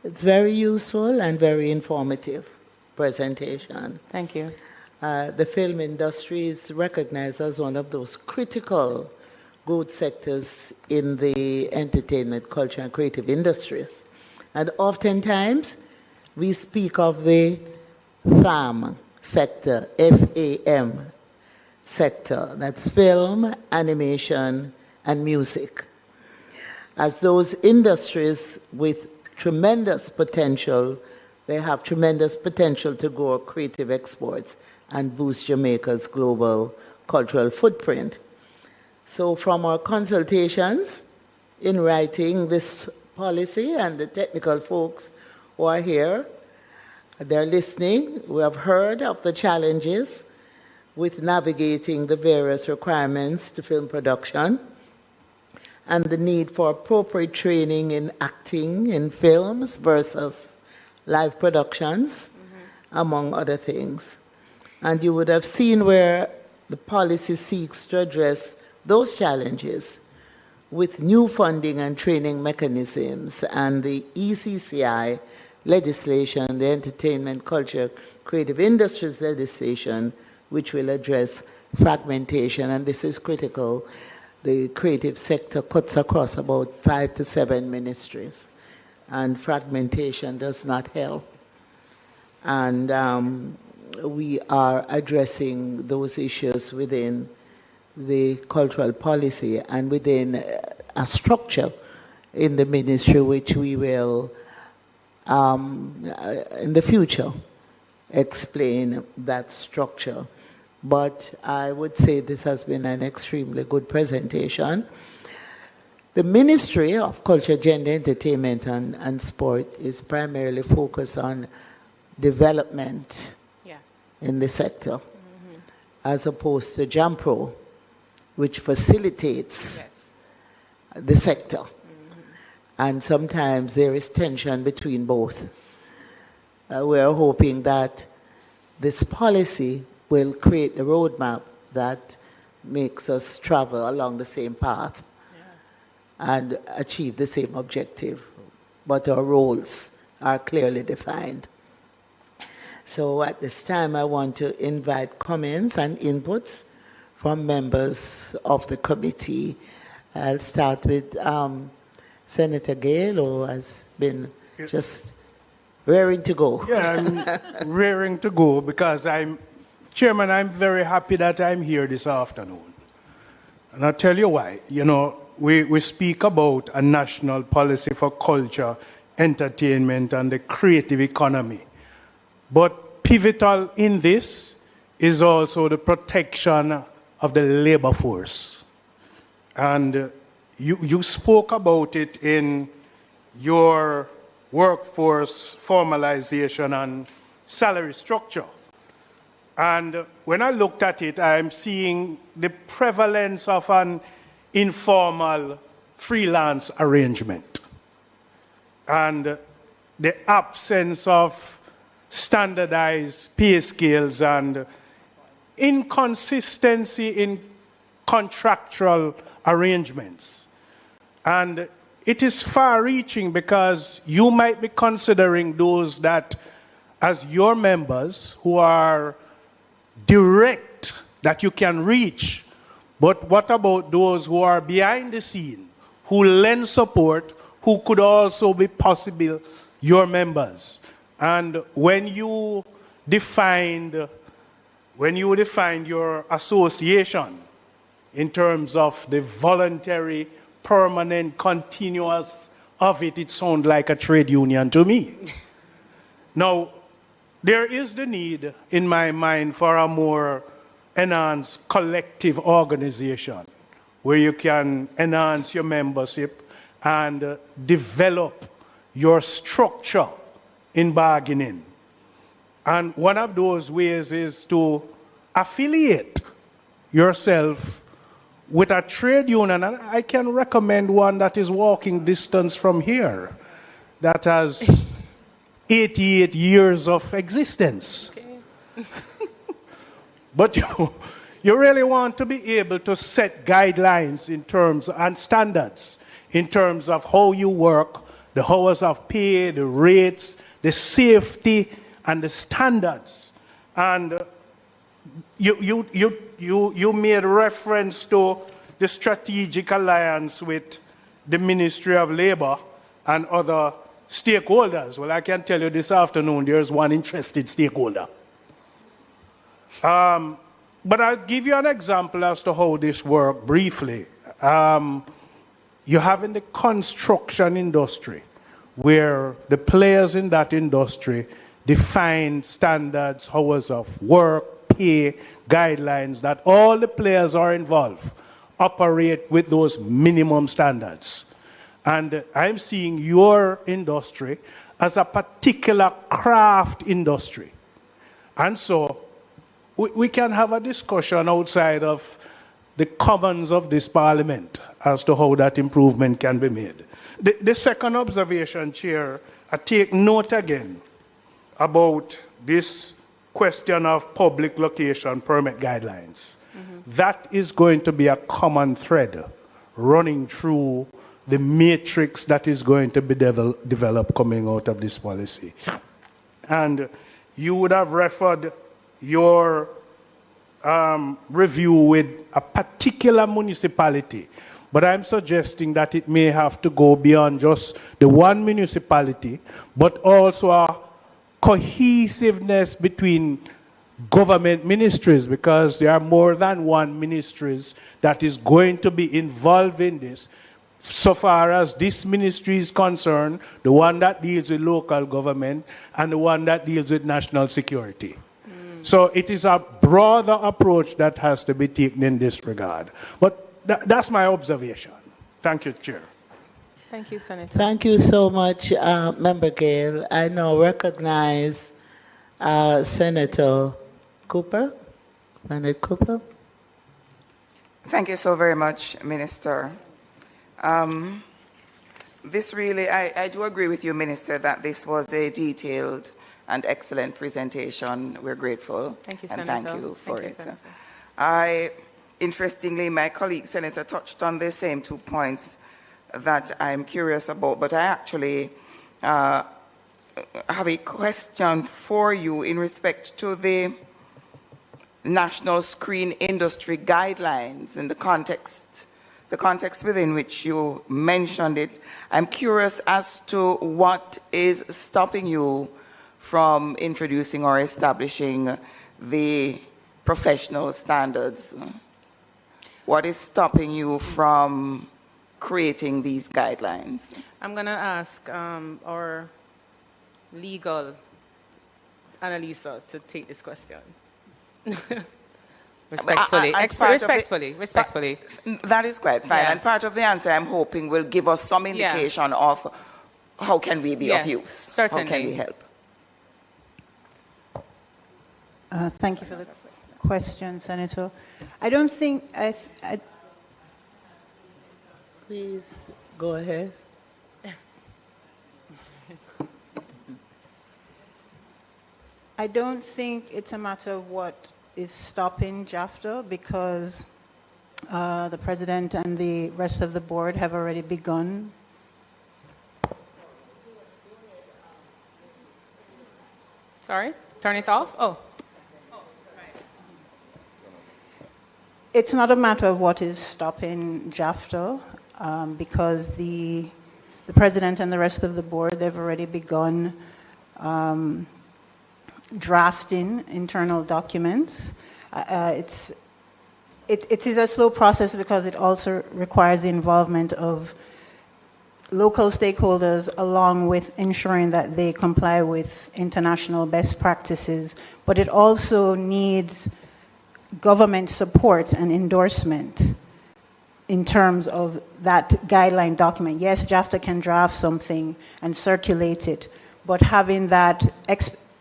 It's very useful and very informative presentation. Thank you. The film industry is recognized as one of those critical growth sectors in the entertainment, culture, and creative industries. And oftentimes, we speak of the FAM sector, FAM sector, that's film, animation, and music, as those industries with tremendous potential. They have tremendous potential to grow creative exports and boost Jamaica's global cultural footprint. So from our consultations in writing this policy, and the technical folks who are here, they're listening. We have heard of the challenges with navigating the various requirements to film production and the need for appropriate training in acting in films versus live productions, among other things. And you would have seen where the policy seeks to address those challenges with new funding and training mechanisms and the ECCI legislation, the Entertainment, Culture, Creative Industries legislation, which will address fragmentation, and this is critical. The creative sector cuts across about 5 to 7 ministries, and fragmentation does not help. And we are addressing those issues within the cultural policy and within a structure in the ministry, which we will, in the future, explain that structure. But I would say this has been an extremely good presentation. The Ministry of Culture, Gender, Entertainment, and Sport is primarily focused on development in the sector, as opposed to JAMPRO, which facilitates the sector. And sometimes there is tension between both. We are hoping that this policy will create the roadmap that makes us travel along the same path and achieve the same objective, but our roles are clearly defined. So at this time, I want to invite comments and inputs from members of the committee. I'll start with Senator Gale, who has been just raring to go. Yeah, I'm raring to go because Chairman, I'm very happy that I'm here this afternoon. And I'll tell you why. We speak about a national policy for culture, entertainment, and the creative economy. But pivotal in this is also the protection of the labor force. And you spoke about it in your workforce formalization and salary structure. And when I looked at it, I'm seeing the prevalence of an informal freelance arrangement and the absence of standardized pay scales and inconsistency in contractual arrangements. And it is far-reaching because you might be considering those that, as your members who are direct, that you can reach. But what about those who are behind the scene, who lend support, who could also be possible your members? And when you defined your association in terms of the voluntary, permanent, continuous of it, it sounded like a trade union to me. Now, there is the need, in my mind, for a more enhanced collective organization where you can enhance your membership and develop your structure in bargaining. And one of those ways is to affiliate yourself with a trade union. And I can recommend one that is walking distance from here, that has 88 years of existence. Okay. But you really want to be able to set guidelines in terms and standards in terms of how you work, the hours of pay, the rates, the safety, and the standards. And you made reference to the strategic alliance with the Ministry of Labor and other stakeholders. Well, I can tell you this afternoon there's one interested stakeholder. But I'll give you an example as to how this works briefly. You have in the construction industry, where the players in that industry define standards, hours of work, pay, guidelines, that all the players are involved operate with those minimum standards. And I'm seeing your industry as a particular craft industry. And so we can have a discussion outside of the commons of this parliament as to how that improvement can be made. The second observation, Chair, I take note again about this question of public location permit guidelines. That is going to be a common thread running through the matrix that is going to be developed coming out of this policy. And you would have referred your review with a particular municipality, but I'm suggesting that it may have to go beyond just the one municipality, but also a cohesiveness between government ministries, because there are more than one ministries that is going to be involved in this. So far as this ministry is concerned, the one that deals with local government and the one that deals with national security. So it is a broader approach that has to be taken in this regard. But that's my observation. Thank you, Chair. Thank you, Senator. Thank you so much, Member Gale. I now recognize Senator Cooper. Senator Cooper. Thank you so very much, Minister. This really, I do agree with you, Minister, that this was a detailed and excellent presentation. We're grateful. Thank you, and Senator. thank you for Thank you, it. Senator. Interestingly, my colleague, Senator, touched on the same 2 points that I'm curious about, but I actually have a question for you in respect to the national screen industry guidelines in the context within which you mentioned it. I'm curious as to what is stopping you from introducing or establishing the professional standards. What is stopping you from creating these guidelines? I'm going to ask our legal Annalisa to take this question. Respectfully. Respectfully. That is quite fine. Yeah. And part of the answer, I'm hoping, will give us some indication of how can we be of use. Certainly. How can we help? Thank you for the question, Senator. I don't think Please go ahead. I don't think it's a matter of what is stopping JAFTA, because the President and the rest of the board have already begun. Sorry? Turn it off? Oh. It's not a matter of what is stopping JAFTA, because the President and the rest of the board, they've already begun drafting internal documents. It is a slow process because it also requires the involvement of local stakeholders, along with ensuring that they comply with international best practices. But it also needs government support and endorsement in terms of that guideline document. Yes, JAFTA can draft something and circulate it, but having that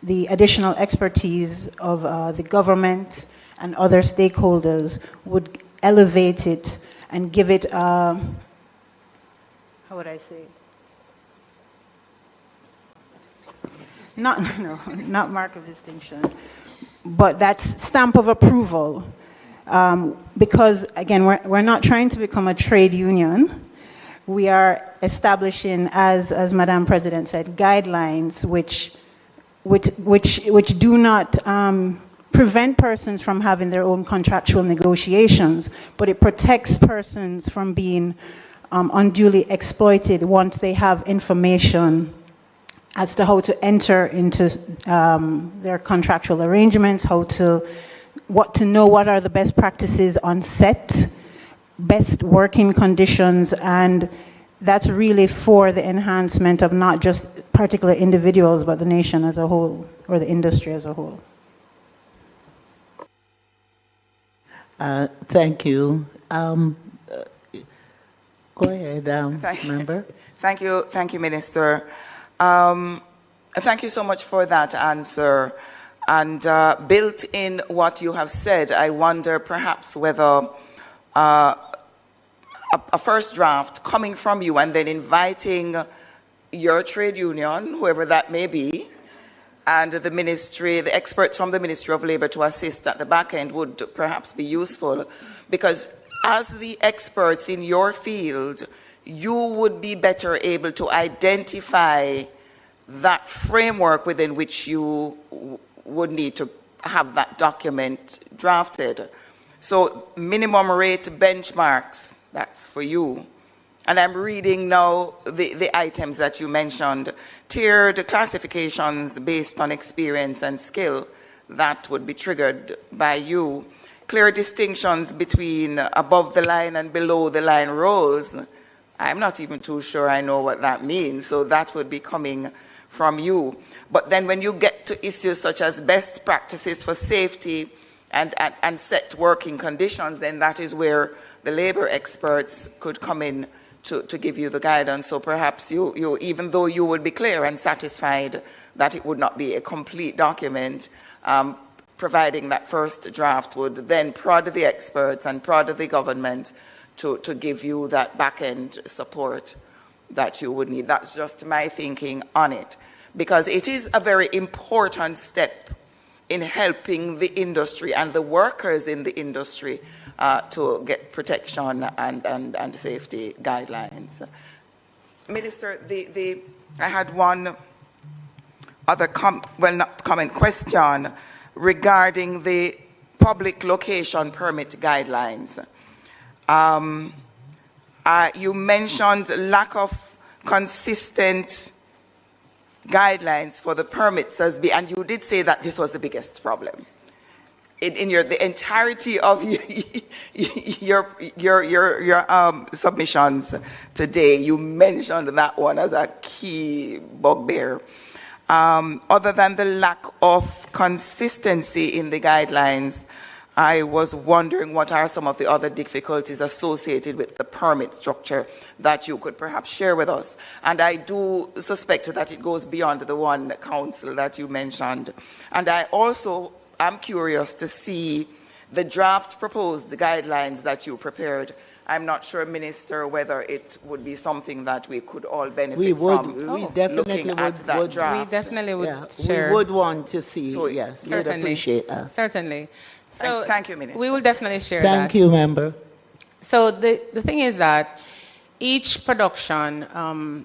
the additional expertise of the government and other stakeholders would elevate it and give it, how would I say? Not mark of distinction, but that's stamp of approval. Because, again, we're not trying to become a trade union. We are establishing, as Madam President said, guidelines which do not prevent persons from having their own contractual negotiations, but it protects persons from being unduly exploited once they have information as to how to enter into their contractual arrangements, what are the best practices on set, best working conditions, and that's really for the enhancement of not just particular individuals, but the nation as a whole, or the industry as a whole. Thank you. Go ahead, member. Thank you, Minister. Thank you so much for that answer. And built in what you have said, I wonder perhaps whether a first draft coming from you and then inviting your trade union, whoever that may be, and the ministry, the experts from the Ministry of Labor to assist at the back end would perhaps be useful, because as the experts in your field, you would be better able to identify that framework within which you would need to have that document drafted. So minimum rate benchmarks, that's for you. And I'm reading now the items that you mentioned. Tiered classifications based on experience and skill, that would be triggered by you. Clear distinctions between above the line and below the line roles. I'm not even too sure I know what that means, so that would be coming from you. But then when you get to issues such as best practices for safety and set working conditions, then that is where the labor experts could come in to give you the guidance. So perhaps you, even though you would be clear and satisfied that it would not be a complete document, providing that first draft would then prod the experts and prod the government to give you that back-end support that you would need. That's just my thinking on it, because it is a very important step in helping the industry and the workers in the industry to get protection and safety guidelines. Minister, I had one other question regarding the public location permit guidelines. You mentioned lack of consistent guidelines for the permits, and you did say that this was the biggest problem. In the entirety of your submissions today, you mentioned that one as a key bugbear. Other than the lack of consistency in the guidelines, I was wondering what are some of the other difficulties associated with the permit structure that you could perhaps share with us. And I do suspect that it goes beyond the one council that you mentioned. And I also am curious to see the draft proposed guidelines that you prepared. I'm not sure, Minister, whether it would be something that we could all benefit from. We definitely looking at that draft. We definitely would Yeah, share. we would want to see, So, yes, we'd Certainly. appreciate that. Certainly. So Thank you, Minister. we will definitely share that. Thank you, member. So the thing is that each production,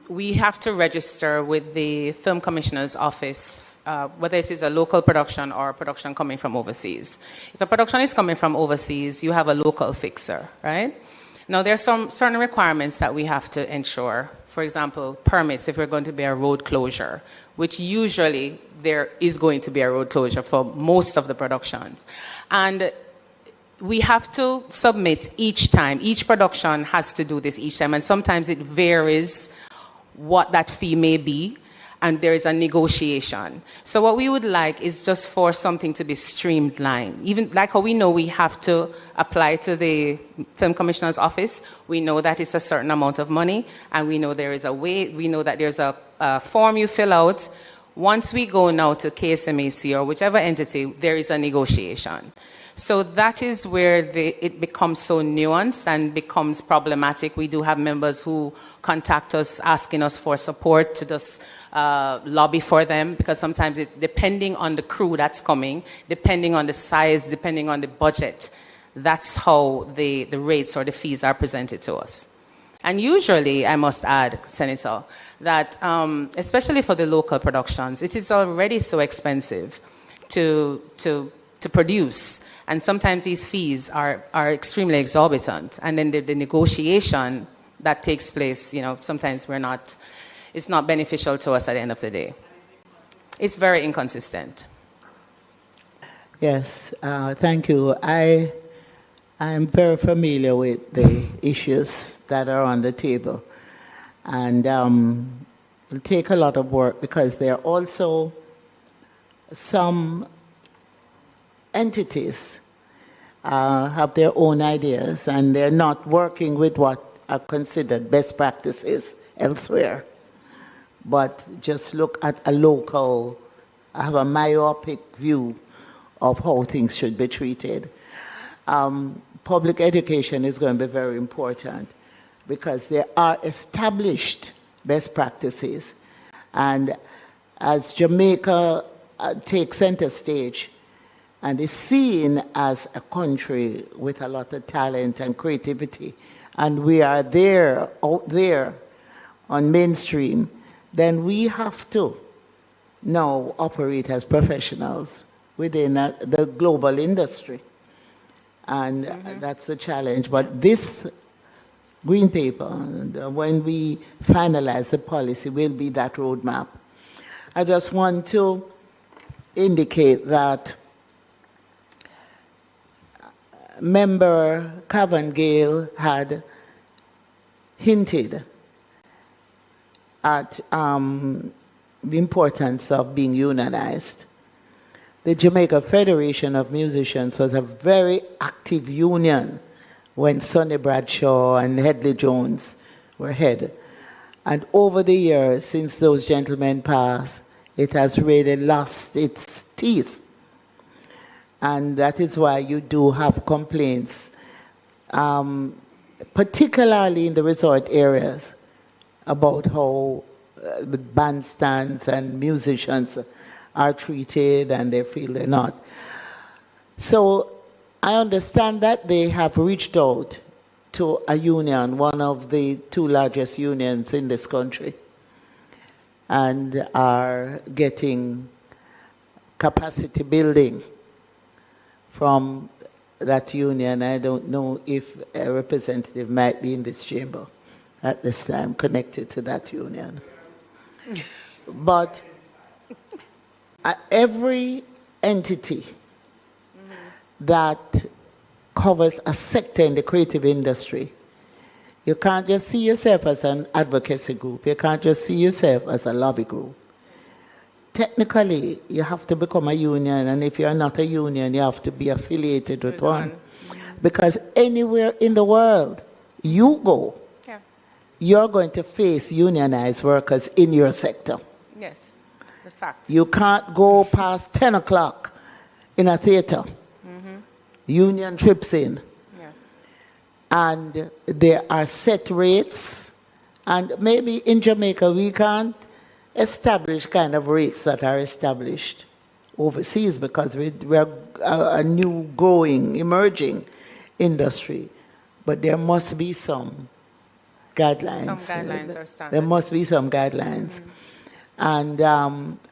we have to register with the Film Commissioner's Office, whether it is a local production or a production coming from overseas. If a production is coming from overseas, you have a local fixer, right? Now, there are some certain requirements that we have to ensure. For example, permits if we're going to be a road closure, which usually there is going to be a road closure for most of the productions. And we have to submit each time. Each production has to do this each time. And sometimes it varies what that fee may be. And there is a negotiation. So what we would like is just for something to be streamlined. Even like how we know we have to apply to the Film Commissioner's Office, we know that it's a certain amount of money, and we know there is a way, we know that there's a form you fill out Once we go now to KSMAC or whichever entity, there is a negotiation. So that is where it becomes so nuanced and becomes problematic. We do have members who contact us asking us for support to just lobby for them, because sometimes it's depending on the crew that's coming, depending on the size, depending on the budget, that's how the rates or the fees are presented to us. And usually, I must add, Senator, that especially for the local productions, it is already so expensive to produce. And sometimes these fees are extremely exorbitant. And then the negotiation that takes place, sometimes it's not beneficial to us at the end of the day. It's very inconsistent. Yes, thank you. I'm very familiar with the issues that are on the table. And it'll take a lot of work, because there are also some entities have their own ideas, and they're not working with what are considered best practices elsewhere, but just look at have a myopic view of how things should be treated. Public education is going to be very important, because there are established best practices. And as Jamaica takes center stage and is seen as a country with a lot of talent and creativity, and we are out there on mainstream, then we have to now operate as professionals within the global industry. And that's the challenge. But this green paper, when we finalize the policy, will be that roadmap. I just want to indicate that Member Cavan-Gale had hinted at the importance of being unionized. The Jamaica Federation of Musicians was a very active union when Sonny Bradshaw and Hedley Jones were head. And over the years, since those gentlemen passed, it has really lost its teeth. And that is why you do have complaints, particularly in the resort areas, about how bandstands and musicians are treated, and they feel they're not. So I understand that they have reached out to a union, one of the two largest unions in this country, and are getting capacity building from that union. I don't know if a representative might be in this chamber at this time connected to that union. But every entity that covers a sector in the creative industry, you can't just see yourself as an advocacy group. You can't just see yourself as a lobby group. Technically, you have to become a union, and if you're not a union, you have to be affiliated with one. Because anywhere in the world you go, you're going to face unionized workers in your sector. Yes, the fact. You can't go past 10 o'clock in a theater. Union trips in. Yeah. And there are set rates, and maybe in Jamaica we can't establish kind of rates that are established overseas, because we're a new growing, emerging industry. But there must be some guidelines. Some guidelines are standard. There must be some guidelines. And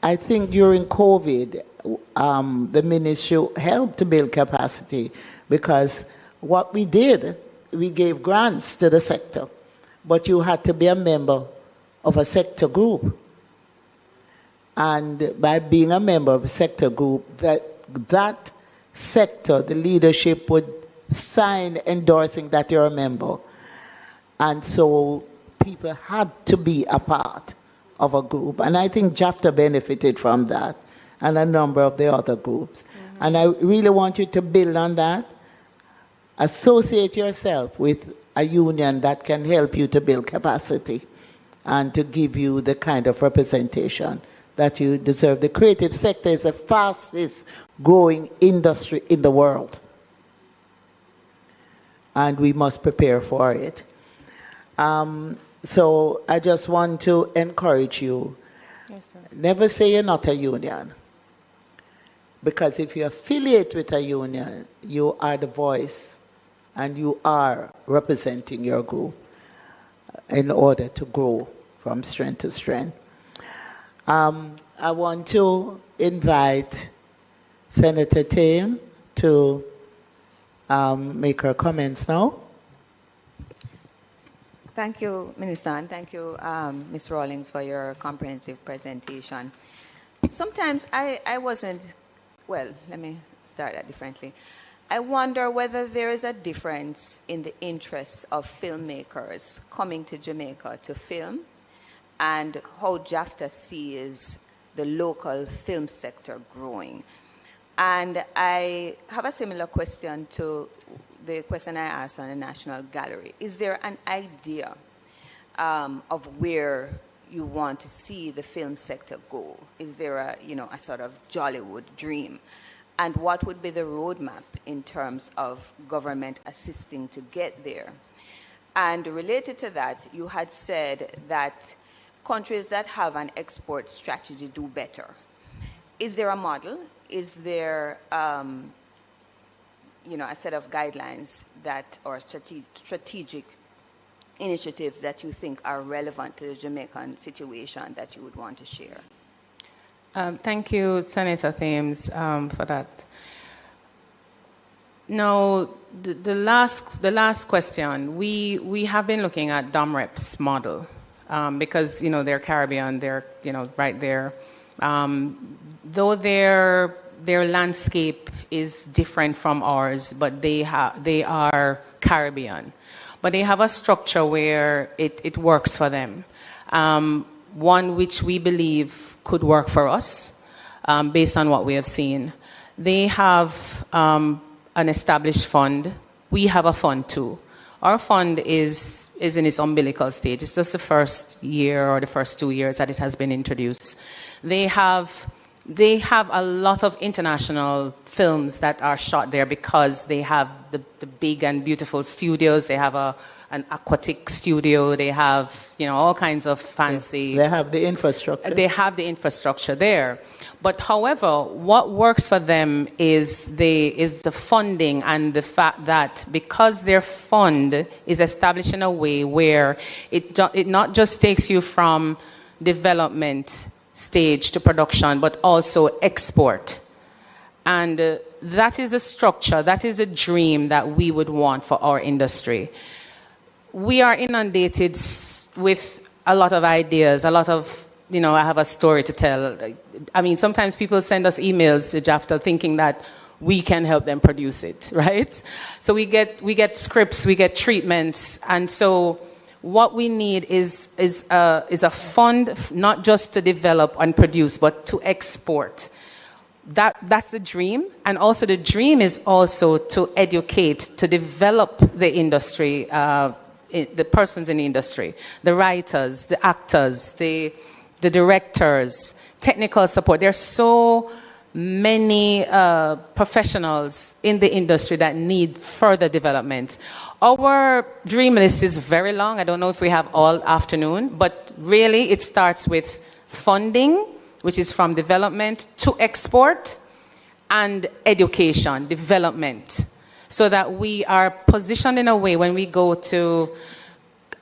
I think during COVID, the ministry helped to build capacity, because what we did, we gave grants to the sector, but you had to be a member of a sector group. And by being a member of a sector group, that sector, the leadership would sign endorsing that you're a member. And so people had to be a part of a group. And I think JAFTA benefited from that, and a number of the other groups. And I really want you to build on that. Associate yourself with a union that can help you to build capacity and to give you the kind of representation that you deserve. The creative sector is the fastest growing industry in the world, and we must prepare for it. So I just want to encourage you, Yes, sir. never say you're not a union, because if you affiliate with a union, you are the voice and you are representing your group in order to grow from strength to strength. I want to invite Senator Thames to make her comments now. Thank you, Minister, and thank you, Ms. Rawlings, for your comprehensive presentation. Sometimes I wasn't, well, let me start that differently. I wonder whether there is a difference in the interests of filmmakers coming to Jamaica to film and how JAFTA sees the local film sector growing. And I have a similar question to the question I asked on the National Gallery. Is there an idea of where you want to see the film sector go? Is there a sort of Jollywood dream? And what would be the roadmap in terms of government assisting to get there? And related to that, you had said that countries that have an export strategy do better. Is there a model? Is there a set of guidelines that, or strategic initiatives that you think are relevant to the Jamaican situation that you would want to share? Thank you, Senator Thames, for that. Now, the last question, we have been looking at DOMREP's model because they're Caribbean, they're right there. Though their landscape is different from ours, but they are Caribbean. But they have a structure where it works for them. One which we believe could work for us based on what we have seen. They have an established fund. We have a fund too. Our fund is in its umbilical stage. It's just the first year or the first 2 years that it has been introduced. They have a lot of international films that are shot there because they have the big and beautiful studios. They have an aquatic studio. They have, all kinds of fancy. They have the infrastructure. They have the infrastructure there. But however, what works for them is the funding and the fact that because their fund is established in a way where it not just takes you from development stage to production, but also export. And that is a structure, that is a dream that we would want for our industry. We are inundated with a lot of ideas, a lot of, I have a story to tell. I mean, sometimes people send us emails to JAFTA thinking that we can help them produce it, right? So we get scripts, we get treatments, and so what we need is a fund not just to develop and produce, but to export. That's the dream, and also the dream is also to educate, to develop the industry, the persons in the industry, the writers, the actors, the directors, technical support. There's so many professionals in the industry that need further development. Our dream list is very long. I don't know if we have all afternoon, but really it starts with funding, which is from development to export, and education, development, so that we are positioned in a way when we go to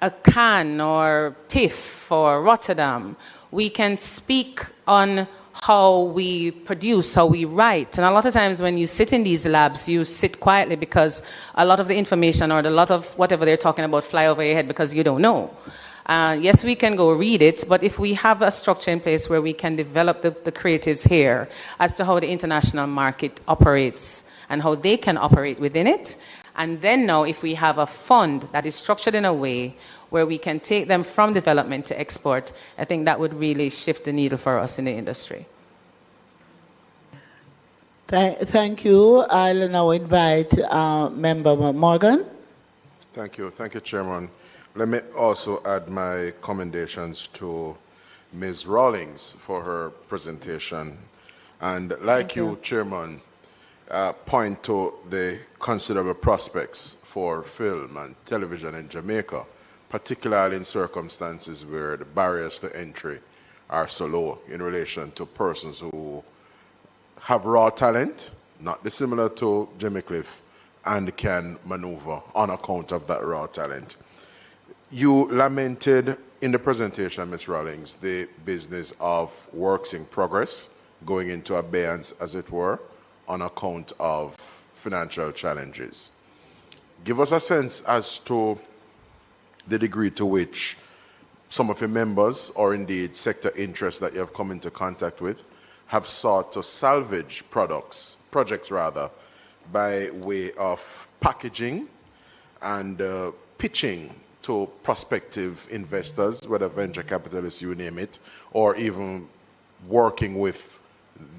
a Cannes or TIFF or Rotterdam, we can speak on how we produce, how we write. And a lot of times when you sit in these labs, you sit quietly because a lot of the information or a lot of whatever they're talking about fly over your head because you don't know. Yes, we can go read it, but if we have a structure in place where we can develop the creatives here as to how the international market operates and how they can operate within it, and then now if we have a fund that is structured in a way where we can take them from development to export, I think that would really shift the needle for us in the industry. Thank you. I'll now invite Member Morgan. Thank you, Chairman. Let me also add my commendations to Ms. Rawlings for her presentation. And like you, Chairman, point to the considerable prospects for film and television in Jamaica, particularly in circumstances where the barriers to entry are so low in relation to persons who have raw talent, not dissimilar to Jimmy Cliff, and can maneuver on account of that raw talent. You lamented in the presentation, Ms. Rawlings, the business of works in progress going into abeyance, as it were, on account of financial challenges. Give us a sense as to the degree to which some of your members, or indeed sector interests that you have come into contact with, have sought to salvage projects by way of packaging and pitching to prospective investors, whether venture capitalists, you name it, or even working with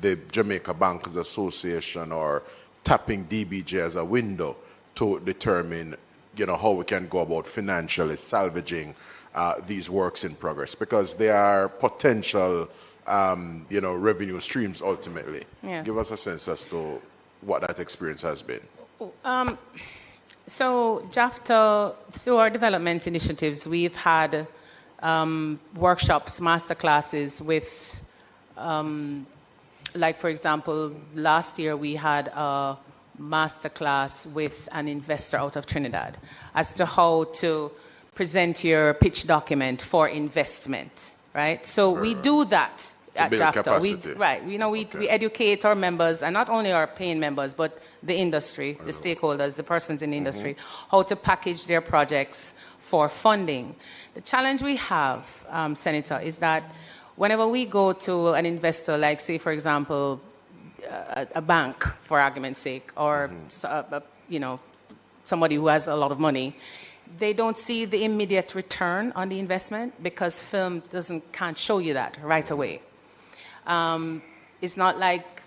the Jamaica Bankers Association or tapping DBJ as a window to determine, how we can go about financially salvaging these works in progress, because they are potential, revenue streams ultimately. Yes. Give us a sense as to what that experience has been. So, JAFTA, through our development initiatives, we've had workshops, masterclasses with, like, for example, last year we had a masterclass with an investor out of Trinidad as to how to present your pitch document for investment, right? So we do that at JAFTA. We educate our members, and not only our paying members, but the industry, the stakeholders, the persons in the industry, how to package their projects for funding. The challenge we have, Senator, is that whenever we go to an investor, like, say, for example, a bank, for argument's sake, or somebody who has a lot of money, they don't see the immediate return on the investment because film can't show you that right away. It's not like,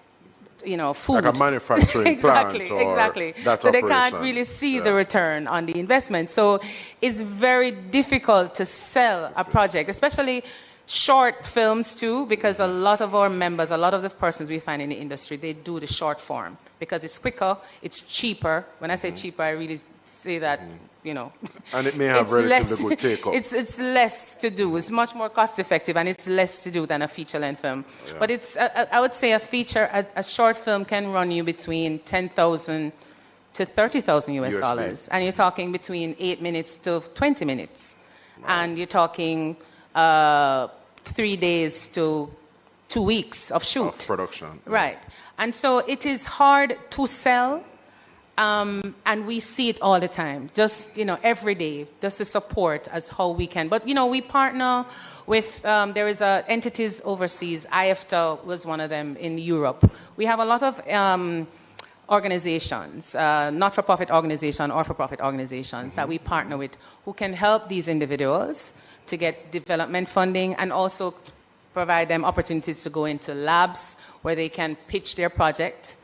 food. Like a manufacturing exactly, plant or exactly. that so operation. They can't really see the return on the investment. So it's very difficult to sell a project, especially short films too, because a lot of our members, a lot of the persons we find in the industry, they do the short form because it's quicker, it's cheaper. When I say cheaper, I really say that, And it may have relatively good take-up. It's less to do. It's much more cost-effective, and it's less to do than a feature-length film. Yeah. But I would say a short film can run you between $10,000 to $30,000 US dollars, and you're talking between 8 minutes to 20 minutes, and you're talking 3 days to 2 weeks of shoot. Of production. Right. And so it is hard to sell, and we see it all the time, just, every day, just to support as how we can. But, we partner with, there is entities overseas. IFTA was one of them in Europe. We have a lot of organizations, not-for-profit organizations or for-profit organizations that we partner with who can help these individuals to get development funding and also provide them opportunities to go into labs where they can pitch their project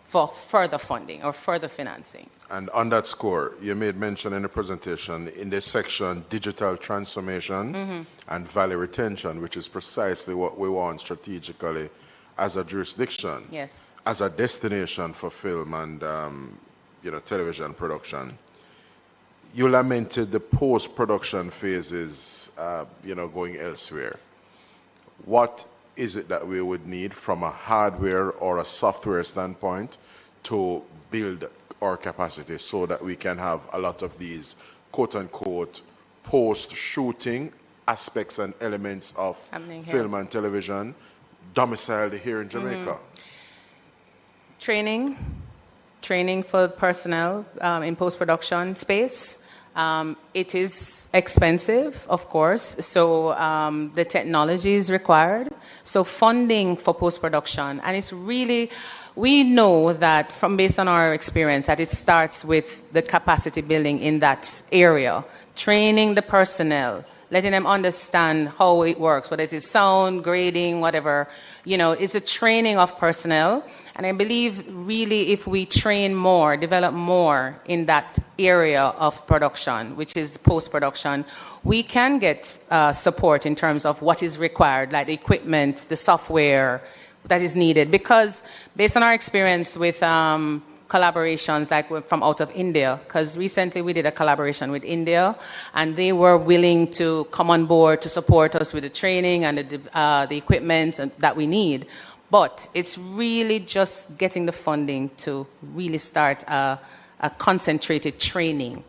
for further funding or further financing. And on that score, you made mention in the presentation in this section, digital transformation and value retention, which is precisely what we want strategically as a jurisdiction, as a destination for film and television production. You lamented the post-production phases, going elsewhere. What is it that we would need from a hardware or a software standpoint to build our capacity so that we can have a lot of these quote-unquote post-shooting aspects and elements of film and television domiciled here in Jamaica? Training for personnel in post-production space. It is expensive, of course, so the technology is required. So funding for post-production, and it's really, we know that based on our experience, that it starts with the capacity building in that area, training the personnel, letting them understand how it works, whether it is sound, grading, whatever. It's a training of personnel. And I believe really if we train more, develop more in that area of production, which is post-production, we can get support in terms of what is required, like the equipment, the software that is needed. Because based on our experience with collaborations like from out of India, because recently we did a collaboration with India and they were willing to come on board to support us with the training and the equipment that we need. But it's really just getting the funding to really start a concentrated training.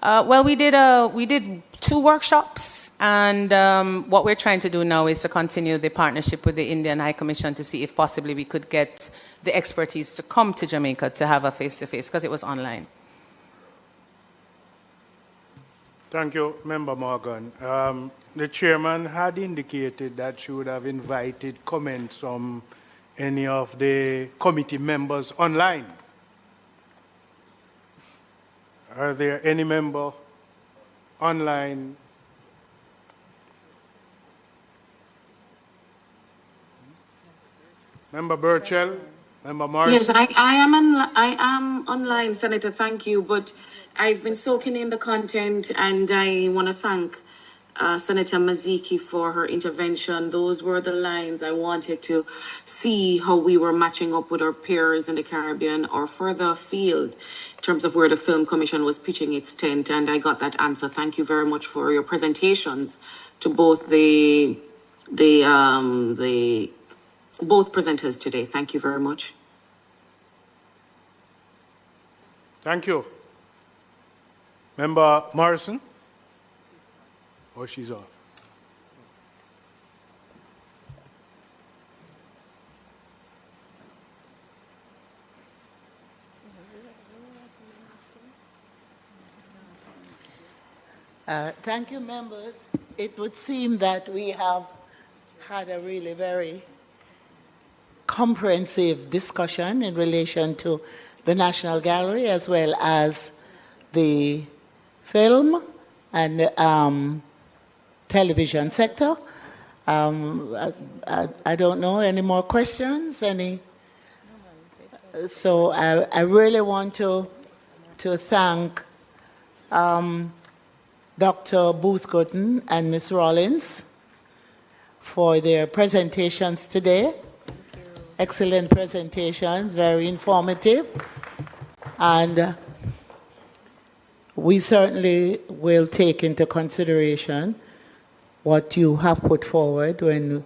Well, we did 2 workshops, and what we're trying to do now is to continue the partnership with the Indian High Commission to see if possibly we could get the expertise to come to Jamaica to have a face-to-face, because it was online. Thank you, Member Morgan. The chairman had indicated that she would have invited comments from any of the committee members online. Are there any member online? Member Burchell? Member Morrison? Yes, I am online, Senator, thank you, but I've been soaking in the content, and I want to thank Senator Maziki for her intervention. Those were the lines I wanted to see how we were matching up with our peers in the Caribbean or further afield in terms of where the Film Commission was pitching its tent, and I got that answer. Thank you very much for your presentations to both both presenters today. Thank you very much. Thank you. Member Morrison? Oh, she's off. Thank you, members. It would seem that we have had a really very comprehensive discussion in relation to the National Gallery as well as the film and television sector. I don't know, any more questions? So I really want to thank Dr. Booth-Gooden and Ms. Rollins for their presentations today. Excellent presentations, very informative. And we certainly will take into consideration what you have put forward when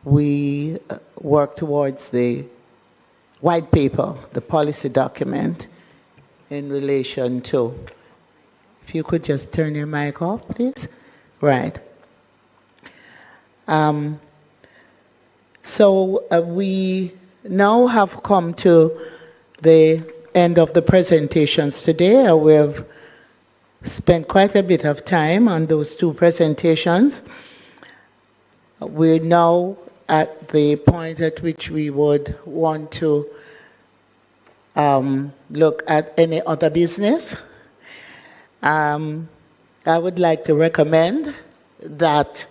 we work towards the white paper, the policy document, in relation to, if you could just turn your mic off, please. Right. So we now have come to the end of the presentations today. We've spent quite a bit of time on those 2 presentations. We're now at the point at which we would want to look at any other business. I would like to recommend that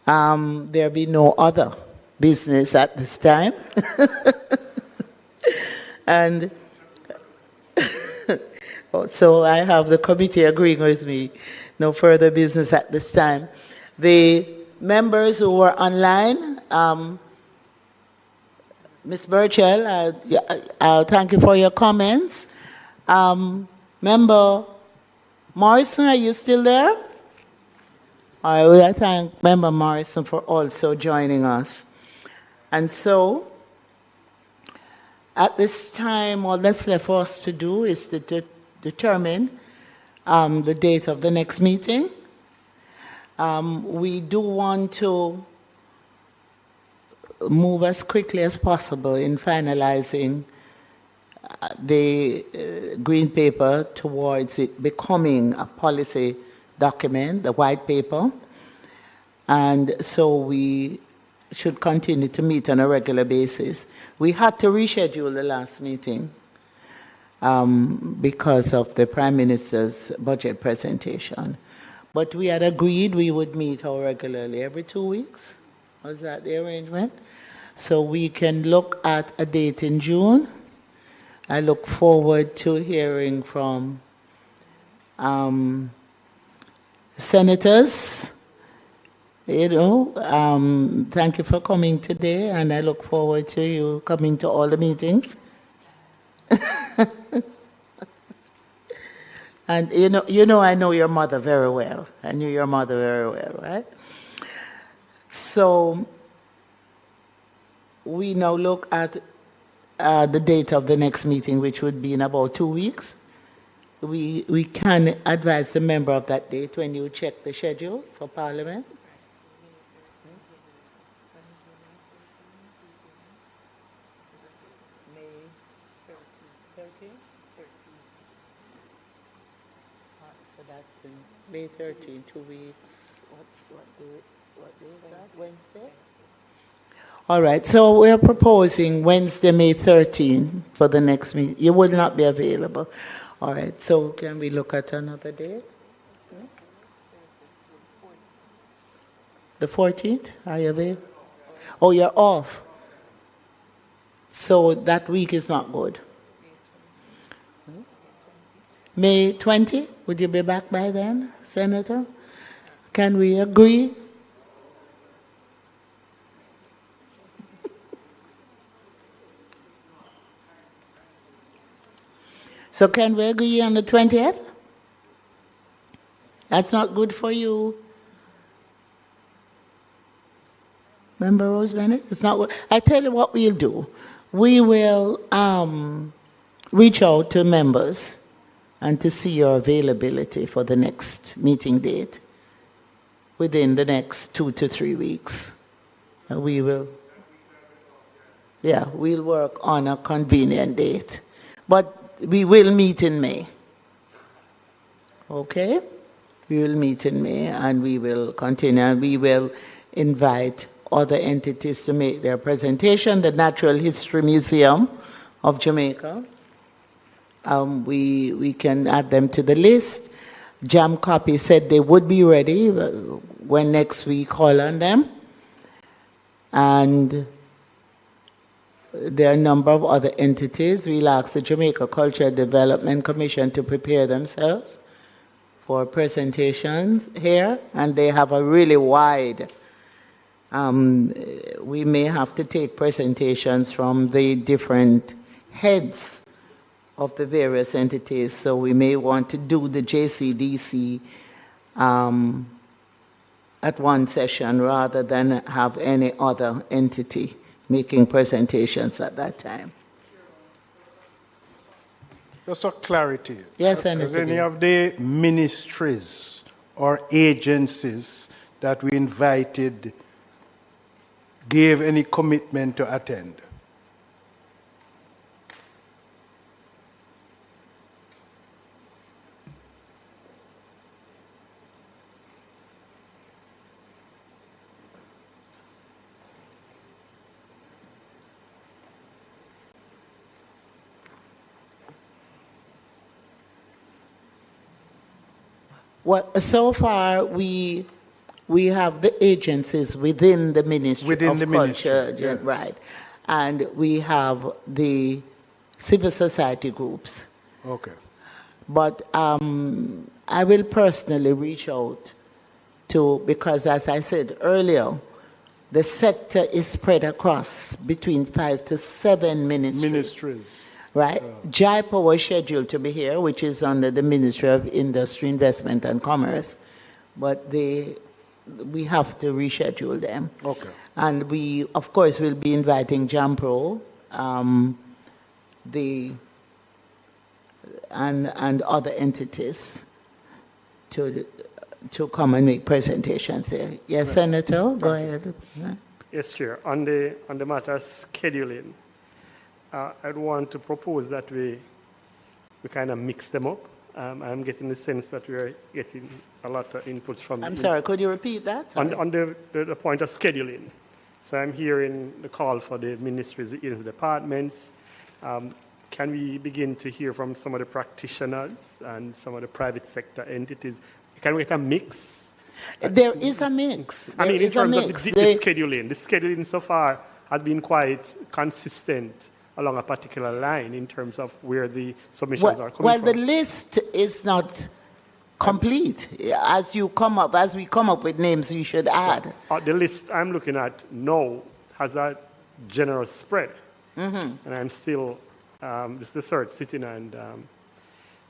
there be no other business at this time. And so I have the committee agreeing with me. No further business at this time. The members who were online, Ms. Burchell, I'll thank you for your comments. Member Morrison, are you still there? I will thank Member Morrison for also joining us. And so, at this time, all that's left for us to do is to determine the date of the next meeting. We do want to move as quickly as possible in finalizing the green paper towards it becoming a policy document, the white paper. And so we should continue to meet on a regular basis. We had to reschedule the last meeting because of the Prime Minister's budget presentation. But we had agreed we would meet regularly every 2 weeks. Was that the arrangement? So we can look at a date in June. I look forward to hearing from senators. Thank you for coming today, and I look forward to you coming to all the meetings. And I know your mother very well. I knew your mother very well, right? So we now look at the date of the next meeting, which would be in about 2 weeks. We can advise the member of that date when you check the schedule for Parliament. May 13, 2 weeks. What day is that? Wednesday? All right, so we're proposing Wednesday, May 13 for the next meeting. You will not be available. All right, so can we look at another day? The 14th, are you available? Oh, you're off. So that week is not good. May 20, would you be back by then, Senator? Can we agree? So can we agree on the 20th? That's not good for you. Member Rose Bennett? It's not good. I tell you what we'll do. We will reach out to members and to see your availability for the next meeting date within the next 2 to 3 weeks. We'll work on a convenient date. But we will meet in May. Okay? We will meet in May and we will continue. And we will invite other entities to make their presentation. The Natural History Museum of Jamaica. We can add them to the list. Jam Copy said they would be ready when next we call on them. And there are a number of other entities. We'll ask the Jamaica Cultural Development Commission to prepare themselves for presentations here. And they have a really wide, we may have to take presentations from the different heads of the various entities, so we may want to do the JCDC at one session rather than have any other entity making presentations at that time. Just for clarity. Yes, Has any of the ministries or agencies that we invited gave any commitment to attend? Well, so far we have the agencies within the Ministry of Culture, yes. right, and we have the civil society groups. Okay. But I will personally reach out to, because as I said earlier, the sector is spread across between 5 to 7 ministries. Right? JIPA was scheduled to be here, which is under the Ministry of Industry, Investment and Commerce, but we have to reschedule them. Okay. And we, of course, will be inviting JAMPRO, and other entities to come and make presentations here. Yes, right. Senator, go ahead. Yes, Chair. On the matter of scheduling, I'd want to propose that we kind of mix them up. I'm getting the sense that we're getting a lot of inputs from... I'm sorry, could you repeat that? On the point of scheduling. So I'm hearing the call for the ministries, the departments, can we begin to hear from some of the practitioners and some of the private sector entities? Can we get a mix? There is a mix. I mean, in terms of the scheduling so far has been quite consistent along a particular line in terms of where the submissions are coming from. Well, the list is not complete. As we come up with names, we should add. The list I'm looking at now has a general spread. And I'm still, this is the third sitting, and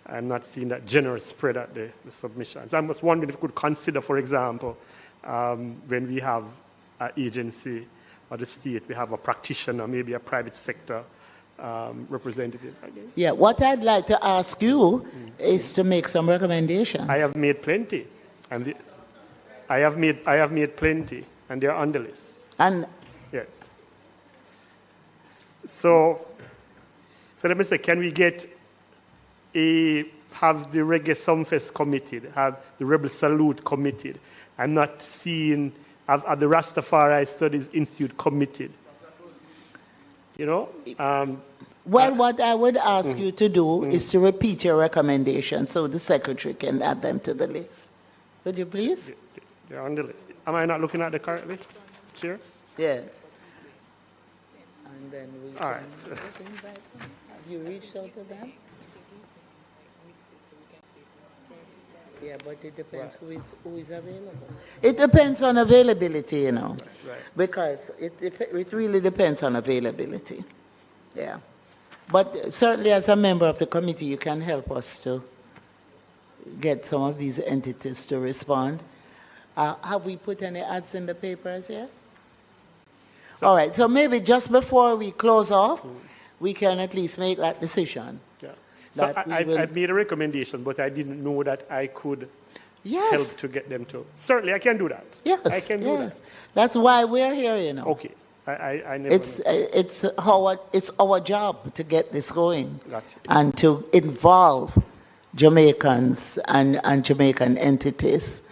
I'm not seeing that general spread at the submissions. I'm just wondering if we could consider, for example, when we have an agency or the state, we have a practitioner, maybe a private sector representative. Yeah, what I'd like to ask you is to make some recommendations. I have made plenty, and I have made plenty, and they're on the list. And yes. So let me say, can we have the Reggae Sumfest committed, have the Rebel Salute committed? I'm not seeing have the Rastafari Studies Institute committed. You know? Well, what I would ask you to do is to repeat your recommendations so the secretary can add them to the list. Would you please? They're on the list. Am I not looking at the current list, Chair? Yes. And then we all right. Have you reached out to them? Yeah, but it depends who is available. It depends on availability, you know, because it really depends on availability. Yeah. But certainly as a member of the committee, you can help us to get some of these entities to respond. Have we put any ads in the papers yet? All right, so maybe just before we close off, we can at least make that decision. Yeah. So I made a recommendation, but I didn't know that I could help to get them to. Certainly, I can do that. Yes, I can do that. That's why we're here, you know. Okay. I never it's our job to get this going and to involve Jamaicans and Jamaican entities.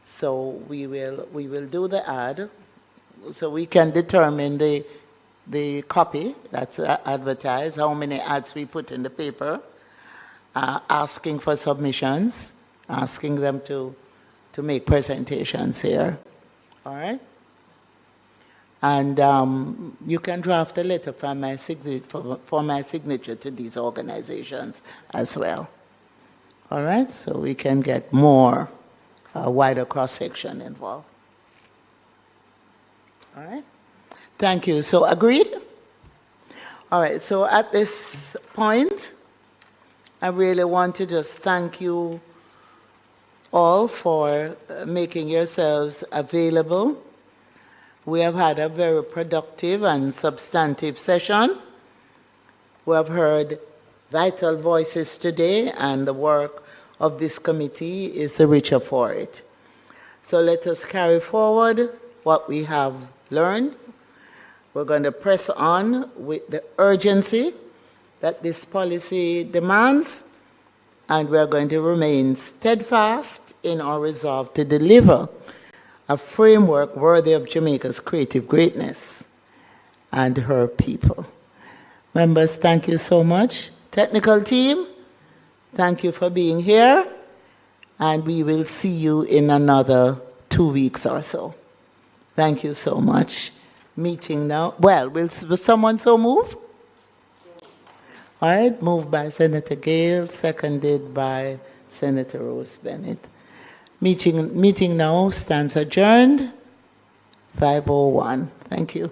So we will do the ad, so we can determine the copy that's advertised, how many ads we put in the paper, asking for submissions, asking them to make presentations here. All right? And you can draft a letter for my signature to these organizations as well. All right? So we can get more, wider cross-section involved. All right? Thank you. So agreed? All right. So at this point, I really want to just thank you all for making yourselves available. We have had a very productive and substantive session. We have heard vital voices today, and the work of this committee is the richer for it. So let us carry forward what we have learned. We're going to press on with the urgency that this policy demands, and we're going to remain steadfast in our resolve to deliver a framework worthy of Jamaica's creative greatness and her people. Members, thank you so much. Technical team, thank you for being here, and we will see you in another 2 weeks or so. Thank you so much. Meeting now. Well, will someone so move? All right, moved by Senator Gale, seconded by Senator Rose Bennett. Meeting now stands adjourned, 5:01. Thank you.